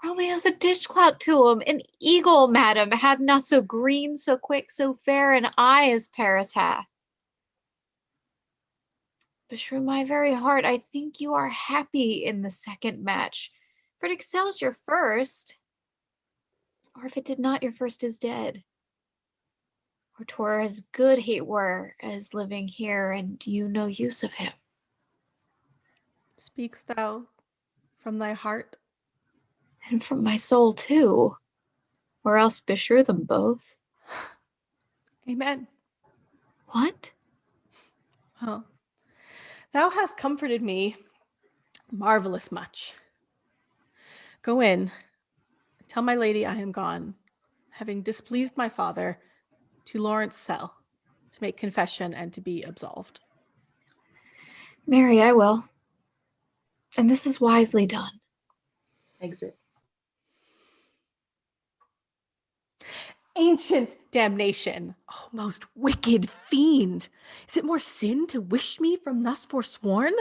Romeo's a dishclout to him, an eagle, madam, hath not so green, so quick, so fair an eye as Paris hath. Beshrew my very heart, I think you are happy in the second match, for it excels your first. Or if it did not, your first is dead. Or 'twere as good he were as living here, and you no use of him. Speakst thou from thy heart? And from my soul too, or else beshrew them both. Amen. What? Oh, thou hast comforted me marvelous much. Go in, tell my lady I am gone, having displeased my father, to Lawrence' cell, to make confession and to be absolved. Marry, I will. And this is wisely done. Exit. Ancient damnation, oh most wicked fiend! Is it more sin to wish me from thus forsworn?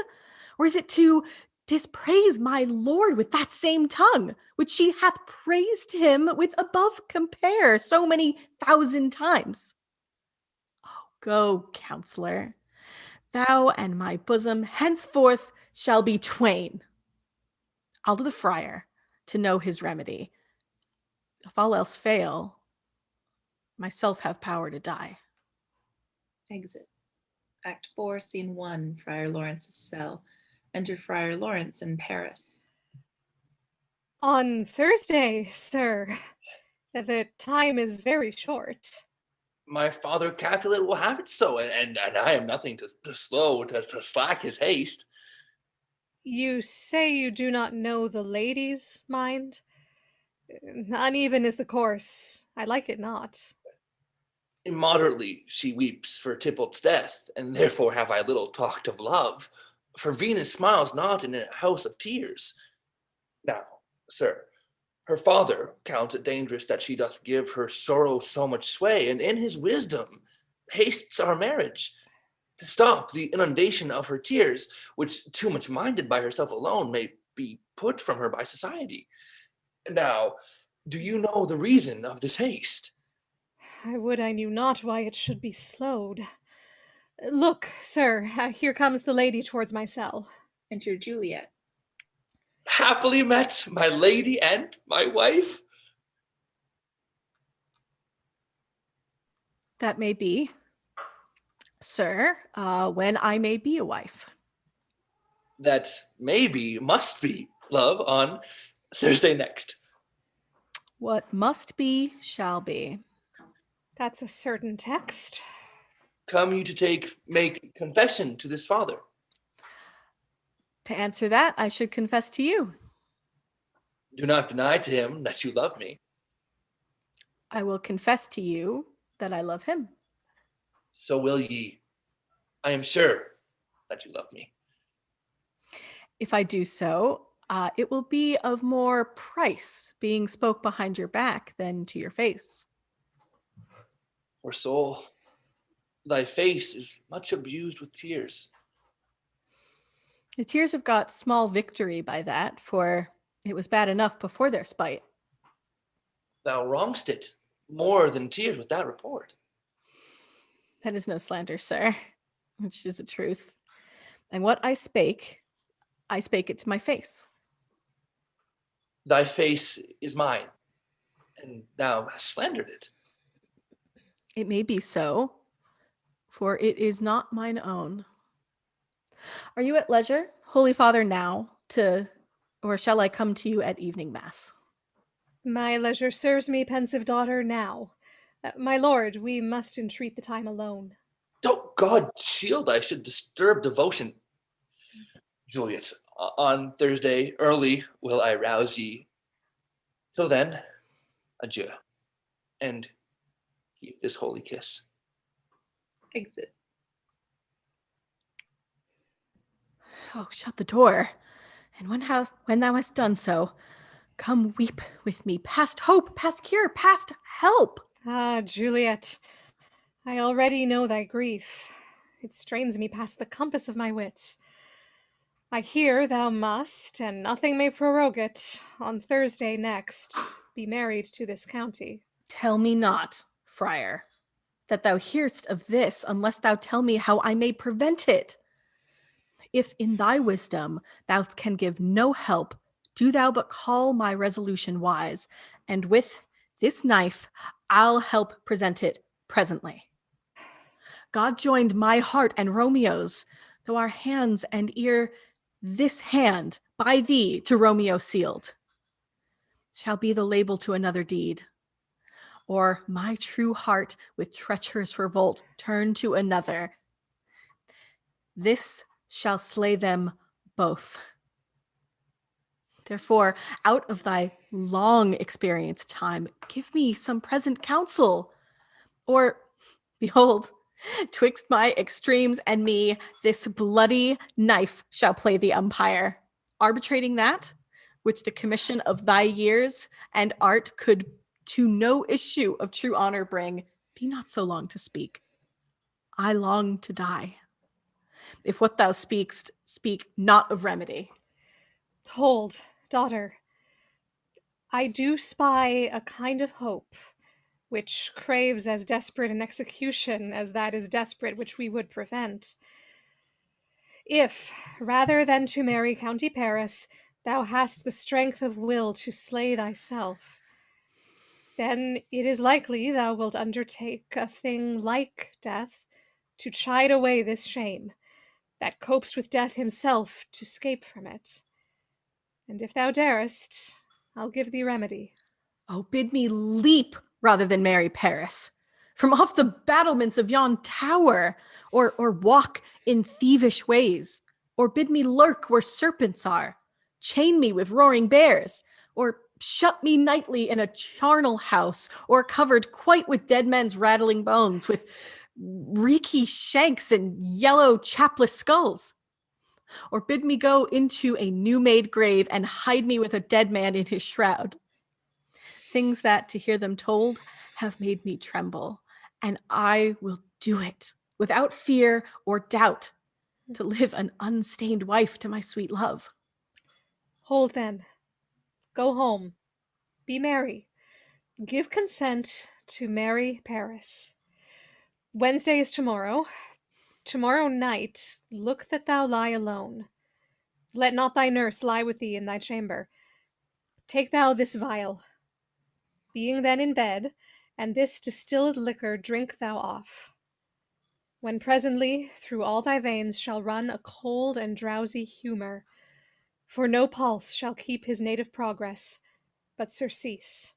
Or is it to dispraise my lord with that same tongue, which she hath praised him with above compare so many thousand times? Oh, go, counselor. Thou and my bosom henceforth shall be twain. I'll to the friar to know his remedy. If all else fail, myself have power to die. Exit. Act 4, Scene 1, Friar Lawrence's cell. Enter Friar Lawrence in Paris. On Thursday, sir. The time is very short. My father Capulet will have it so, and I am nothing to slack his haste. You say you do not know the lady's mind? Uneven is the course. I like it not. Immoderately she weeps for Tybalt's death, and therefore have I little talked of love. For Venus smiles not in a house of tears. Now, sir, her father counts it dangerous that she doth give her sorrow so much sway, and in his wisdom hastes our marriage, to stop the inundation of her tears, which too much minded by herself alone may be put from her by society. Now, do you know the reason of this haste? I would I knew not why it should be slowed. Look, sir, here comes the lady towards my cell. Enter Juliet. Happily met, my lady and my wife. That may be. Sir, when I may be a wife. That maybe must be, love, on Thursday next. What must be, shall be. That's a certain text. Come you to make confession to this father? To answer that, I should confess to you. Do not deny to him that you love me. I will confess to you that I love him. So will ye. I am sure that you love me. If I do so, it will be of more price being spoke behind your back than to your face. Poor soul, thy face is much abused with tears. The tears have got small victory by that, for it was bad enough before their spite. Thou wrongst it more than tears with that report. That is no slander, sir, which is the truth. And what I spake it to my face. Thy face is mine, and thou hast slandered it. It may be so, for it is not mine own. Are you at leisure, Holy Father, now, or shall I come to you at evening mass? My leisure serves me, pensive daughter, now. My lord, we must entreat the time alone. Oh, God shield, I should disturb devotion. Juliet, on Thursday early will I rouse ye. Till then, adieu, and keep this holy kiss. Exit. Oh, shut the door. And when thou hast done so, come weep with me, past hope, past cure, past help. Ah, Juliet, I already know thy grief. It strains me past the compass of my wits. I hear thou must, and nothing may prorogue it, on Thursday next, be married to this county. Tell me not, friar, that thou hear'st of this, unless thou tell me how I may prevent it. If in thy wisdom thou can give no help, do thou but call my resolution wise, and with this knife I'll help present it presently. God joined my heart and Romeo's, though our hands and ear this hand by thee to Romeo sealed, shall be the label to another deed. Or my true heart with treacherous revolt turn to another. This shall slay them both. Therefore, out of thy long experienced time, give me some present counsel. Or, behold, twixt my extremes and me, this bloody knife shall play the umpire, arbitrating that which the commission of thy years and art could to no issue of true honor bring. Be not so long to speak. I long to die. If what thou speakst, speak not of remedy. Hold, daughter. I do spy a kind of hope, which craves as desperate an execution as that is desperate which we would prevent. If, rather than to marry County Paris, thou hast the strength of will to slay thyself, then it is likely thou wilt undertake a thing like death, to chide away this shame, that copes with death himself to scape from it. And if thou darest, I'll give thee remedy. Oh, bid me leap rather than marry Paris, from off the battlements of yon tower, or walk in thievish ways, or bid me lurk where serpents are, chain me with roaring bears, or shut me nightly in a charnel house, or covered quite with dead men's rattling bones, with reeky shanks and yellow chapless skulls. Or bid me go into a new-made grave and hide me with a dead man in his shroud. Things that, to hear them told, have made me tremble, and I will do it without fear or doubt, to live an unstained wife to my sweet love. Hold then. Go home. Be merry. Give consent to marry Paris. Wednesday is tomorrow. Tomorrow night, look that thou lie alone. Let not thy nurse lie with thee in thy chamber. Take thou this vial. Being then in bed, and this distilled liquor drink thou off. When presently through all thy veins shall run a cold and drowsy humour, for no pulse shall keep his native progress, but surcease.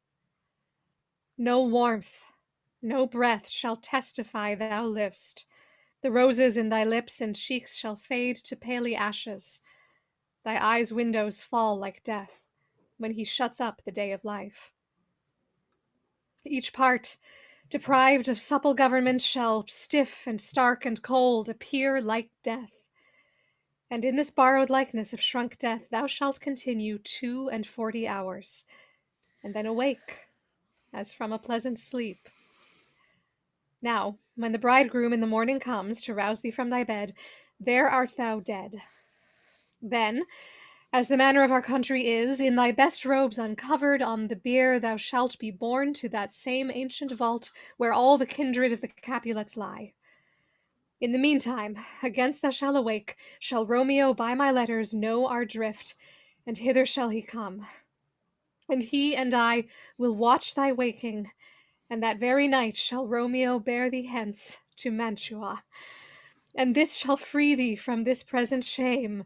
No warmth, No breath shall testify thou liv'st. The roses in thy lips and cheeks shall fade to paly ashes. Thy eyes' windows fall like death when he shuts up the day of life. Each part, deprived of supple government, shall, stiff and stark and cold, appear like death. And in this borrowed likeness of shrunk death thou shalt continue 42 hours, and then awake, as from a pleasant sleep. Now, when the bridegroom in the morning comes to rouse thee from thy bed, there art thou dead. Then, as the manner of our country is, in thy best robes uncovered on the bier thou shalt be borne to that same ancient vault where all the kindred of the Capulets lie. In the meantime, against thou shalt awake, shall Romeo by my letters know our drift, and hither shall he come. And he and I will watch thy waking, and that very night shall Romeo bear thee hence to Mantua. And this shall free thee from this present shame,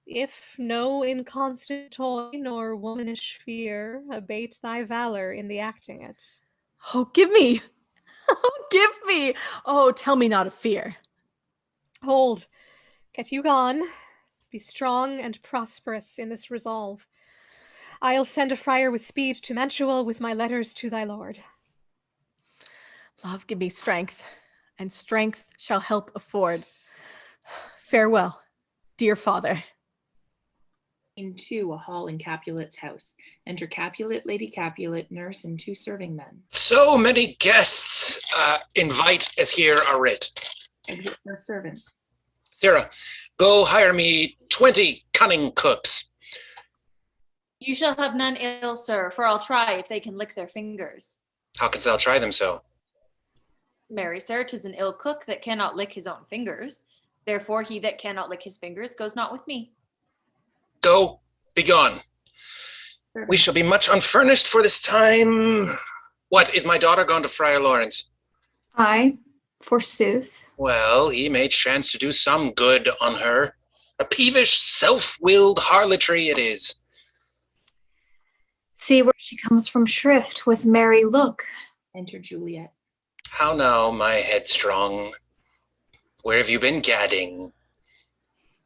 if no inconstant toy nor womanish fear abate thy valor in the acting it. Oh, give me! Oh, give me! Oh, tell me not of fear. Hold, get you gone. Be strong and prosperous in this resolve. I'll send a friar with speed to Mantua with my letters to thy lord. Love, give me strength, and strength shall help afford. Farewell, dear father. Into a hall in Capulet's house. Enter Capulet, Lady Capulet, nurse, and 2 serving men. So many guests. Invite as here are writ. Exit no servant. Thera, go hire me 20 cunning cooks. You shall have none ill, sir, for I'll try if they can lick their fingers. How canst thou try them so? Marry, sir, 'tis an ill cook that cannot lick his own fingers. Therefore he that cannot lick his fingers goes not with me. Go, be gone. We shall be much unfurnished for this time. What, is my daughter gone to Friar Lawrence? Aye, forsooth. Well, he may chance to do some good on her. A peevish, self-willed harlotry it is. See where she comes from shrift with merry look. Enter Juliet. How now, my headstrong? Where have you been gadding?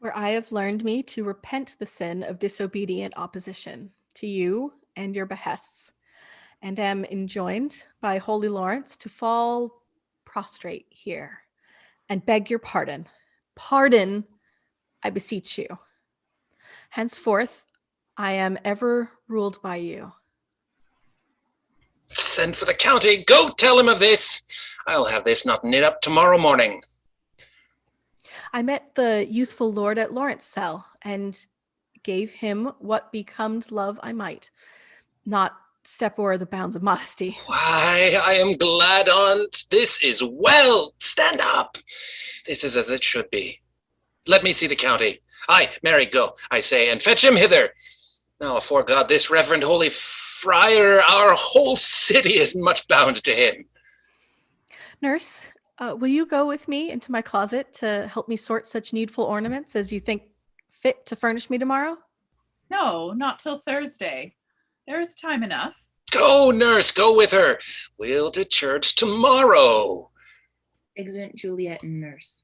Where I have learned me to repent the sin of disobedient opposition to you and your behests, and am enjoined by Holy Lawrence to fall prostrate here and beg your pardon. Pardon, I beseech you. Henceforth, I am ever ruled by you. Send for the county. Go tell him of this. I'll have this not knit up tomorrow morning. I met the youthful lord at Lawrence cell and gave him what becomed love I might, not step o'er the bounds of modesty. Why, I am glad on't. This is well. Stand up. This is as it should be. Let me see the county. Aye, Mary, go, I say, and fetch him hither. Now, afore God, this reverend holy friar, our whole city is much bound to him. Nurse, will you go with me into my closet to help me sort such needful ornaments as you think fit to furnish me tomorrow? No, not till Thursday. There is time enough. Go, nurse, go with her. We'll to church tomorrow. Exeunt Juliet and nurse.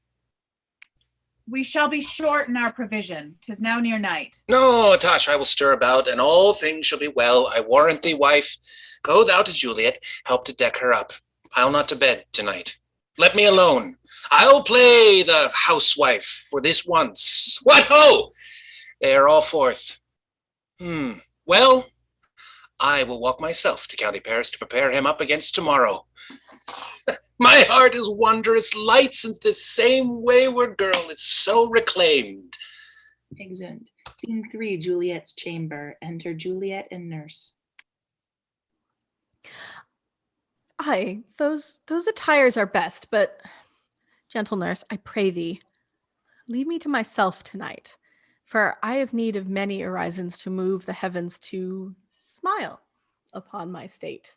We shall be short in our provision. 'Tis now near night. No, Tosh, I will stir about, and all things shall be well. I warrant thee, wife. Go thou to Juliet, help to deck her up. I'll not to bed tonight. Let me alone. I'll play the housewife for this once. What ho! They are all forth. Well, I will walk myself to County Paris to prepare him up against tomorrow. My heart is wondrous light since this same wayward girl is so reclaimed. Exeunt. Scene 3, Juliet's chamber. Enter Juliet and nurse. Aye, those attires are best, but gentle nurse, I pray thee, leave me to myself tonight, for I have need of many orisons to move the heavens to smile upon my state,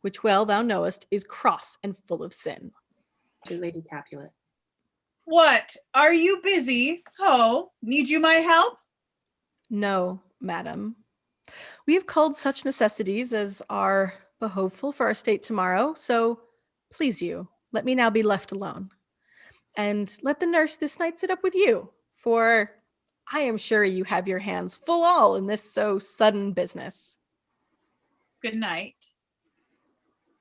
which well thou knowest is cross and full of sin. To Lady Capulet. What? Are you busy? Oh, need you my help? No, madam. We have culled such necessities as are behoveful for our state tomorrow, so Please you, let me now be left alone. And let the nurse this night sit up with you, for I am sure you have your hands full all in this so sudden business. Good night.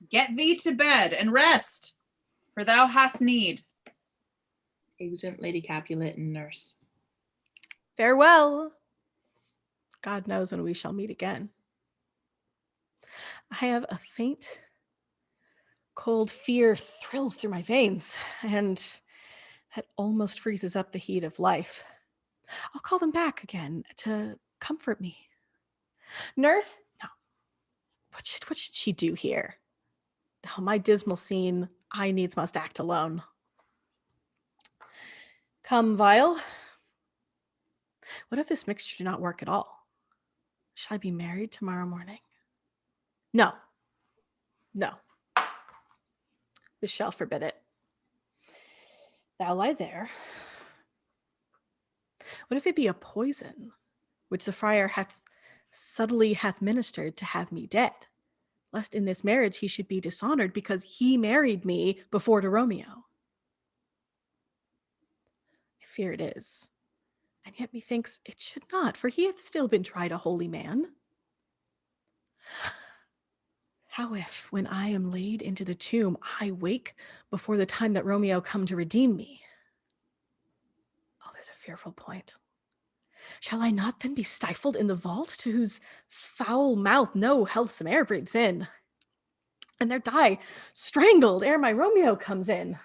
Get thee to bed and rest, for thou hast need. Exeunt Lady Capulet and nurse. Farewell. God knows when we shall meet again. I have a faint, cold fear thrills through my veins, and that almost freezes up the heat of life. I'll call them back again to comfort me. Nurse? No. What should she do here? Oh, my dismal scene, I needs must act alone. Come, vial. What if this mixture do not work at all? Shall I be married tomorrow morning? No. No. This shall forbid it. Thou lie there. What if it be a poison, which the friar hath subtly ministered to have me dead, lest in this marriage he should be dishonored because he married me before to Romeo? I fear it is, and yet methinks it should not, for he hath still been tried a holy man. How if, when I am laid into the tomb, I wake before the time that Romeo come to redeem me? Oh, there's a fearful point. Shall I not then be stifled in the vault, to whose foul mouth no healthsome air breathes in, and there die strangled ere my Romeo comes in?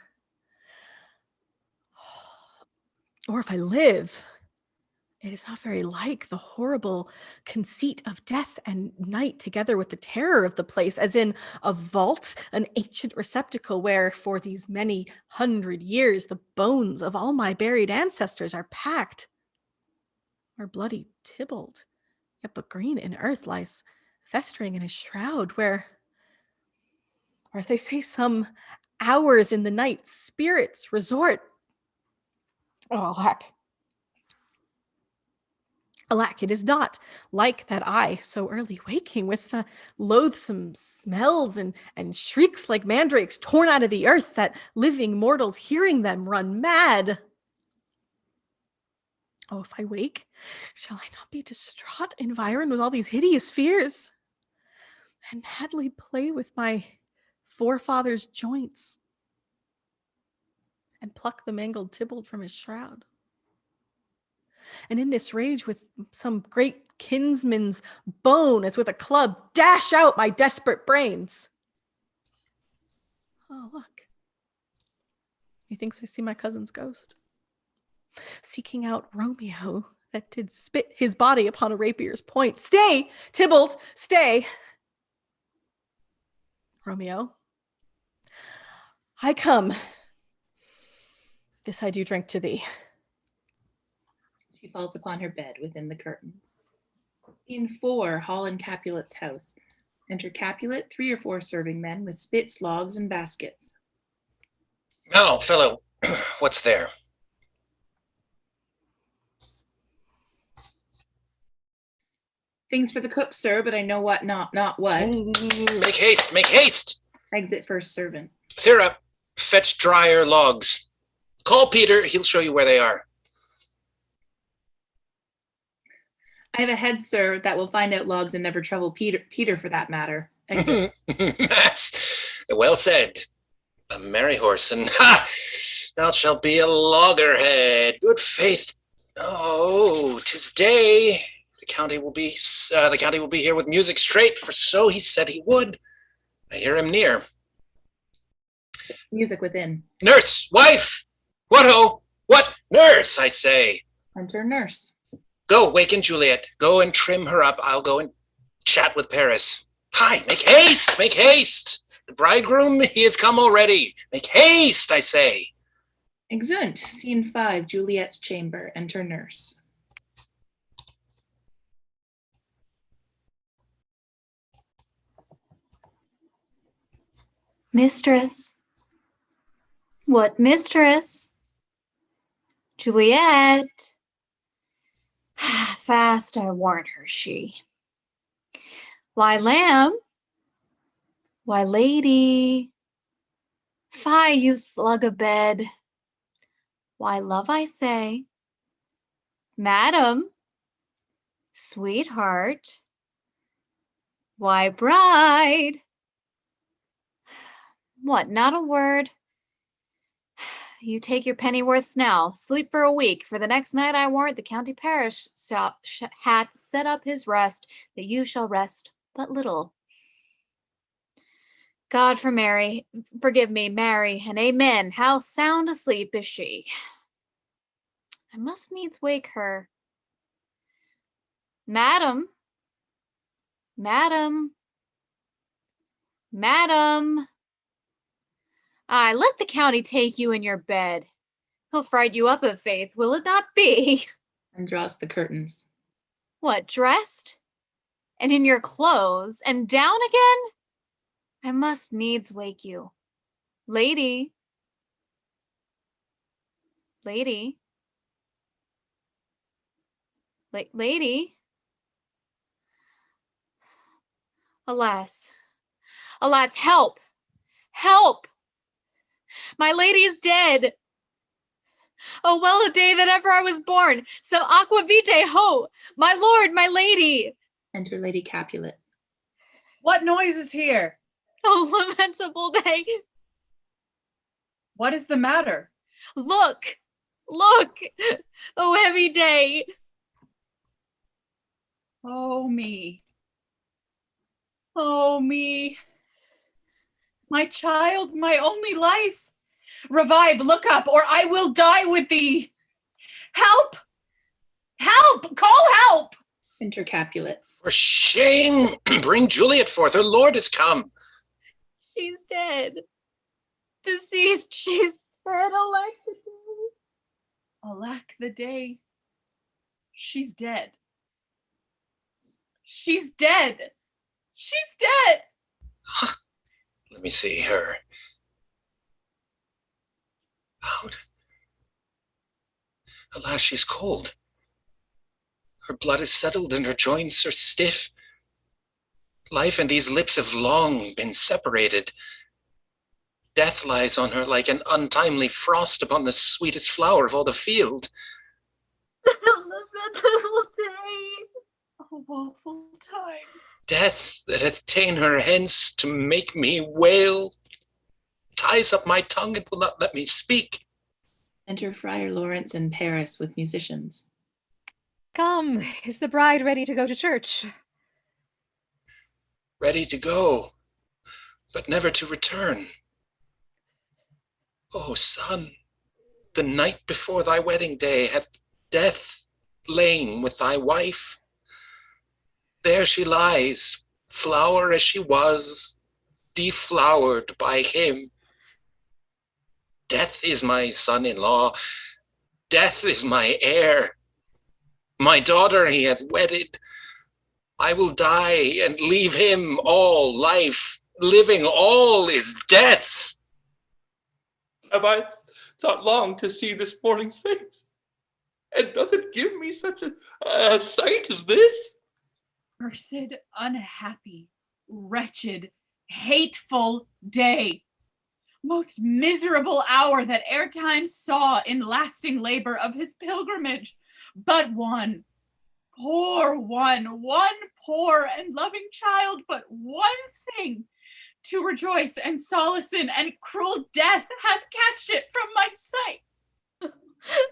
Or if I live, it is not very like the horrible conceit of death and night, together with the terror of the place, as in a vault, an ancient receptacle where for these many 100 years the bones of all my buried ancestors are packed. Our bloody Tybalt, yet but green in earth, lies festering in his shroud, where, or as they say, some hours in the night spirits resort. Oh, alack. Alack, it is not like that I, so early waking, with the loathsome smells and shrieks like mandrakes torn out of the earth, that living mortals hearing them run mad. Oh, if I wake, shall I not be distraught, environed with all these hideous fears, and madly play with my forefather's joints, and pluck the mangled Tybalt from his shroud? And in this rage, with some great kinsman's bone, as with a club, dash out my desperate brains? Oh, look. Methinks I see my cousin's ghost, seeking out Romeo, that did spit his body upon a rapier's point. Stay, Tybalt, stay. Romeo, I come. This I do drink to thee. She falls upon her bed within the curtains. Scene 4, Hall in Capulet's house. Enter Capulet, 3 or 4 serving men with spits, logs, and baskets. Now, fellow, what's there? Things for the cook, sir, but I know what not what. Make haste, make haste! Exit first servant. Sirrah, fetch drier logs. Call Peter, he'll show you where they are. I have a head, sir, that will find out logs and never trouble Peter for that matter. That's well said. A merry horse, and ha! Thou shalt be a loggerhead. Good faith. Oh, 'tis day. The county will be here with music straight, for so he said he would. I hear him near. Music within. Nurse, wife! What ho? What? Nurse, I say. Enter nurse. Go, waken Juliet. Go and trim her up. I'll go and chat with Paris. Hi, make haste, make haste. The bridegroom, he has come already. Make haste, I say. Exeunt. Scene 5, Juliet's chamber. Enter nurse. Mistress. What mistress? Juliet. Fast I warrant her she. Why, lamb? Why, lady? Fie, you slug a bed. Why, love, I say, madam, sweetheart, why, bride. What, not a word? You take your pennyworths now. Sleep for a week. For the next night I warrant the county parish hath set up his rest, that you shall rest but little. God forgive me, Mary, and amen. How sound asleep is she? I must needs wake her. Madam, madam, madam. Aye, let the county take you in your bed. He'll fright you up of faith, will it not be? And draws the curtains. What, dressed? And in your clothes? And down again? I must needs wake you. Lady. Lady. Lady. Alas. Alas, help! Help! My lady is dead. Oh, well a day that ever I was born. So aqua vitae, ho! My lord, my lady! Enter Lady Capulet. What noise is here? Oh, lamentable day! What is the matter? Look! Look! Oh, heavy day! Oh, me. Oh, me. My child, my only life. Revive, look up, or I will die with thee. Help! Help! Call help! Enter Capulet. For shame! Bring Juliet forth, her lord is come. She's dead. Deceased, she's dead. Alack the day. Alack the day. She's dead. She's dead. She's dead. Let me see her. Out. Alas, she's cold. Her blood is settled and her joints are stiff. Life and these lips have long been separated. Death lies on her like an untimely frost upon the sweetest flower of all the field. Lamentable day. A woeful time. Death that hath ta'en her hence to make me wail ties up my tongue and will not let me speak. Enter Friar Lawrence and Paris with musicians. Come, is the bride ready to go to church? Ready to go, but never to return. O son, the night before thy wedding day hath death lain with thy wife. There she lies, flower as she was, deflowered by him. Death is my son-in-law. Death is my heir. My daughter he hath wedded. I will die and leave him all life. Living all is death's. Have I thought long to see this morning's face? And doth it give me such a sight as this? Cursed, unhappy, wretched, hateful day. Most miserable hour that e'er time saw in lasting labor of his pilgrimage. But one poor and loving child, but one thing to rejoice and solace in, and cruel death hath catched it from my sight.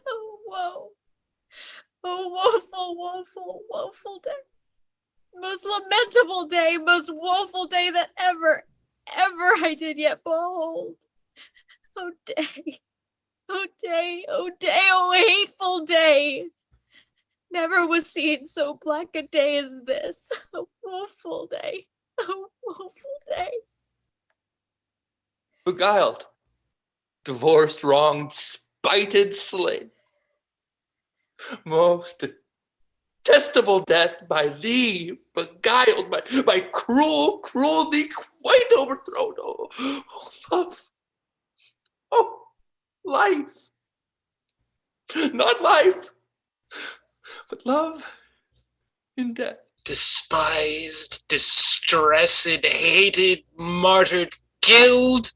Oh, woe. Oh, woeful day. Most lamentable day, most woeful day that ever I did yet behold. Oh day, oh day, oh day, oh hateful day. Never was seen so black a day as this. A woeful day, a woeful day. Beguiled, divorced, wronged, spited, slain. Most detestable death by thee, beguiled, by cruel thee quite overthrown. Oh, love. Oh, life. Not life, but love in death. Despised, distressed, hated, martyred, killed.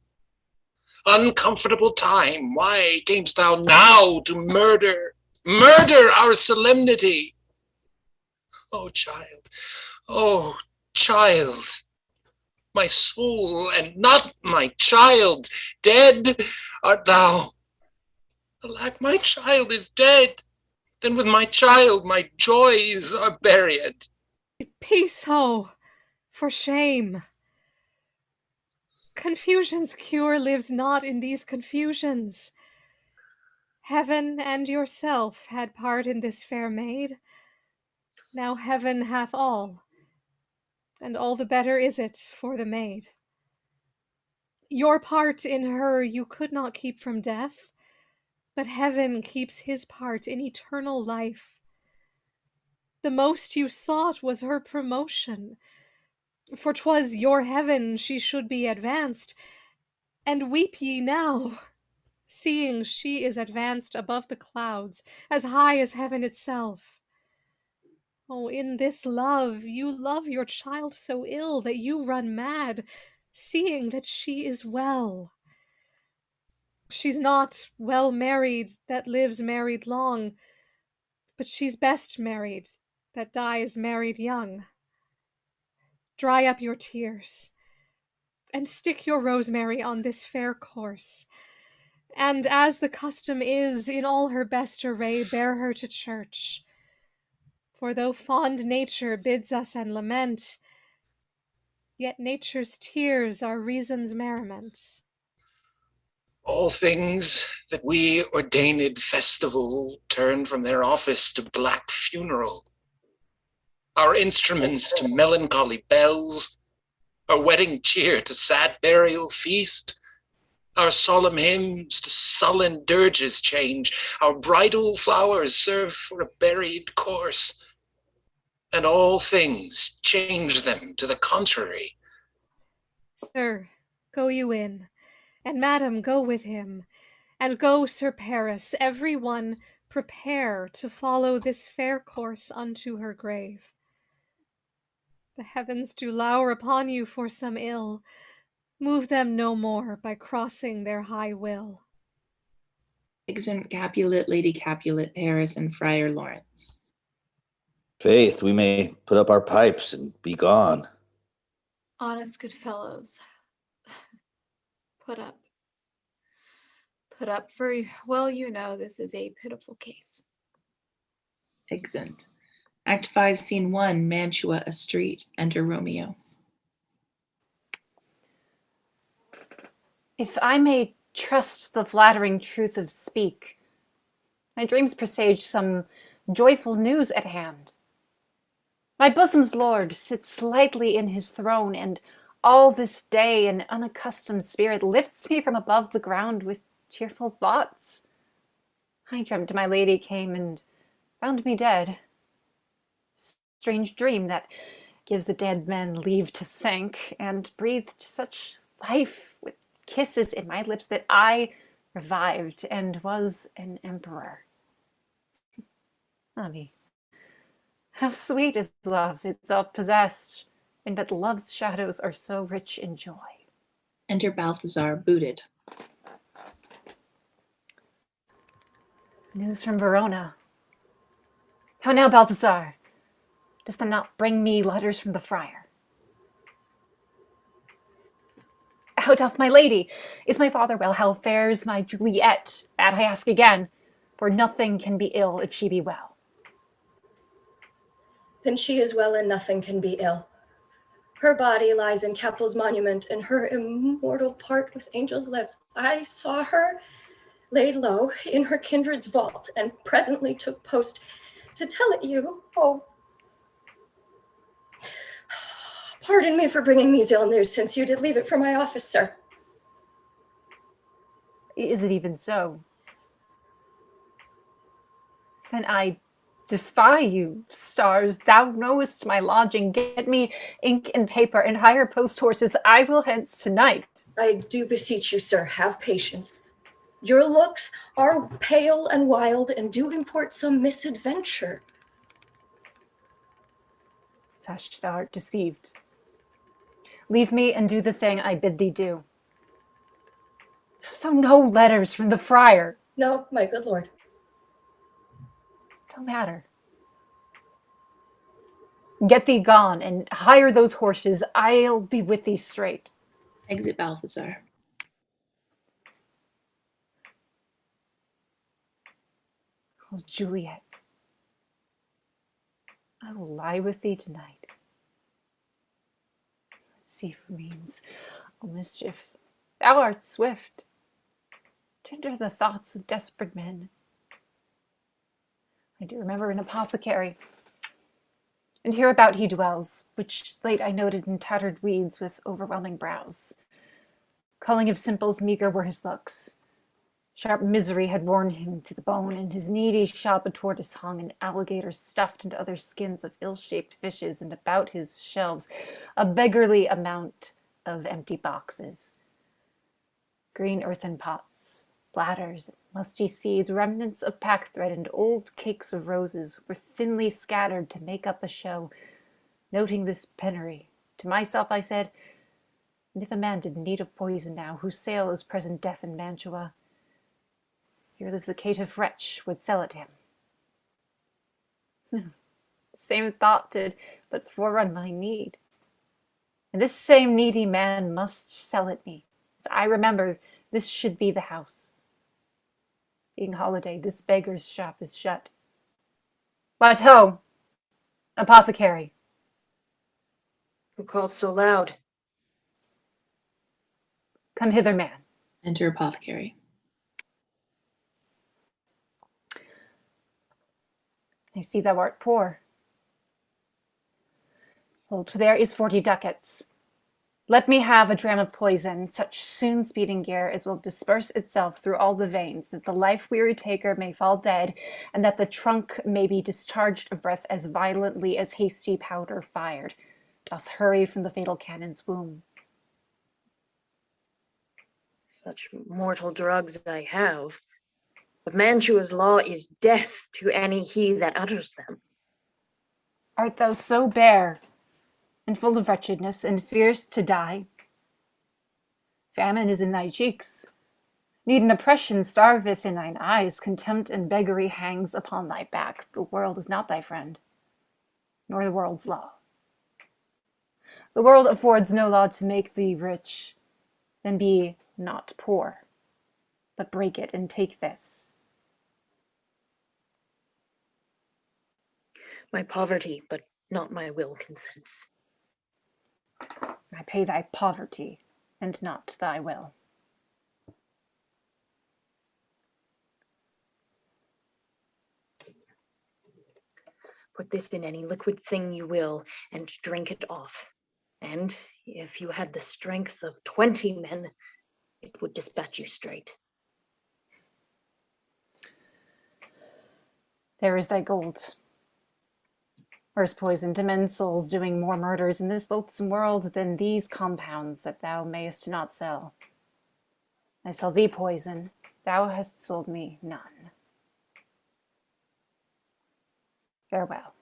uncomfortable time, why camest thou now to murder our solemnity? Oh, child, oh, child, my soul and not my child, dead art thou. Alack, my child is dead. Then with my child my joys are buried. Peace, ho, for shame. Confusion's cure lives not in these confusions. Heaven and yourself had part in this fair maid. Now heaven hath all, and all the better is it for the maid. Your part in her you could not keep from death, but heaven keeps his part in eternal life. The most you sought was her promotion, for 'twas your heaven she should be advanced, and weep ye now, seeing she is advanced above the clouds, as high as heaven itself. Oh, in this love you love your child so ill that you run mad, seeing that she is well. She's not well married that lives married long, but she's best married that dies married young. Dry up your tears, and stick your rosemary on this fair corse, and as the custom is, in all her best array, bear her to church. For though fond nature bids us and lament, yet nature's tears are reason's merriment. All things that we ordained festival turn from their office to black funeral. Our instruments to melancholy bells, our wedding cheer to sad burial feast, our solemn hymns to sullen dirges change, our bridal flowers serve for a buried corse, and all things change them to the contrary. Sir, go you in, and madam go with him, and go, Sir Paris, every one prepare to follow this fair course unto her grave. The heavens do lour upon you for some ill. Move them no more by crossing their high will. Exeunt Capulet, Lady Capulet, Paris, and Friar Lawrence. Faith, we may put up our pipes and be gone. Honest good fellows, put up. Put up, for well you know this is a pitiful case. Exeunt. Act 5, Scene 1, Mantua, a street. Enter Romeo. If I may trust the flattering truth of speak, my dreams presage some joyful news at hand. My bosom's lord sits lightly in his throne, and all this day an unaccustomed spirit lifts me from above the ground with cheerful thoughts. I dreamt my lady came and found me dead. Strange dream that gives the dead men leave to think, and breathed such life with kisses in my lips that I revived and was an emperor. Me, how sweet is love, itself possessed, and but love's shadows are so rich in joy. Enter Balthazar, booted. News from Verona. How now, Balthazar? Dost thou not bring me letters from the friar? How doth my lady? Is my father well? How fares my Juliet? That I ask again, for nothing can be ill if she be well. Then she is well, and nothing can be ill. Her body lies in Capul's monument, and her immortal part with angels lives. I saw her laid low in her kindred's vault, and presently took post to tell it you. Oh, pardon me for bringing these ill news, since you did leave it for my office, sir. Is it even so? Then I defy you, stars. Thou knowest my lodging. Get me ink and paper and hire post horses. I will hence tonight. I do beseech you, sir, have patience. Your looks are pale and wild, and do import some misadventure. Tush, thou art deceived. Leave me and do the thing I bid thee do. Hast thou no letters from the friar? No, my good lord. No matter. Get thee gone, and hire those horses. I'll be with thee straight. Exit Balthazar. Oh, Juliet, I will lie with thee tonight. Let's see for means, O mischief. Thou art swift. Tender the thoughts of desperate men. I do remember an apothecary, and hereabout he dwells, which late I noted in tattered weeds with overwhelming brows. Culling of simples meager were his looks. Sharp misery had worn him to the bone. In his needy shop a tortoise hung, an alligator stuffed into other skins of ill-shaped fishes, and about his shelves a beggarly amount of empty boxes. Green earthen pots, bladders, musty seeds, remnants of packthread, and old cakes of roses were thinly scattered to make up a show. Noting this penury, to myself I said, and if a man did need of poison now, whose sale is present death in Mantua, here lives a caitiff wretch would sell it him. The same thought did but forerun my need. And this same needy man must sell it me. As I remember, this should be the house. Being holiday, this beggar's shop is shut. But ho! Apothecary. Who calls so loud? Come hither, man. Enter apothecary. I see thou art poor. Hold, there is 40 ducats. Let me have a dram of poison, such soon speeding gear as will disperse itself through all the veins, that the life-weary taker may fall dead, and that the trunk may be discharged of breath as violently as hasty powder fired doth hurry from the fatal cannon's womb. Such mortal drugs I have, but Mantua's law is death to any he that utters them. Art thou so bare, and full of wretchedness, and fierce to die? Famine is in thy cheeks. Need and oppression starveth in thine eyes. Contempt and beggary hangs upon thy back. The world is not thy friend, nor the world's law. The world affords no law to make thee rich. Then be not poor, but break it and take this. My poverty, but not my will, consents. I pay thy poverty, and not thy will. Put this in any liquid thing you will, and drink it off. And if you had the strength of 20 men, it would dispatch you straight. There is thy gold. First poison to men's souls, doing more murders in this loathsome world than these compounds that thou mayest not sell. I sell thee poison, thou hast sold me none. Farewell.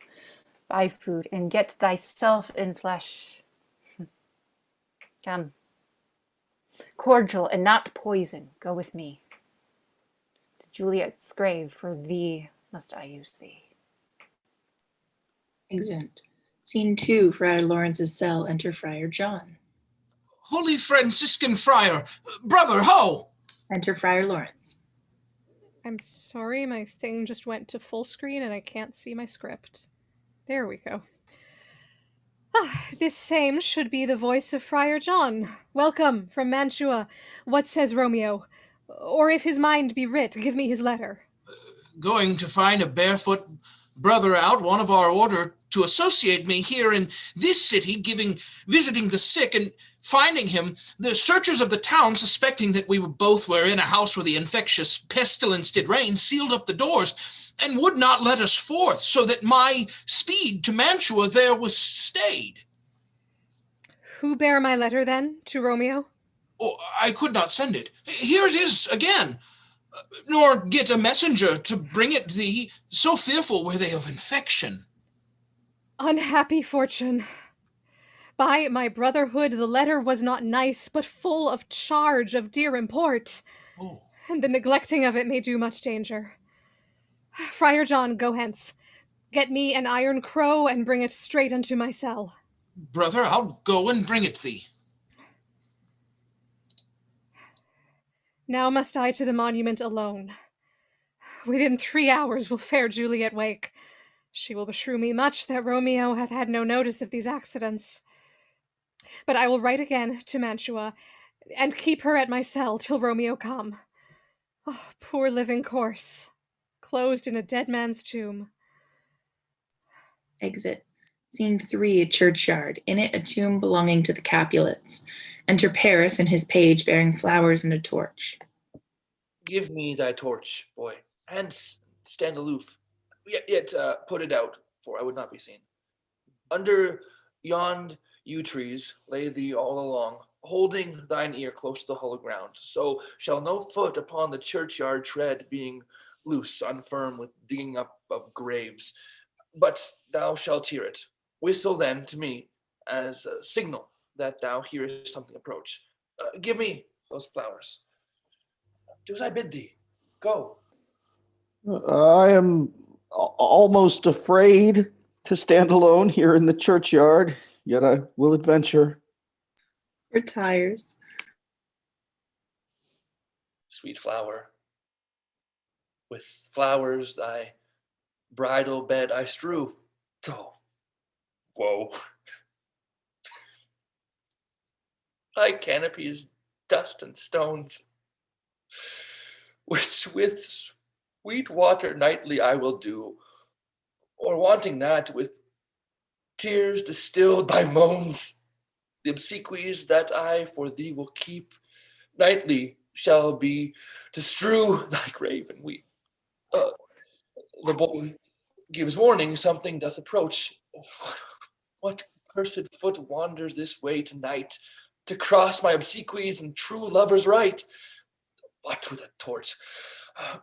Buy food and get thyself in flesh. Come. Cordial and not poison, go with me. To Juliet's grave, for thee must I use thee. Exeunt. Scene 2, Friar Lawrence's cell. Enter Friar John. Holy Franciscan friar, brother, ho! Enter Friar Lawrence. I'm sorry, my thing just went to full screen and I can't see my script. There we go. This same should be the voice of Friar John. Welcome from Mantua. What says Romeo? Or if his mind be writ, give me his letter. Going to find a barefoot brother out, one of our order, to associate me here in this city, visiting the sick, and finding him, the searchers of the town, suspecting that we both were in a house where the infectious pestilence did reign, sealed up the doors, and would not let us forth, so that my speed to Mantua there was stayed. Who bare my letter, then, to Romeo? Oh, I could not send it. Here it is again. Nor get a messenger to bring it thee, so fearful were they of infection. Unhappy fortune. By my brotherhood, the letter was not nice, but full of charge of dear import, and the neglecting of it may do much danger. Friar John, go hence. Get me an iron crow and bring it straight unto my cell. Brother, I'll go and bring it thee. Now must I to the monument alone. Within 3 hours will fair Juliet wake. She will beshrew me much that Romeo hath had no notice of these accidents. But I will write again to Mantua, and keep her at my cell till Romeo come. Oh, poor living corse, closed in a dead man's tomb. Exit. Scene 3, a churchyard. In it, a tomb belonging to the Capulets. Enter Paris and his page bearing flowers and a torch. Give me thy torch, boy, and stand aloof. Yet put it out, for I would not be seen. Under yond yew trees lay thee all along, holding thine ear close to the hollow ground. So shall no foot upon the churchyard tread, being loose, unfirm with digging up of graves. But thou shalt hear it. Whistle then to me as a signal that thou hearest something approach. Give me those flowers. Do as I bid thee. Go. I am almost afraid to stand alone here in the churchyard, yet I will adventure. Retires. Sweet flower, with flowers thy bridal bed I strew. Oh, woe. Thy canopy is dust and stones, which with sweet water nightly I will do, or wanting that, with tears distilled by moans, the obsequies that I for thee will keep, nightly shall be to strew thy grave and weep. The boy gives warning something doth approach. What cursed foot wanders this way tonight, to cross my obsequies and true lover's right? What with a torch?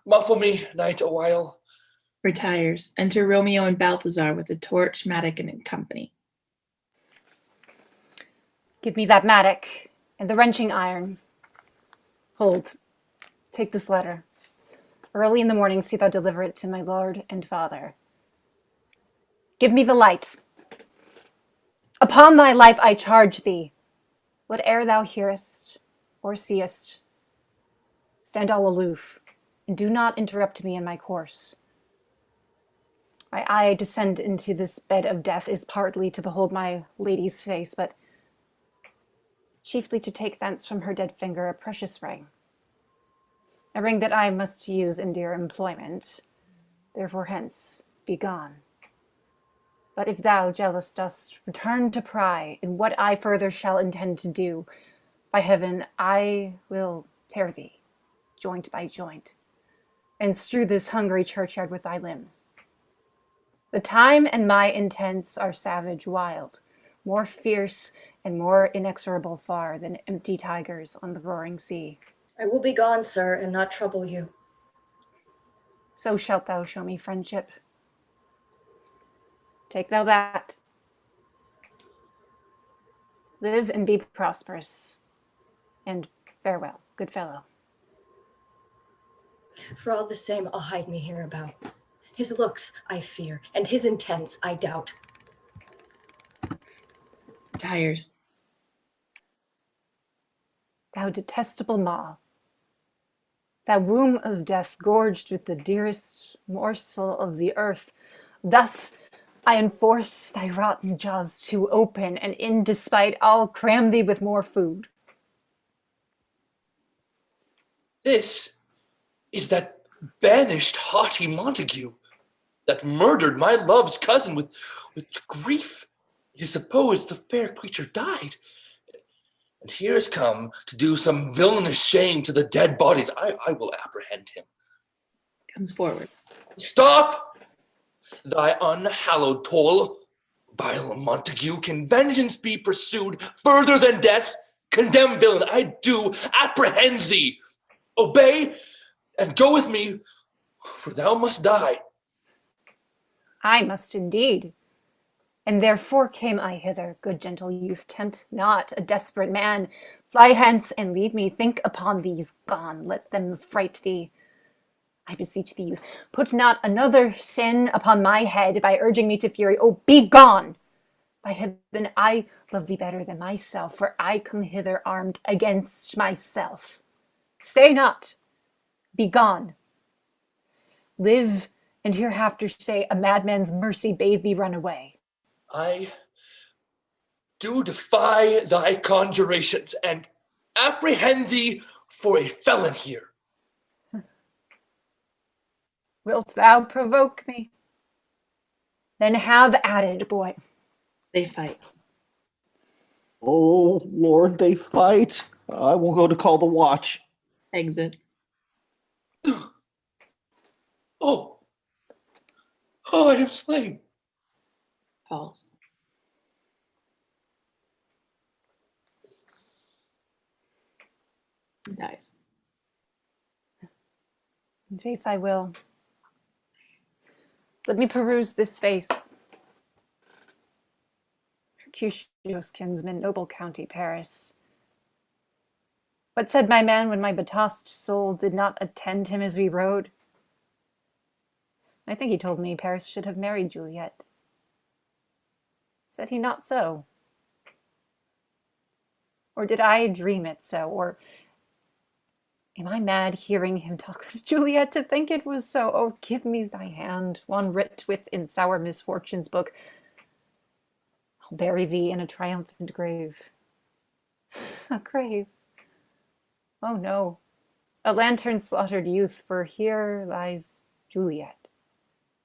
Muffle me, knight, a while. Retires. Enter Romeo and Balthazar with a torch, mattock, and company. Give me that mattock and the wrenching iron. Hold. Take this letter. Early in the morning see thou deliver it to my lord and father. Give me the light. Upon thy life I charge thee, whate'er thou hearest or seest, stand all aloof, and do not interrupt me in my course. My eye descend into this bed of death is partly to behold my lady's face, but chiefly to take thence from her dead finger a precious ring. A ring that I must use in dear employment, therefore hence be gone. But if thou, jealous, dost return to pry in what I further shall intend to do, by heaven I will tear thee, joint by joint, and strew this hungry churchyard with thy limbs. The time and my intents are savage, wild, more fierce and more inexorable far than empty tigers on the roaring sea. I will be gone, sir, and not trouble you. So shalt thou show me friendship. Take thou that. Live and be prosperous. And farewell, good fellow. For all the same, I'll hide me hereabout. His looks I fear, and his intents I doubt. Retires. Thou detestable maw, thou womb of death, gorged with the dearest morsel of the earth, thus I enforce thy rotten jaws to open, and in despite I'll cram thee with more food. This is that banished haughty Montague that murdered my love's cousin with grief. It is supposed the fair creature died, and here is come to do some villainous shame to the dead bodies. I will apprehend him. Comes forward. Stop thy unhallowed toil. Vile Montague, can vengeance be pursued further than death? Condemn villain, I do apprehend thee. Obey and go with me, for thou must die. I must indeed. And therefore came I hither. Good gentle youth, tempt not a desperate man. Fly hence and leave me. Think upon these gone. Let them fright thee. I beseech thee, youth, put not another sin upon my head by urging me to fury. Oh, be gone! By heaven, I love thee better than myself, for I come hither armed against myself. Say not, be gone. Live, and hereafter say, a madman's mercy bade thee run away. I do defy thy conjurations, and apprehend thee for a felon here. Wilt thou provoke me? Then have at it, boy. They fight. Oh, Lord, they fight. I will go to call the watch. Exit. Oh, I am slain. False. He dies. In faith I will. Let me peruse this face. Mercutio's kinsman, noble county Paris. What said my man when my betossed soul did not attend him as we rode? I think he told me Paris should have married Juliet. Said he not so? Or did I dream it so? Or am I mad hearing him talk of Juliet to think it was so? Oh, give me thy hand, one writ with in sour misfortune's book. I'll bury thee in a triumphant grave. A grave? Oh no, a lantern slaughtered youth, for here lies Juliet,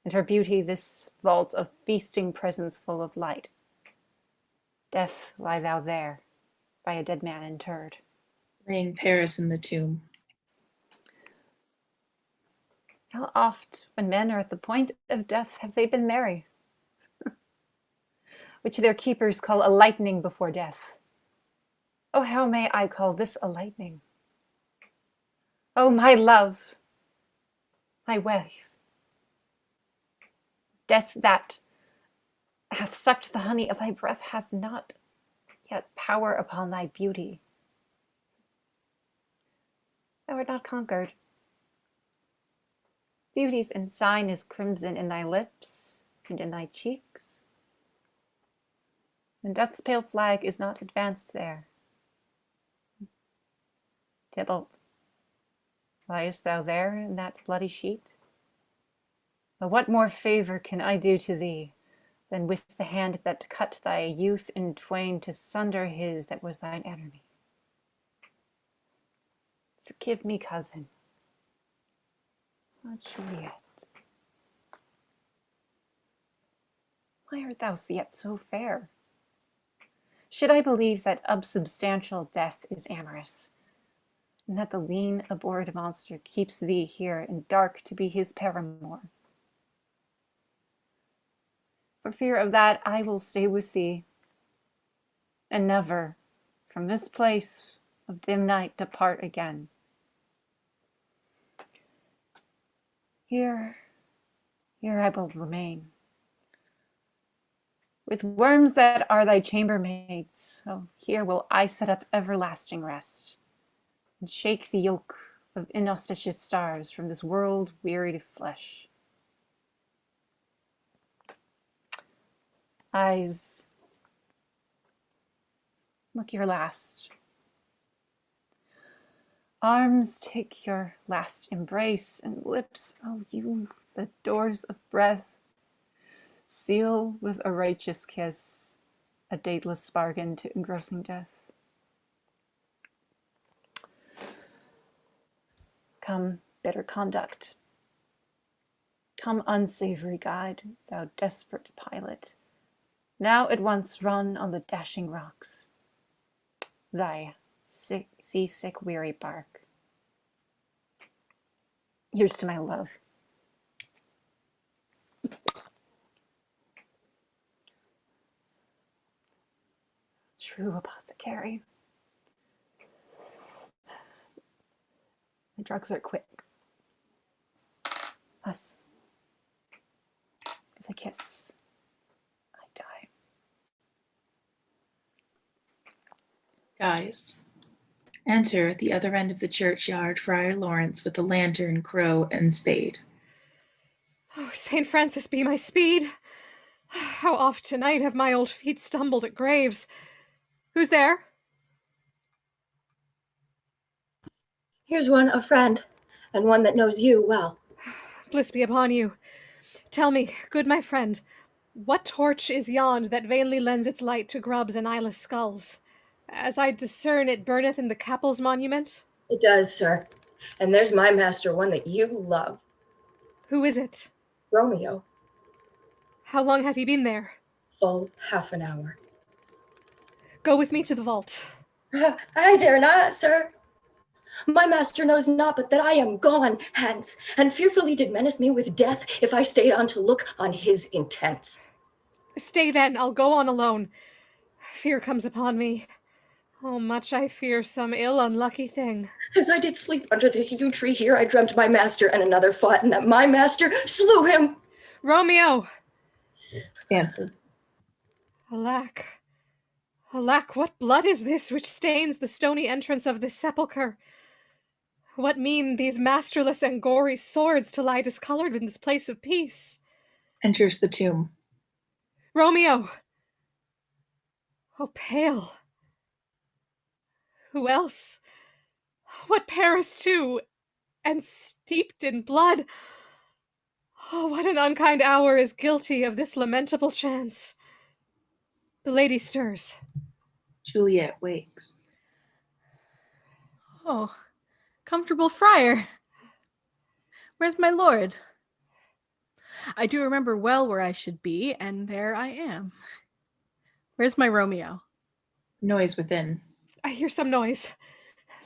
and her beauty this vault of feasting presence full of light. Death, lie thou there, by a dead man interred. Laying Paris in the tomb. How oft, when men are at the point of death, have they been merry? Which their keepers call a lightning before death. Oh, how may I call this a lightning? Oh, my love, my wife, death that hath sucked the honey of thy breath hath not yet power upon thy beauty. Thou art not conquered. Beauty's ensign is crimson in thy lips and in thy cheeks, and death's pale flag is not advanced there. Tybalt, liest thou there in that bloody sheet? But what more favor can I do to thee than with the hand that cut thy youth in twain to sunder his that was thine enemy? Forgive me, cousin. Oh, Juliet, why art thou yet so fair? Should I believe that unsubstantial death is amorous, and that the lean, abhorred monster keeps thee here in dark to be his paramour? For fear of that, I will stay with thee, and never from this place of dim night depart again. Here I will remain, with worms that are thy chambermaids. Oh, here will I set up everlasting rest, and shake the yoke of inauspicious stars from this world-wearied flesh. Eyes, look your last. Arms, take your last embrace, and lips, oh, you, the doors of breath, seal with a righteous kiss, a dateless bargain to engrossing death. Come, bitter conduct. Come, unsavory guide, thou desperate pilot. Now at once run on the dashing rocks, thy seasick weary bark. Here's to my love. True apothecary. The drugs are quick. Thus, with a kiss, I die. Guys, enter at the other end of the churchyard Friar Lawrence with a lantern, crow, and spade. Oh, St. Francis be my speed. How oft tonight have my old feet stumbled at graves. Who's there? Here's one, a friend, and one that knows you well. Bliss be upon you. Tell me, good my friend, what torch is yond that vainly lends its light to grubs and eyeless skulls? As I discern, it burneth in the Capulets monument. It does, sir. And there's my master, one that you love. Who is it? Romeo. How long hath he been there? Full half an hour. Go with me to the vault. I dare not, sir. My master knows not but that I am gone hence, and fearfully did menace me with death if I stayed on to look on his intents. Stay then, I'll go on alone. Fear comes upon me. Oh, much I fear some ill unlucky thing. As I did sleep under this yew tree here, I dreamt my master and another fought, and that my master slew him. Romeo! Answers. Alack. Alack, what blood is this which stains the stony entrance of this sepulchre? What mean these masterless and gory swords to lie discolored in this place of peace? Enters the tomb. Romeo! Oh, pale. Who else? What Paris too, and steeped in blood? Oh, what an unkind hour is guilty of this lamentable chance. The lady stirs. Juliet wakes. Oh, comfortable friar. Where's my lord? I do remember well where I should be, and there I am. Where's my Romeo? Noise within. I hear some noise.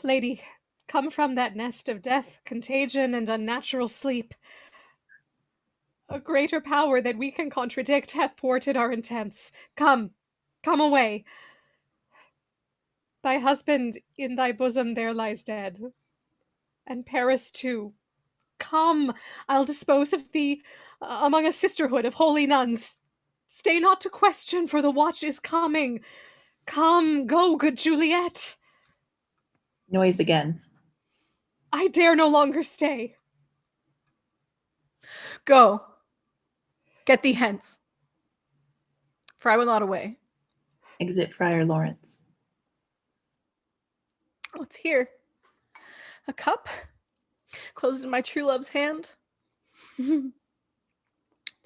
Lady, come from that nest of death, contagion, and unnatural sleep. A greater power than we can contradict hath thwarted our intents. Come away. Thy husband in thy bosom there lies dead, and Paris too. Come, I'll dispose of thee among a sisterhood of holy nuns. Stay not to question, for the watch is coming. Come, go, good Juliet. Noise again. I dare no longer stay. Go. Get thee hence. For I will not away. Exit Friar Lawrence. What's here? A cup? Closed in my true love's hand?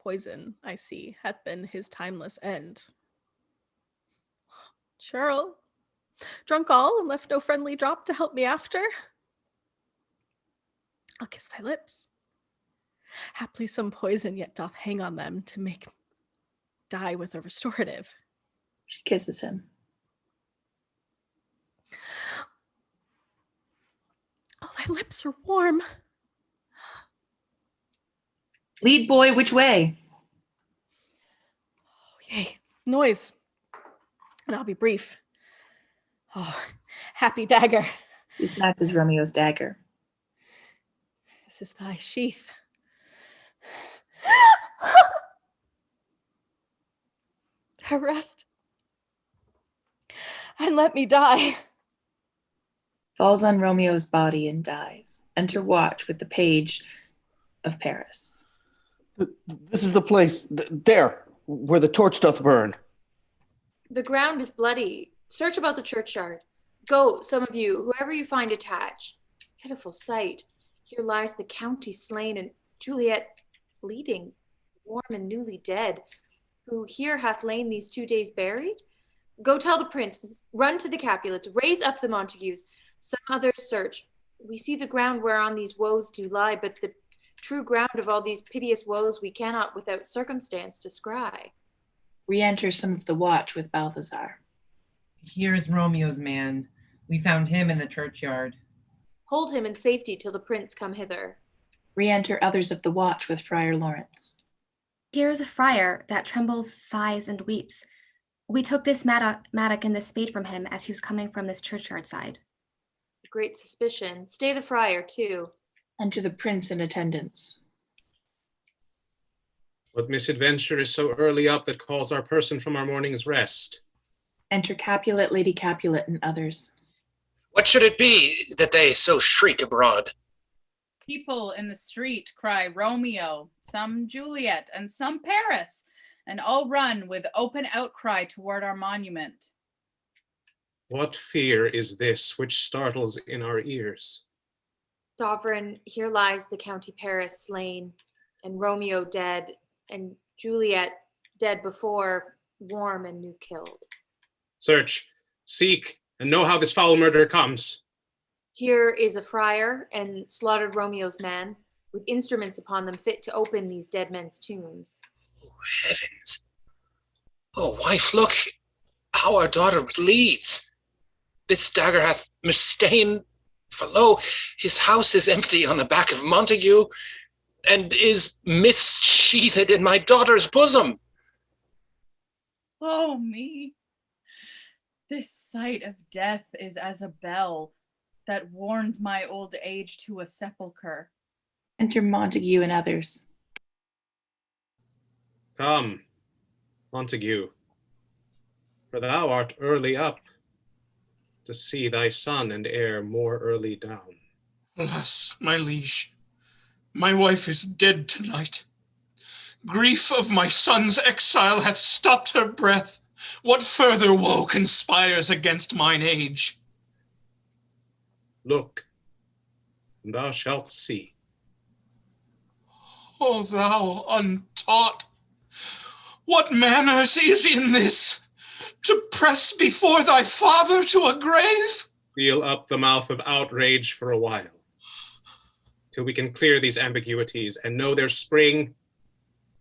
Poison, I see, hath been his timeless end. Churl, drunk all and left no friendly drop to help me after? I'll kiss thy lips. Haply some poison yet doth hang on them to make die with a restorative. She kisses him. Oh, thy lips are warm. Lead, boy, which way? Oh, yea, noise. And I'll be brief. Oh, happy dagger. He snatches Romeo's dagger. This is thy sheath. Arrest. And let me die. Falls on Romeo's body and dies. Enter watch with the page of Paris. This is the place, there, where the torch doth burn. The ground is bloody. Search about the churchyard. Go, some of you, whoever you find attached. Pitiful sight. Here lies the county slain, and Juliet bleeding, warm and newly dead, who here hath lain these 2 days buried. Go tell the prince, run to the Capulets, raise up the Montagues, some others search. We see the ground whereon these woes do lie, but the true ground of all these piteous woes we cannot without circumstance descry. Re-enter some of the watch with Balthazar. Here's Romeo's man. We found him in the churchyard. Hold him in safety till the prince come hither. Re-enter others of the watch with Friar Lawrence. Here is a friar that trembles, sighs, and weeps. We took this mattock and this spade from him as he was coming from this churchyard side. Great suspicion. Stay the friar, too. Enter the prince in attendance. What misadventure is so early up that calls our person from our morning's rest? Enter Capulet, Lady Capulet, and others. What should it be that they so shriek abroad? People in the street cry Romeo, some Juliet, and some Paris, and all run with open outcry toward our monument. What fear is this which startles in our ears? Sovereign, here lies the County Paris slain, and Romeo dead, and Juliet dead before, warm and new killed. Search, seek, and know how this foul murder comes. Here is a friar and slaughtered Romeo's man, with instruments upon them fit to open these dead men's tombs. Oh, heavens. Oh, wife, look how our daughter bleeds. This dagger hath mistain, for lo, his house is empty on the back of Montague, and is missheathed in my daughter's bosom. Oh me. This sight of death is as a bell that warns my old age to a sepulchre. Enter Montague and others. Come, Montague, for thou art early up to see thy son and heir more early down. Alas, my liege, my wife is dead tonight. Grief of my son's exile hath stopped her breath. What further woe conspires against mine age? Look, and thou shalt see. O thou untaught, what manners is in this, to press before thy father to a grave? Seal up the mouth of outrage for a while, till we can clear these ambiguities and know their spring,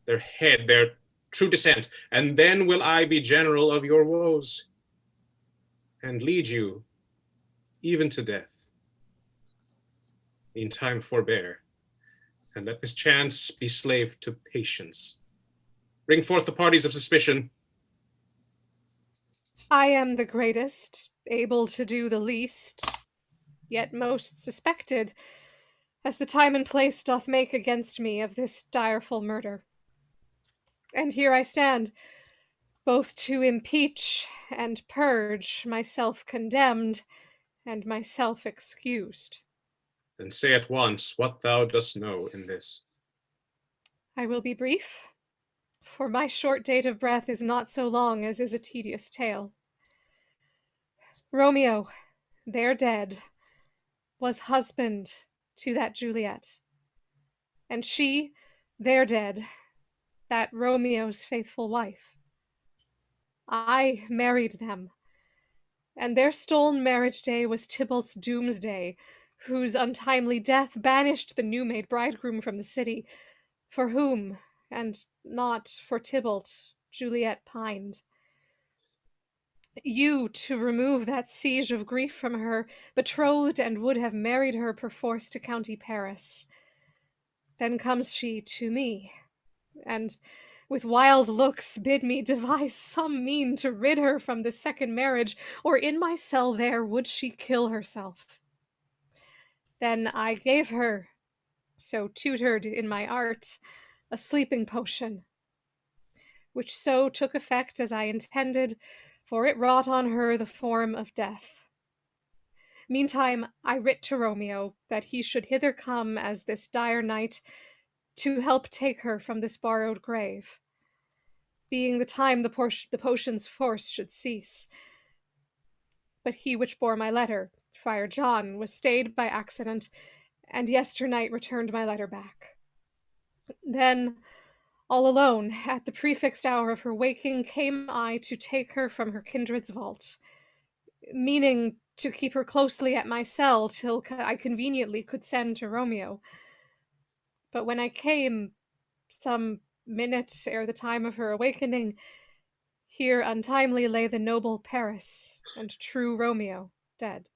their head, their true descent, and then will I be general of your woes, and lead you even to death. Meantime forbear, and let mischance be slave to patience. Bring forth the parties of suspicion. I am the greatest, able to do the least, yet most suspected, as the time and place doth make against me of this direful murder. And here I stand, both to impeach and purge myself condemned and myself excused. Then say at once what thou dost know in this. I will be brief, for my short date of breath is not so long as is a tedious tale. Romeo, there dead, was husband to that Juliet, and she, there dead, that Romeo's faithful wife. I married them, and their stolen marriage day was Tybalt's doomsday, whose untimely death banished the new-made bridegroom from the city, for whom, and not for Tybalt, Juliet pined. You, to remove that siege of grief from her, betrothed and would have married her perforce to County Paris. Then comes she to me, and with wild looks bid me devise some mean to rid her from this second marriage, or in my cell there would she kill herself. Then I gave her, so tutored in my art, a sleeping potion, which so took effect as I intended, for it wrought on her the form of death. Meantime I writ to Romeo that he should hither come as this dire night, to help take her from this borrowed grave, being the time the potion's force should cease. But he which bore my letter, Friar John, was stayed by accident, and yesternight returned my letter back. Then, all alone, at the prefixed hour of her waking, came I to take her from her kindred's vault, meaning to keep her closely at my cell till I conveniently could send to Romeo. But when I came, some minute ere the time of her awakening, here untimely lay the noble Paris and true Romeo dead.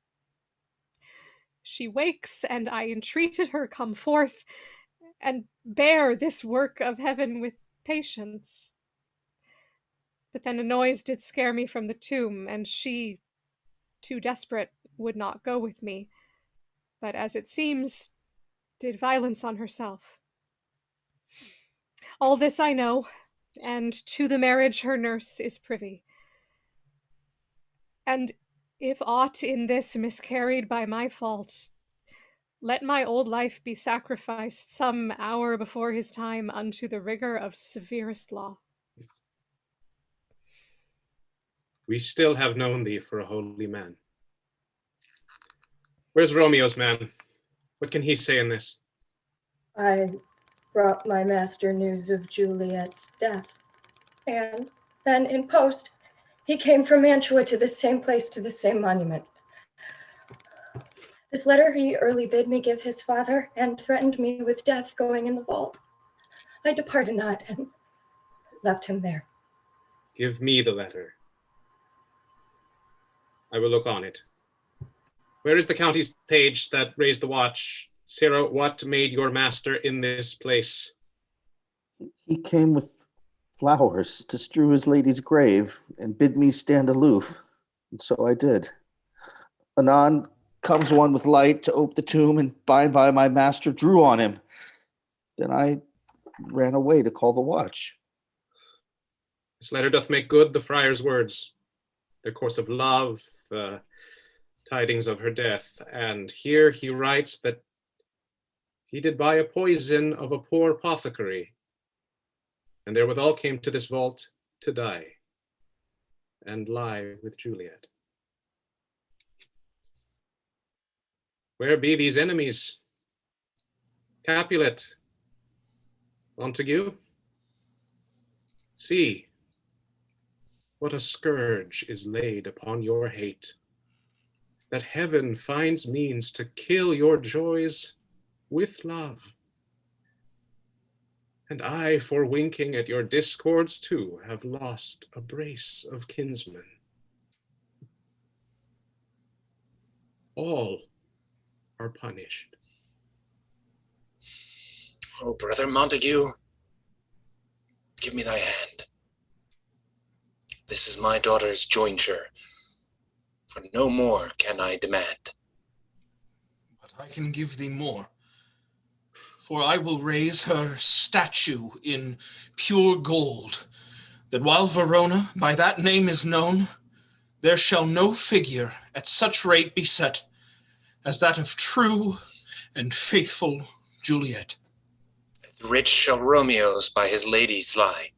She wakes, and I entreated her come forth and bear this work of heaven with patience. But then a noise did scare me from the tomb, and she, too desperate, would not go with me, but as it seems, did violence on herself. All this I know, and to the marriage her nurse is privy. And if aught in this miscarried by my fault, let my old life be sacrificed some hour before his time unto the rigor of severest law. We still have known thee for a holy man. Where's Romeo's man? What can he say in this? I brought my master news of Juliet's death, and then in post, he came from Mantua to this same place, to this same monument. This letter he early bid me give his father, and threatened me with death going in the vault. I departed not, and left him there. Give me the letter. I will look on it. Where is the county's page that raised the watch? Sarah, what made your master in this place? He came with flowers to strew his lady's grave and bid me stand aloof, and so I did. Anon comes one with light to ope the tomb, and by and by my master drew on him. Then I ran away to call the watch. This letter doth make good the friar's words, their course of love, the tidings of her death. And here he writes that he did buy a poison of a poor apothecary, and therewithal came to this vault to die and lie with Juliet. Where be these enemies? Capulet, Montague? See, what a scourge is laid upon your hate, that heaven finds means to kill your joys with love. And I, for winking at your discords too, have lost a brace of kinsmen. All are punished. Oh, brother Montague, give me thy hand. This is my daughter's jointure, for no more can I demand. But I can give thee more, for I will raise her statue in pure gold, that while Verona by that name is known, there shall no figure at such rate be set as that of true and faithful Juliet. Rich shall Romeo's by his ladies lie.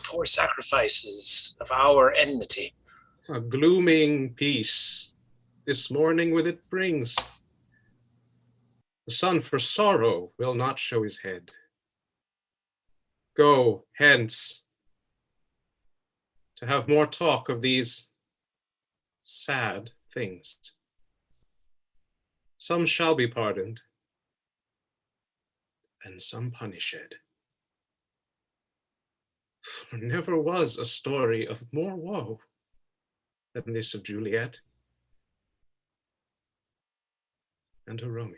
Poor sacrifices of our enmity. A glooming peace this morning with it brings. The sun for sorrow will not show his head. Go hence to have more talk of these sad things. Some shall be pardoned, and some punished. For never was a story of more woe than this of Juliet and her Romeo.